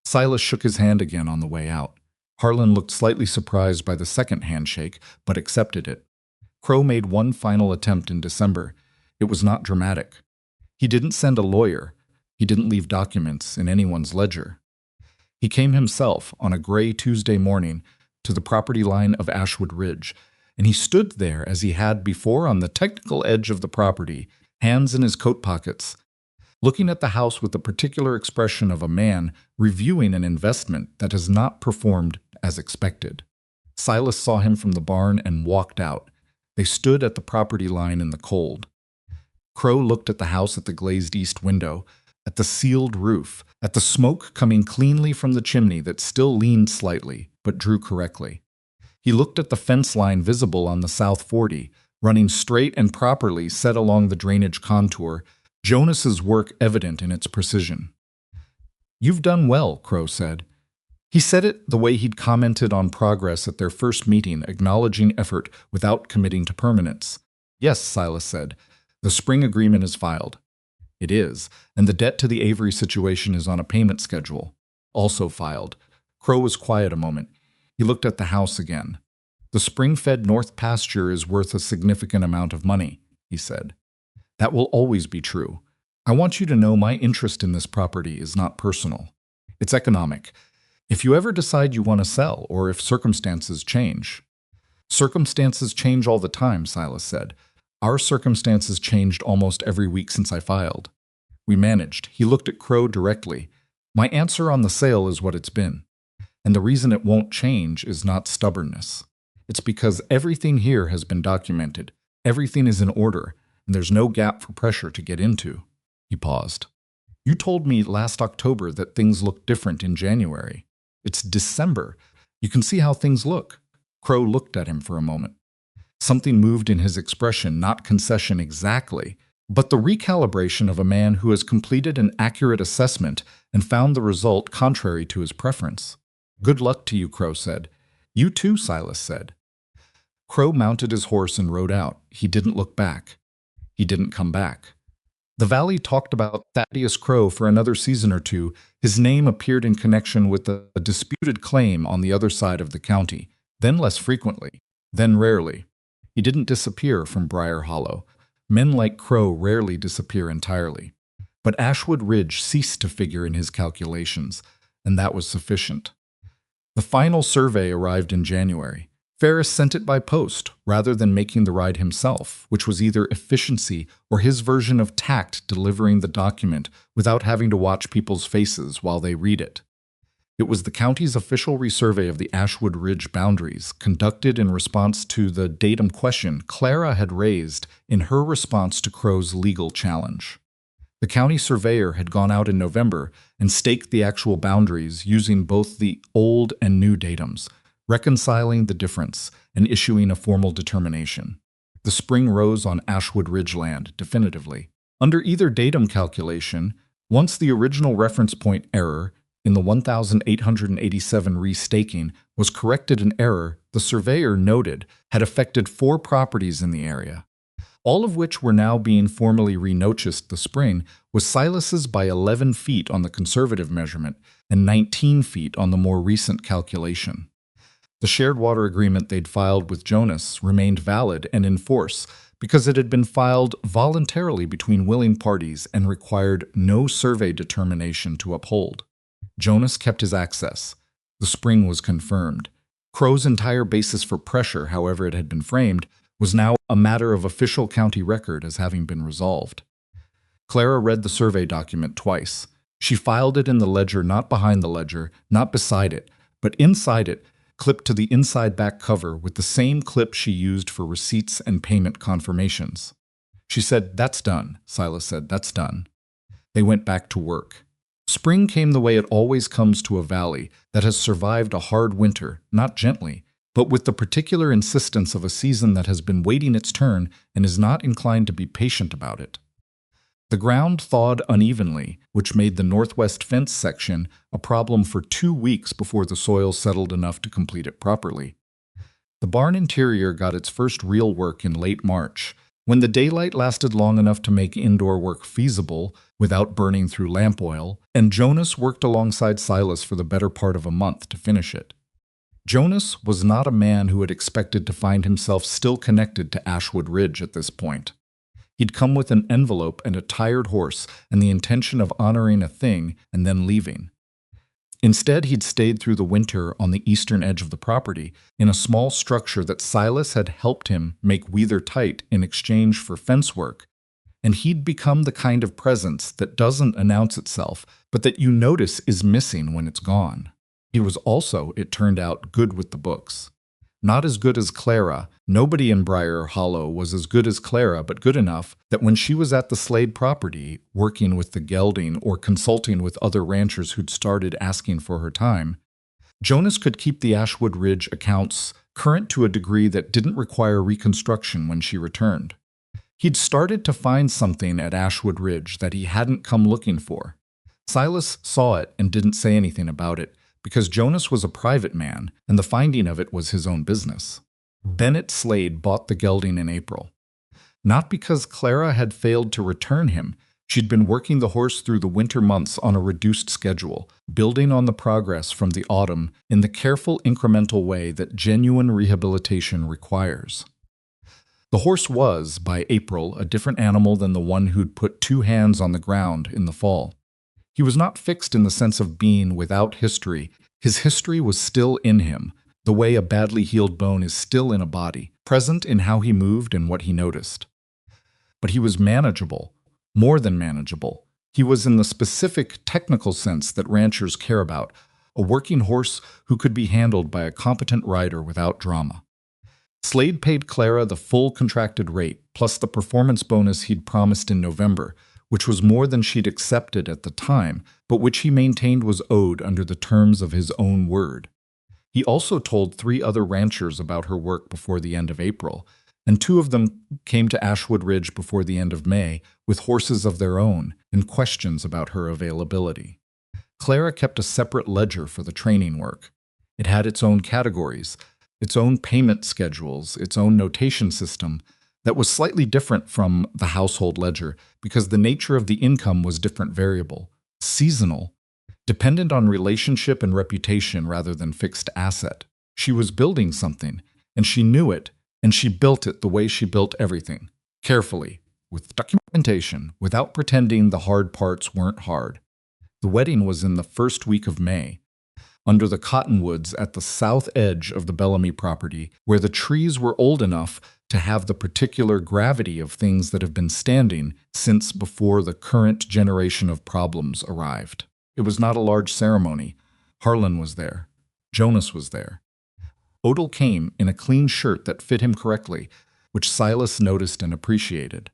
Silas shook his hand again on the way out. Harlan looked slightly surprised by the second handshake, but accepted it. Crow made one final attempt in December. It was not dramatic. He didn't send a lawyer. He didn't leave documents in anyone's ledger. He came himself on a gray Tuesday morning to the property line of Ashwood Ridge, and he stood there as he had before on the technical edge of the property, hands in his coat pockets, looking at the house with the particular expression of a man reviewing an investment that has not performed as expected. Silas saw him from the barn and walked out. They stood at the property line in the cold. Crow looked at the house at the glazed east window, at the sealed roof, at the smoke coming cleanly from the chimney that still leaned slightly, but drew correctly. He looked at the fence line visible on the South 40, running straight and properly set along the drainage contour, Jonas's work evident in its precision. "You've done well," Crow said. He said it the way he'd commented on progress at their first meeting, acknowledging effort without committing to permanence. "Yes," Silas said. "The spring agreement is filed." "It is, and the debt to the Avery situation is on a payment schedule. Also filed." Crow was quiet a moment. He looked at the house again. "The spring-fed north pasture is worth a significant amount of money," he said. "That will always be true. I want you to know my interest in this property is not personal. It's economic. If you ever decide you want to sell, or if circumstances change." "Circumstances change all the time," Silas said. "Our circumstances changed almost every week since I filed. We managed." He looked at Crow directly. "My answer on the sale is what it's been. And the reason it won't change is not stubbornness. It's because everything here has been documented, everything is in order, and there's no gap for pressure to get into. He paused. You told me last October that things looked different in January. It's December. You can see how things look. Crow looked at him for a moment. Something moved in his expression, not concession exactly, but the recalibration of a man who has completed an accurate assessment and found the result contrary to his preference. Good luck to you, Crow said. You too, Silas said. Crow mounted his horse and rode out. He didn't look back. He didn't come back. The valley talked about Thaddeus Crow for another season or two. His name appeared in connection with a disputed claim on the other side of the county, then less frequently, then rarely. He didn't disappear from Briar Hollow. Men like Crow rarely disappear entirely. But Ashwood Ridge ceased to figure in his calculations, and that was sufficient. The final survey arrived in January. Ferris sent it by post, rather than making the ride himself, which was either efficiency or his version of tact delivering the document without having to watch people's faces while they read it. It was the county's official resurvey of the Ashwood Ridge boundaries, conducted in response to the datum question Clara had raised in her response to Crow's legal challenge. The county surveyor had gone out in November and staked the actual boundaries using both the old and new datums, reconciling the difference and issuing a formal determination. The spring rose on Ashwood Ridge land, definitively. Under either datum calculation, once the original reference point error in the 1,887 restaking was corrected in error, the surveyor noted had affected 4 properties in the area. All of which were now being formally re-noticed the spring, was Silas's by 11 feet on the conservative measurement and 19 feet on the more recent calculation. The shared water agreement they'd filed with Jonas remained valid and in force because it had been filed voluntarily between willing parties and required no survey determination to uphold. Jonas kept his access. The spring was confirmed. Crow's entire basis for pressure, however it had been framed, was now a matter of official county record as having been resolved. Clara read the survey document twice. She filed it in the ledger, not behind the ledger, not beside it, but inside it, clipped to the inside back cover with the same clip she used for receipts and payment confirmations. She said, "That's done," Silas said, "That's done." They went back to work. Spring came the way it always comes to a valley that has survived a hard winter, not gently, but with the particular insistence of a season that has been waiting its turn and is not inclined to be patient about it. The ground thawed unevenly, which made the northwest fence section a problem for 2 weeks before the soil settled enough to complete it properly. The barn interior got its first real work in late March, when the daylight lasted long enough to make indoor work feasible without burning through lamp oil, and Jonas worked alongside Silas for the better part of a month to finish it. Jonas was not a man who had expected to find himself still connected to Ashwood Ridge at this point. He'd come with an envelope and a tired horse and the intention of honoring a thing and then leaving. Instead, he'd stayed through the winter on the eastern edge of the property, in a small structure that Silas had helped him make weather-tight in exchange for fence work, and he'd become the kind of presence that doesn't announce itself, but that you notice is missing when it's gone. He was also, it turned out, good with the books. Not as good as Clara. Nobody in Briar Hollow was as good as Clara, but good enough that when she was at the Slade property, working with the gelding or consulting with other ranchers who'd started asking for her time, Jonas could keep the Ashwood Ridge accounts current to a degree that didn't require reconstruction when she returned. He'd started to find something at Ashwood Ridge that he hadn't come looking for. Silas saw it and didn't say anything about it, because Jonas was a private man, and the finding of it was his own business. Bennett Slade bought the gelding in April. Not because Clara had failed to return him. She'd been working the horse through the winter months on a reduced schedule, building on the progress from the autumn in the careful incremental way that genuine rehabilitation requires. The horse was, by April, a different animal than the one who'd put 2 hands on the ground in the fall. He was not fixed in the sense of being without history. His history was still in him, the way a badly healed bone is still in a body, present in how he moved and what he noticed. But he was manageable, more than manageable. He was in the specific technical sense that ranchers care about, a working horse who could be handled by a competent rider without drama. Slade paid Clara the full contracted rate, plus the performance bonus he'd promised in November, which was more than she'd accepted at the time, but which he maintained was owed under the terms of his own word. He also told 3 other ranchers about her work before the end of April, and 2 of them came to Ashwood Ridge before the end of May with horses of their own and questions about her availability. Clara kept a separate ledger for the training work. It had its own categories, its own payment schedules, its own notation system that was slightly different from the household ledger because the nature of the income was different variable, seasonal, dependent on relationship and reputation rather than fixed asset. She was building something, and she knew it, and she built it the way she built everything, carefully, with documentation, without pretending the hard parts weren't hard. The wedding was in the first week of May, under the cottonwoods at the south edge of the Bellamy property, where the trees were old enough to have the particular gravity of things that have been standing since before the current generation of problems arrived. It was not a large ceremony. Harlan was there. Jonas was there. Odell came in a clean shirt that fit him correctly, which Silas noticed and appreciated.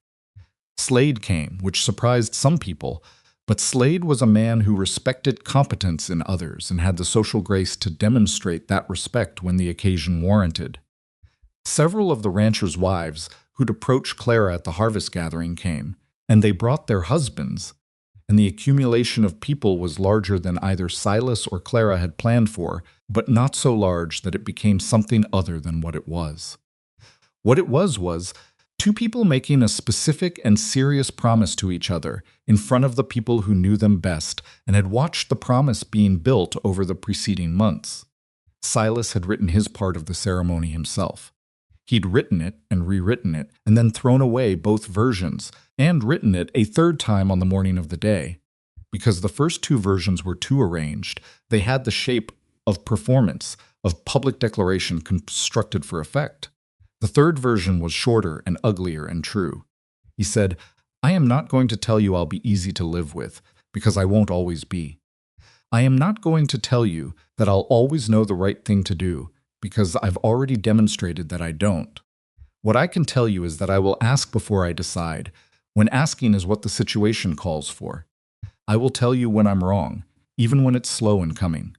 Slade came, which surprised some people, but Slade was a man who respected competence in others and had the social grace to demonstrate that respect when the occasion warranted. Several of the ranchers' wives who'd approached Clara at the harvest gathering came, and they brought their husbands, and the accumulation of people was larger than either Silas or Clara had planned for, but not so large that it became something other than what it was. What it was 2 people making a specific and serious promise to each other in front of the people who knew them best and had watched the promise being built over the preceding months. Silas had written his part of the ceremony himself. He'd written it and rewritten it and then thrown away both versions and written it a 3rd time on the morning of the day. Because the first 2 versions were too arranged, they had the shape of performance, of public declaration constructed for effect. The 3rd version was shorter and uglier and true. He said, "I am not going to tell you I'll be easy to live with, because I won't always be. I am not going to tell you that I'll always know the right thing to do, because I've already demonstrated that I don't. What I can tell you is that I will ask before I decide, when asking is what the situation calls for. I will tell you when I'm wrong, even when it's slow in coming.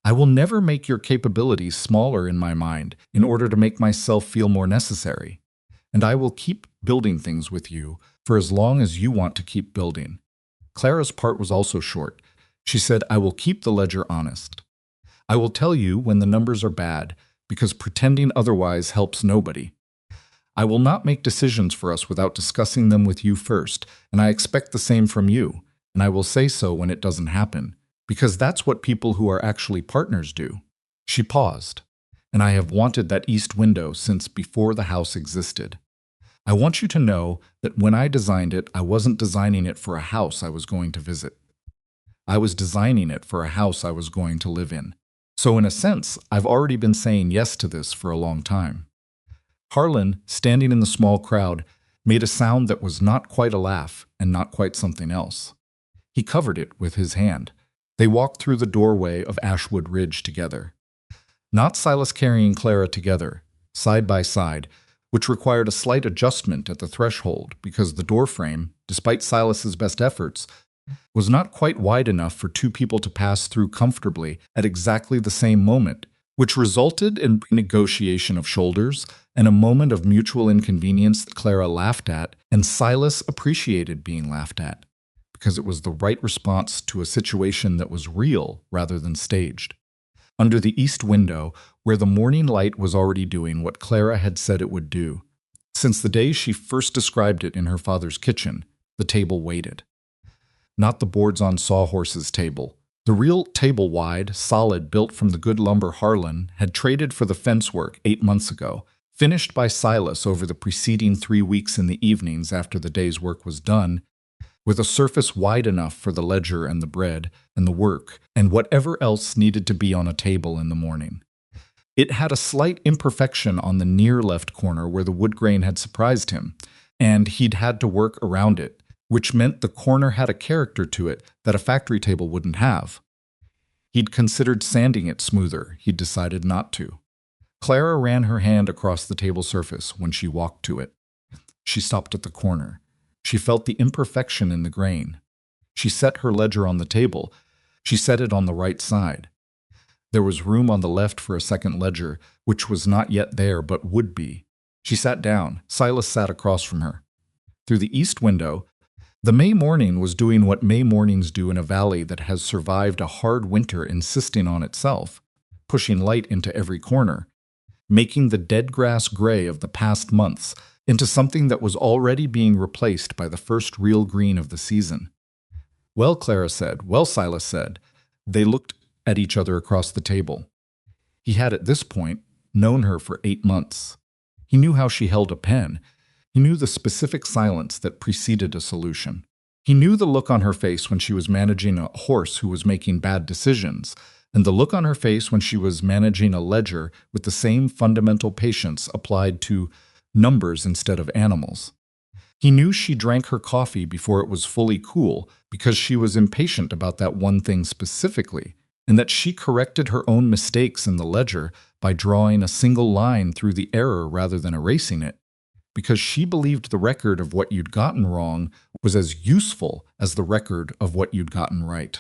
I will never make your capabilities smaller in my mind in order to make myself feel more necessary. And I will keep building things with you for as long as you want to keep building." Clara's part was also short. She said, "I will keep the ledger honest. I will tell you when the numbers are bad, because pretending otherwise helps nobody. I will not make decisions for us without discussing them with you first, and I expect the same from you, and I will say so when it doesn't happen, because that's what people who are actually partners do." She paused, "And I have wanted that east window since before the house existed. I want you to know that when I designed it, I wasn't designing it for a house I was going to visit. I was designing it for a house I was going to live in. So in a sense, I've already been saying yes to this for a long time." Harlan, standing in the small crowd, made a sound that was not quite a laugh and not quite something else. He covered it with his hand. They walked through the doorway of Ashwood Ridge together. Not Silas carrying Clara together, side by side, which required a slight adjustment at the threshold because the doorframe, despite Silas's best efforts, was not quite wide enough for 2 people to pass through comfortably at exactly the same moment, which resulted in negotiation of shoulders and a moment of mutual inconvenience that Clara laughed at and Silas appreciated being laughed at, because it was the right response to a situation that was real rather than staged. Under the east window, where the morning light was already doing what Clara had said it would do, since the day she first described it in her father's kitchen, the table waited. Not the boards-on sawhorses table. The real table wide, solid, built from the good lumber Harlan had traded for the fence work 8 months ago, finished by Silas over the preceding 3 weeks in the evenings after the day's work was done, with a surface wide enough for the ledger and the bread and the work and whatever else needed to be on a table in the morning. It had a slight imperfection on the near left corner where the wood grain had surprised him, and he'd had to work around it, which meant the corner had a character to it that a factory table wouldn't have. He'd considered sanding it smoother. He'd decided not to. Clara ran her hand across the table surface when she walked to it. She stopped at the corner. She felt the imperfection in the grain. She set her ledger on the table. She set it on the right side. There was room on the left for a second ledger, which was not yet there but would be. She sat down. Silas sat across from her. Through the east window, the May morning was doing what May mornings do in a valley that has survived a hard winter, insisting on itself, pushing light into every corner, making the dead grass gray of the past months into something that was already being replaced by the first real green of the season. Well, Clara said. Well, Silas said. They looked at each other across the table. He had at this point known her for 8 months. He knew how she held a pen. He knew the specific silence that preceded a solution. He knew the look on her face when she was managing a horse who was making bad decisions, and the look on her face when she was managing a ledger with the same fundamental patience applied to numbers instead of animals. He knew she drank her coffee before it was fully cool because she was impatient about that one thing specifically, and that she corrected her own mistakes in the ledger by drawing a single line through the error rather than erasing it, because she believed the record of what you'd gotten wrong was as useful as the record of what you'd gotten right.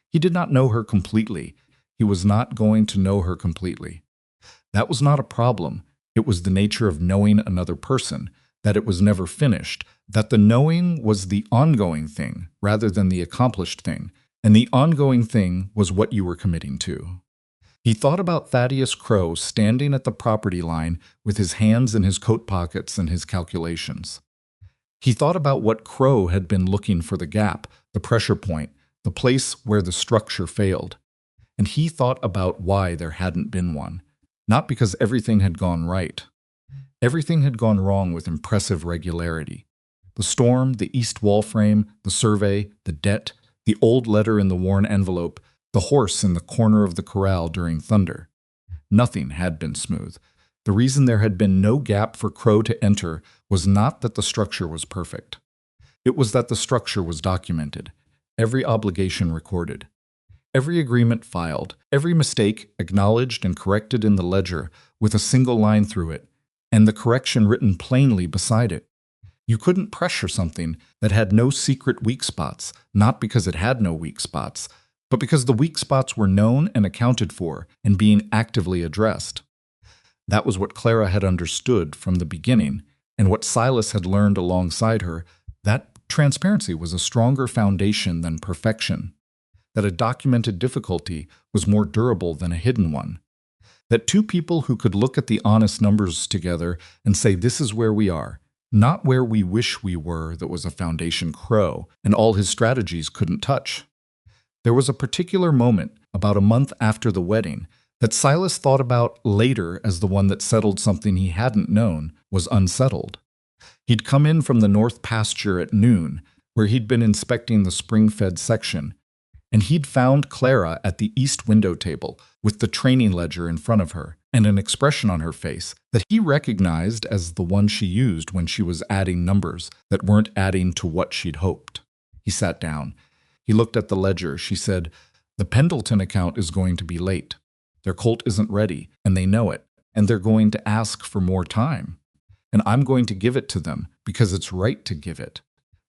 He did not know her completely. He was not going to know her completely. That was not a problem. It was the nature of knowing another person, that it was never finished, that the knowing was the ongoing thing rather than the accomplished thing, and the ongoing thing was what you were committing to. He thought about Thaddeus Crowe standing at the property line with his hands in his coat pockets and his calculations. He thought about what Crowe had been looking for: the gap, the pressure point, the place where the structure failed. And he thought about why there hadn't been one. Not because everything had gone right. Everything had gone wrong with impressive regularity. The storm, the east wall frame, the survey, the debt, the old letter in the worn envelope, the horse in the corner of the corral during thunder. Nothing had been smooth. The reason there had been no gap for Crowe to enter was not that the structure was perfect. It was that the structure was documented, every obligation recorded, every agreement filed, every mistake acknowledged and corrected in the ledger with a single line through it, and the correction written plainly beside it. You couldn't pressure something that had no secret weak spots, not because it had no weak spots, but because the weak spots were known and accounted for and being actively addressed. That was what Clara had understood from the beginning, and what Silas had learned alongside her, that transparency was a stronger foundation than perfection, that a documented difficulty was more durable than a hidden one, that two people who could look at the honest numbers together and say, this is where we are, not where we wish we were, that was a foundation Crowe and all his strategies couldn't touch. There was a particular moment, about a month after the wedding, that Silas thought about later as the one that settled something he hadn't known was unsettled. He'd come in from the north pasture at noon, where he'd been inspecting the spring-fed section, and he'd found Clara at the east window table with the training ledger in front of her and an expression on her face that he recognized as the one she used when she was adding numbers that weren't adding to what she'd hoped. He sat down. He looked at the ledger. She said, "The Pendleton account is going to be late. Their colt isn't ready, and they know it, and they're going to ask for more time. And I'm going to give it to them because it's right to give it.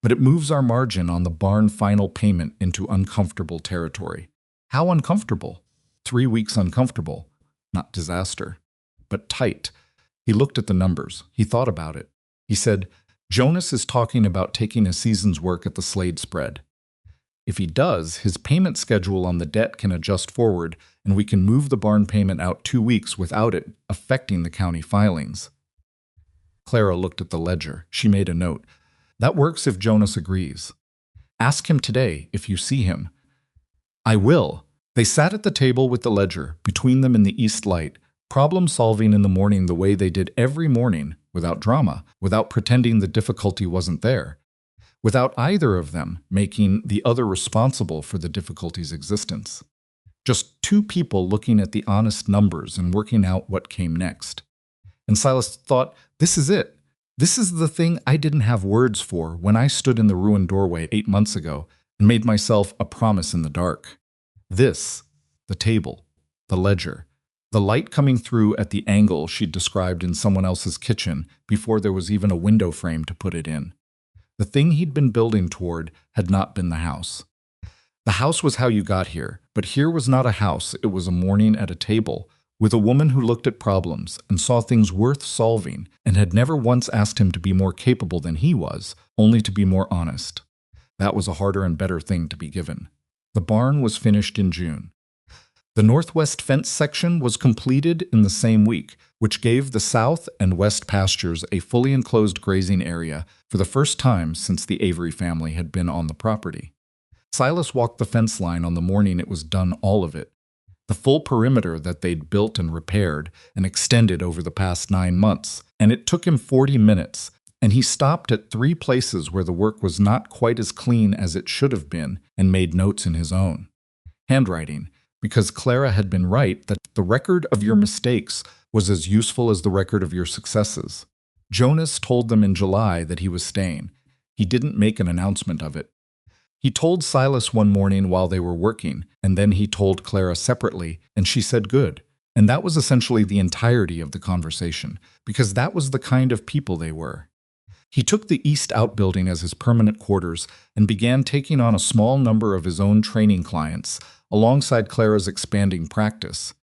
But it moves our margin on the barn final payment into uncomfortable territory." How uncomfortable? 3 weeks uncomfortable. Not disaster, but tight. He looked at the numbers. He thought about it. He said, "Jonas is talking about taking a season's work at the Slade spread. If he does, his payment schedule on the debt can adjust forward, and we can move the barn payment out 2 weeks without it affecting the county filings." Clara looked at the ledger. She made a note. "That works if Jonas agrees. Ask him today if you see him." "I will." They sat at the table with the ledger, between them in the east light, problem-solving in the morning the way they did every morning, without drama, without pretending the difficulty wasn't there, without either of them making the other responsible for the difficulty's existence. Just two people looking at the honest numbers and working out what came next. And Silas thought, this is it. This is the thing I didn't have words for when I stood in the ruined doorway 8 months ago and made myself a promise in the dark. This the table, the ledger, the light coming through at the angle she'd described in someone else's kitchen before there was even a window frame to put it in. The thing he'd been building toward had not been the house. The house was how you got here, but here was not a house, it was a morning at a table, with a woman who looked at problems and saw things worth solving and had never once asked him to be more capable than he was, only to be more honest. That was a harder and better thing to be given. The barn was finished in June. The northwest fence section was completed in the same week, which gave the south and west pastures a fully enclosed grazing area for the first time since the Avery family had been on the property. Silas walked the fence line on the morning it was done, all of it. The full perimeter that they'd built and repaired and extended over the past 9 months, and it took him 40 minutes, and he stopped at 3 places where the work was not quite as clean as it should have been and made notes in his own handwriting, because Clara had been right that the record of your mistakes was as useful as the record of your successes. Jonas told them in July that he was staying. He didn't make an announcement of it. He told Silas one morning while they were working, and then he told Clara separately, and she said good. And that was essentially the entirety of the conversation, because that was the kind of people they were. He took the East Outbuilding as his permanent quarters and began taking on a small number of his own training clients, alongside Clara's expanding practice.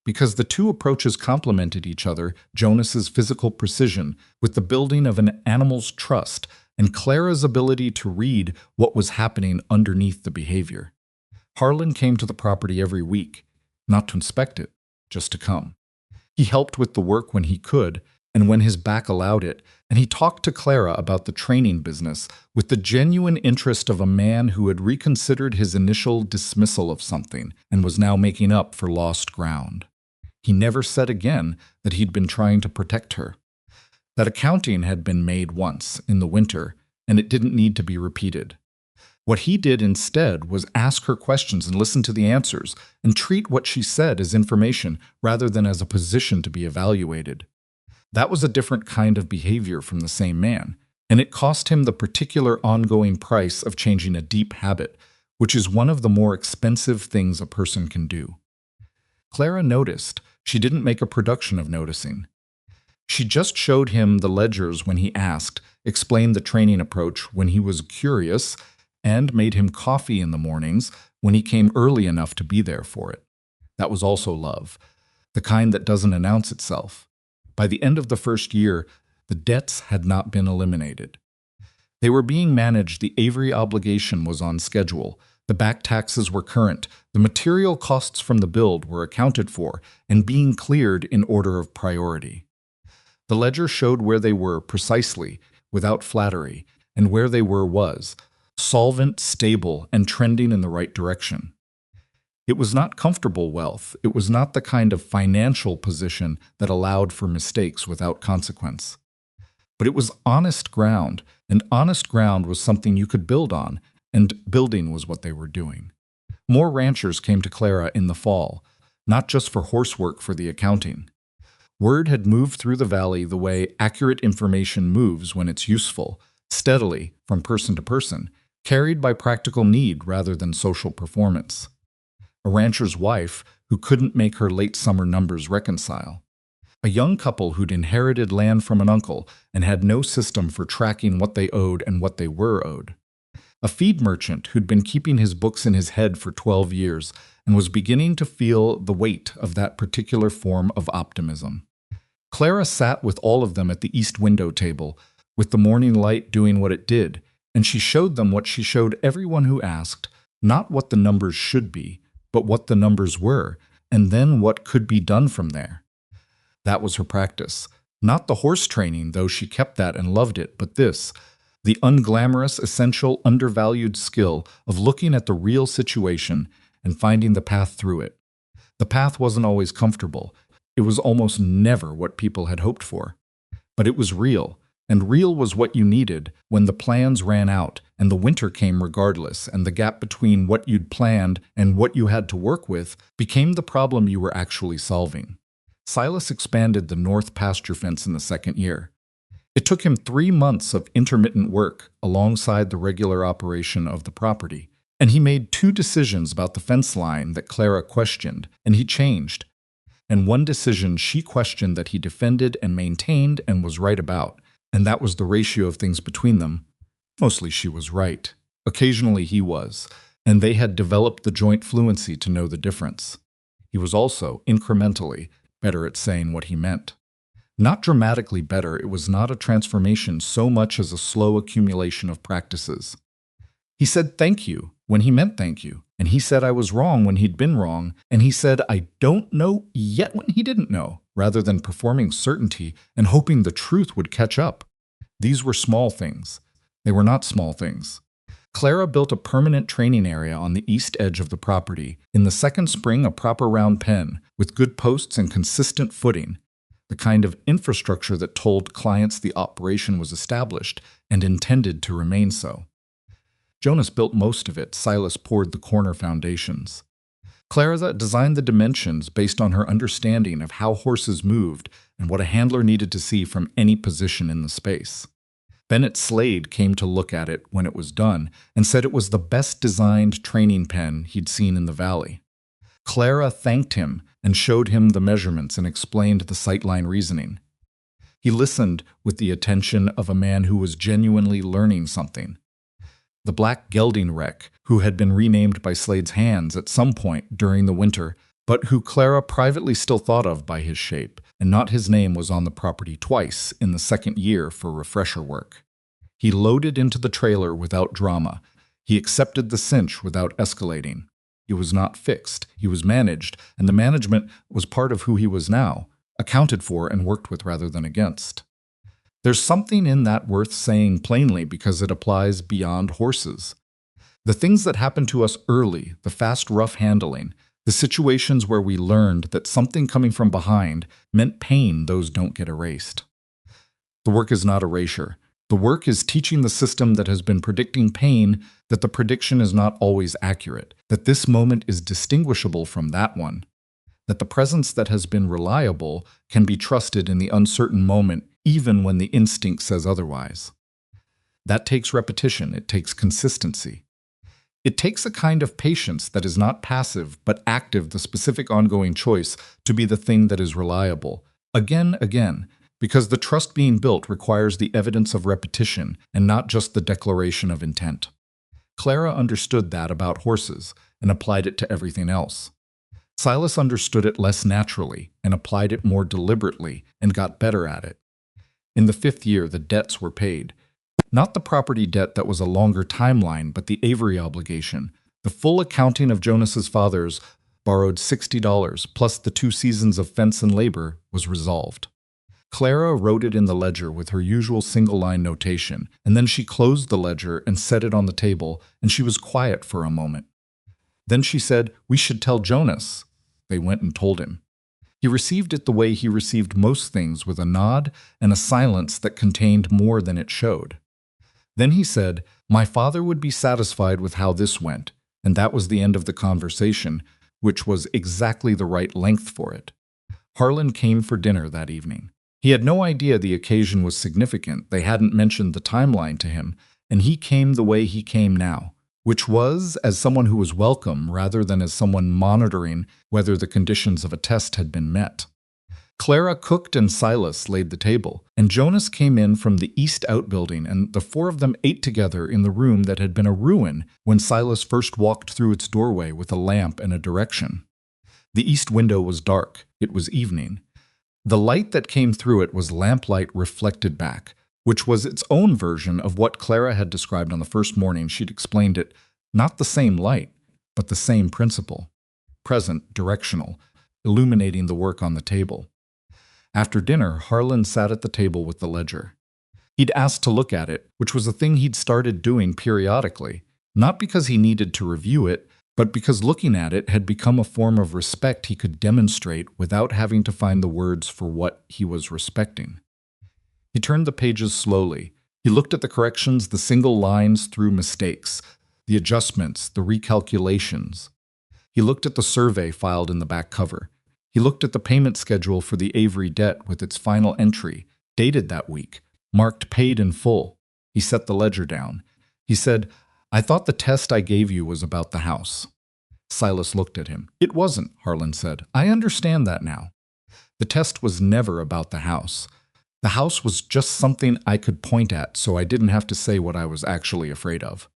Because the two approaches complemented each other, Jonas's physical precision with the building of an animal's trust, and Clara's ability to read what was happening underneath the behavior. Harlan came to the property every week, not to inspect it, just to come. He helped with the work when he could, and when his back allowed it, and he talked to Clara about the training business with the genuine interest of a man who had reconsidered his initial dismissal of something and was now making up for lost ground. He never said again that he'd been trying to protect her. That accounting had been made once, in the winter, and it didn't need to be repeated. What he did instead was ask her questions and listen to the answers, and treat what she said as information rather than as a position to be evaluated. That was a different kind of behavior from the same man, and it cost him the particular ongoing price of changing a deep habit, which is one of the more expensive things a person can do. Clara noticed. She didn't make a production of noticing. She just showed him the ledgers when he asked, explained the training approach when he was curious, and made him coffee in the mornings when he came early enough to be there for it. That was also love, the kind that doesn't announce itself. By the end of the first year, the debts had not been eliminated. They were being managed, the Avery obligation was on schedule, the back taxes were current, the material costs from the build were accounted for and being cleared in order of priority. The ledger showed where they were precisely, without flattery, and where they were was solvent, stable, and trending in the right direction. It was not comfortable wealth. It was not the kind of financial position that allowed for mistakes without consequence. But it was honest ground, and honest ground was something you could build on, and building was what they were doing. More ranchers came to Clara in the fall, not just for horsework for the accounting. Word had moved through the valley the way accurate information moves when it's useful, steadily, from person to person, carried by practical need rather than social performance. A rancher's wife who couldn't make her late summer numbers reconcile. A young couple who'd inherited land from an uncle and had no system for tracking what they owed and what they were owed. A feed merchant who'd been keeping his books in his head for 12 years and was beginning to feel the weight of that particular form of optimism. Clara sat with all of them at the east window table, with the morning light doing what it did, and she showed them what she showed everyone who asked, not what the numbers should be, but what the numbers were, and then what could be done from there. That was her practice. Not the horse training, though she kept that and loved it, but this, the unglamorous, essential, undervalued skill of looking at the real situation and finding the path through it. The path wasn't always comfortable. It was almost never what people had hoped for. But it was real, and real was what you needed when the plans ran out and the winter came regardless, and the gap between what you'd planned and what you had to work with became the problem you were actually solving. Silas expanded the north pasture fence in the second year. It took him 3 months of intermittent work alongside the regular operation of the property, And he made 2 decisions about the fence line that Clara questioned, and he changed. And one decision she questioned that he defended and maintained and was right about, and that was the ratio of things between them. Mostly she was right. Occasionally he was, and they had developed the joint fluency to know the difference. He was also, incrementally, better at saying what he meant. Not dramatically better, it was not a transformation so much as a slow accumulation of practices. He said thank you when he meant thank you, and he said I was wrong when he'd been wrong, and he said I don't know yet when he didn't know, rather than performing certainty and hoping the truth would catch up. These were small things. They were not small things. Clara built a permanent training area on the east edge of the property. In the second spring, a proper round pen, with good posts and consistent footing, the kind of infrastructure that told clients the operation was established and intended to remain so. Jonas built most of it, Silas poured the corner foundations. Clara designed the dimensions based on her understanding of how horses moved and what a handler needed to see from any position in the space. Bennett Slade came to look at it when it was done and said it was the best designed training pen he'd seen in the valley. Clara thanked him and showed him the measurements and explained the sightline reasoning. He listened with the attention of a man who was genuinely learning something. The black gelding wreck, who had been renamed by Slade's hands at some point during the winter, but who Clara privately still thought of by his shape, and not his name was on the property twice in the second year for refresher work. He loaded into the trailer without drama. He accepted the cinch without escalating. He was not fixed. He was managed, and the management was part of who he was now, accounted for and worked with rather than against. There's something in that worth saying plainly because it applies beyond horses. The things that happened to us early, the fast, rough handling, the situations where we learned that something coming from behind meant pain, those don't get erased. The work is not erasure. The work is teaching the system that has been predicting pain that the prediction is not always accurate, that this moment is distinguishable from that one, that the presence that has been reliable can be trusted in the uncertain moment even when the instinct says otherwise. That takes repetition, it takes consistency. It takes a kind of patience that is not passive but active, the specific ongoing choice to be the thing that is reliable, again, because the trust being built requires the evidence of repetition and not just the declaration of intent. Clara understood that about horses and applied it to everything else. Silas understood it less naturally and applied it more deliberately and got better at it. In the 5th year, the debts were paid. Not the property debt that was a longer timeline, but the Avery obligation. The full accounting of Jonas's father's borrowed $60 plus the 2 seasons of fence and labor was resolved. Clara wrote it in the ledger with her usual single-line notation, and then she closed the ledger and set it on the table, and she was quiet for a moment. Then she said, "We should tell Jonas." They went and told him. He received it the way he received most things, with a nod and a silence that contained more than it showed. Then he said, "My father would be satisfied with how this went," and that was the end of the conversation, which was exactly the right length for it. Harlan came for dinner that evening. He had no idea the occasion was significant. They hadn't mentioned the timeline to him, and he came the way he came now, which was as someone who was welcome rather than as someone monitoring whether the conditions of a test had been met. Clara cooked and Silas laid the table, and Jonas came in from the east outbuilding, and the 4 of them ate together in the room that had been a ruin when Silas first walked through its doorway with a lamp and a direction. The east window was dark. It was evening. The light that came through it was lamplight reflected back, which was its own version of what Clara had described on the first morning she'd explained it. Not the same light, but the same principle. Present, directional, illuminating the work on the table. After dinner, Harlan sat at the table with the ledger. He'd asked to look at it, which was a thing he'd started doing periodically, not because he needed to review it, but because looking at it had become a form of respect he could demonstrate without having to find the words for what he was respecting. He turned the pages slowly. He looked at the corrections, the single lines through mistakes, the adjustments, the recalculations. He looked at the survey filed in the back cover. He looked at the payment schedule for the Avery debt with its final entry, dated that week, marked paid in full. He set the ledger down. He said, I thought the test I gave you was about the house. Silas looked at him. It wasn't, Harlan said. I understand that now. The test was never about the house. The house was just something I could point at so I didn't have to say what I was actually afraid of.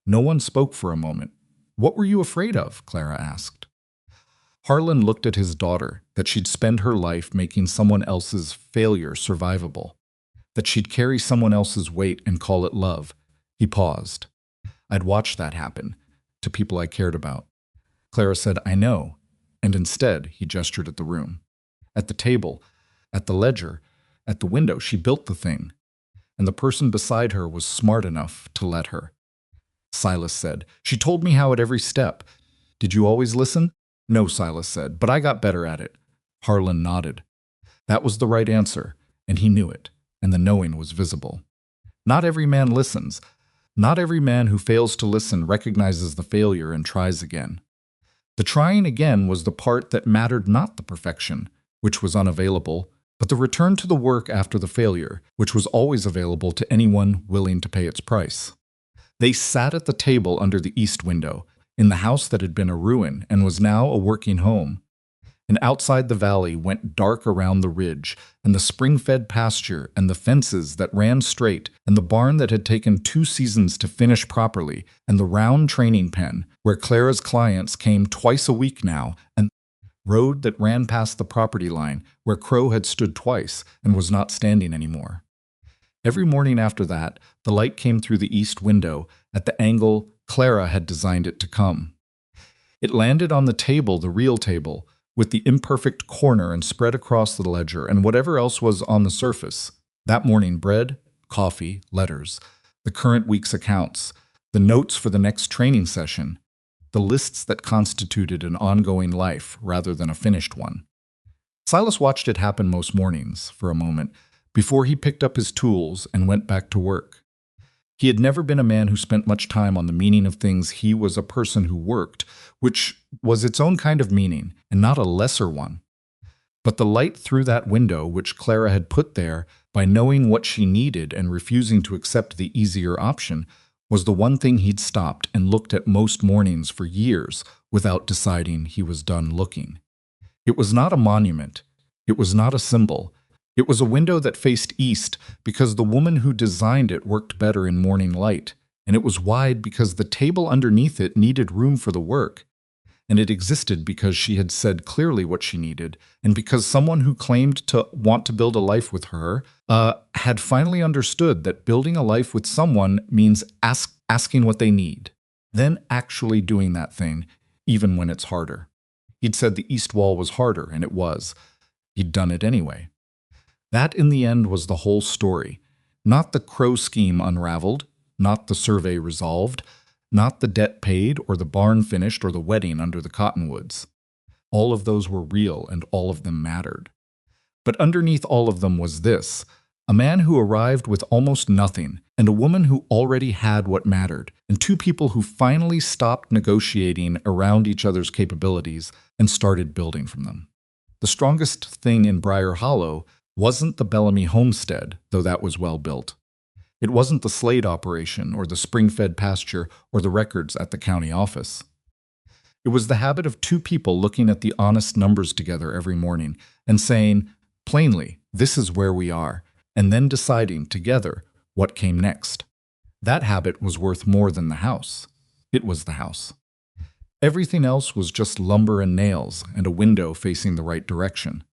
No one spoke for a moment. What were you afraid of? Clara asked. Harlan looked at his daughter, that she'd spend her life making someone else's failure survivable, that she'd carry someone else's weight and call it love. He paused. I'd watched that happen, to people I cared about. Clara said, I know, and instead he gestured at the room. At the table, at the ledger, at the window, she built the thing, and the person beside her was smart enough to let her. Silas said, she told me how at every step. Did you always listen? No, Silas said, but I got better at it. Harlan nodded. That was the right answer, and he knew it, and the knowing was visible. Not every man listens. Not every man who fails to listen recognizes the failure and tries again. The trying again was the part that mattered, not the perfection, which was unavailable, but the return to the work after the failure, which was always available to anyone willing to pay its price. They sat at the table under the east window, in the house that had been a ruin and was now a working home. And outside the valley went dark around the ridge, and the spring-fed pasture, and the fences that ran straight, and the barn that had taken 2 seasons to finish properly, and the round training pen, where Clara's clients came twice a week now, and the road that ran past the property line, where Crow had stood twice and was not standing anymore. Every morning after that, the light came through the east window at the angle Clara had designed it to come. It landed on the table, the real table, with the imperfect corner and spread across the ledger and whatever else was on the surface. That morning, bread, coffee, letters, the current week's accounts, the notes for the next training session, the lists that constituted an ongoing life rather than a finished one. Silas watched it happen most mornings, for a moment, before he picked up his tools and went back to work. He had never been a man who spent much time on the meaning of things. He was a person who worked, which was its own kind of meaning, and not a lesser one. But the light through that window, which Clara had put there by knowing what she needed and refusing to accept the easier option, was the one thing he'd stopped and looked at most mornings for years without deciding he was done looking. It was not a monument. It was not a symbol. It was a window that faced east because the woman who designed it worked better in morning light, and it was wide because the table underneath it needed room for the work, and it existed because she had said clearly what she needed, and because someone who claimed to want to build a life with her had finally understood that building a life with someone means asking what they need, then actually doing that thing, even when it's harder. He'd said the east wall was harder, and it was. He'd done it anyway. That, in the end, was the whole story. Not the Crow scheme unraveled, not the survey resolved, not the debt paid, or the barn finished, or the wedding under the cottonwoods. All of those were real, and all of them mattered. But underneath all of them was this: a man who arrived with almost nothing, and a woman who already had what mattered, and 2 people who finally stopped negotiating around each other's capabilities and started building from them. The strongest thing in Briar Hollow wasn't the Bellamy homestead, though that was well built. It wasn't the Slade operation, or the spring-fed pasture, or the records at the county office. It was the habit of 2 people looking at the honest numbers together every morning and saying, plainly, this is where we are, and then deciding together what came next. That habit was worth more than the house. It was the house. Everything else was just lumber and nails and a window facing the right direction.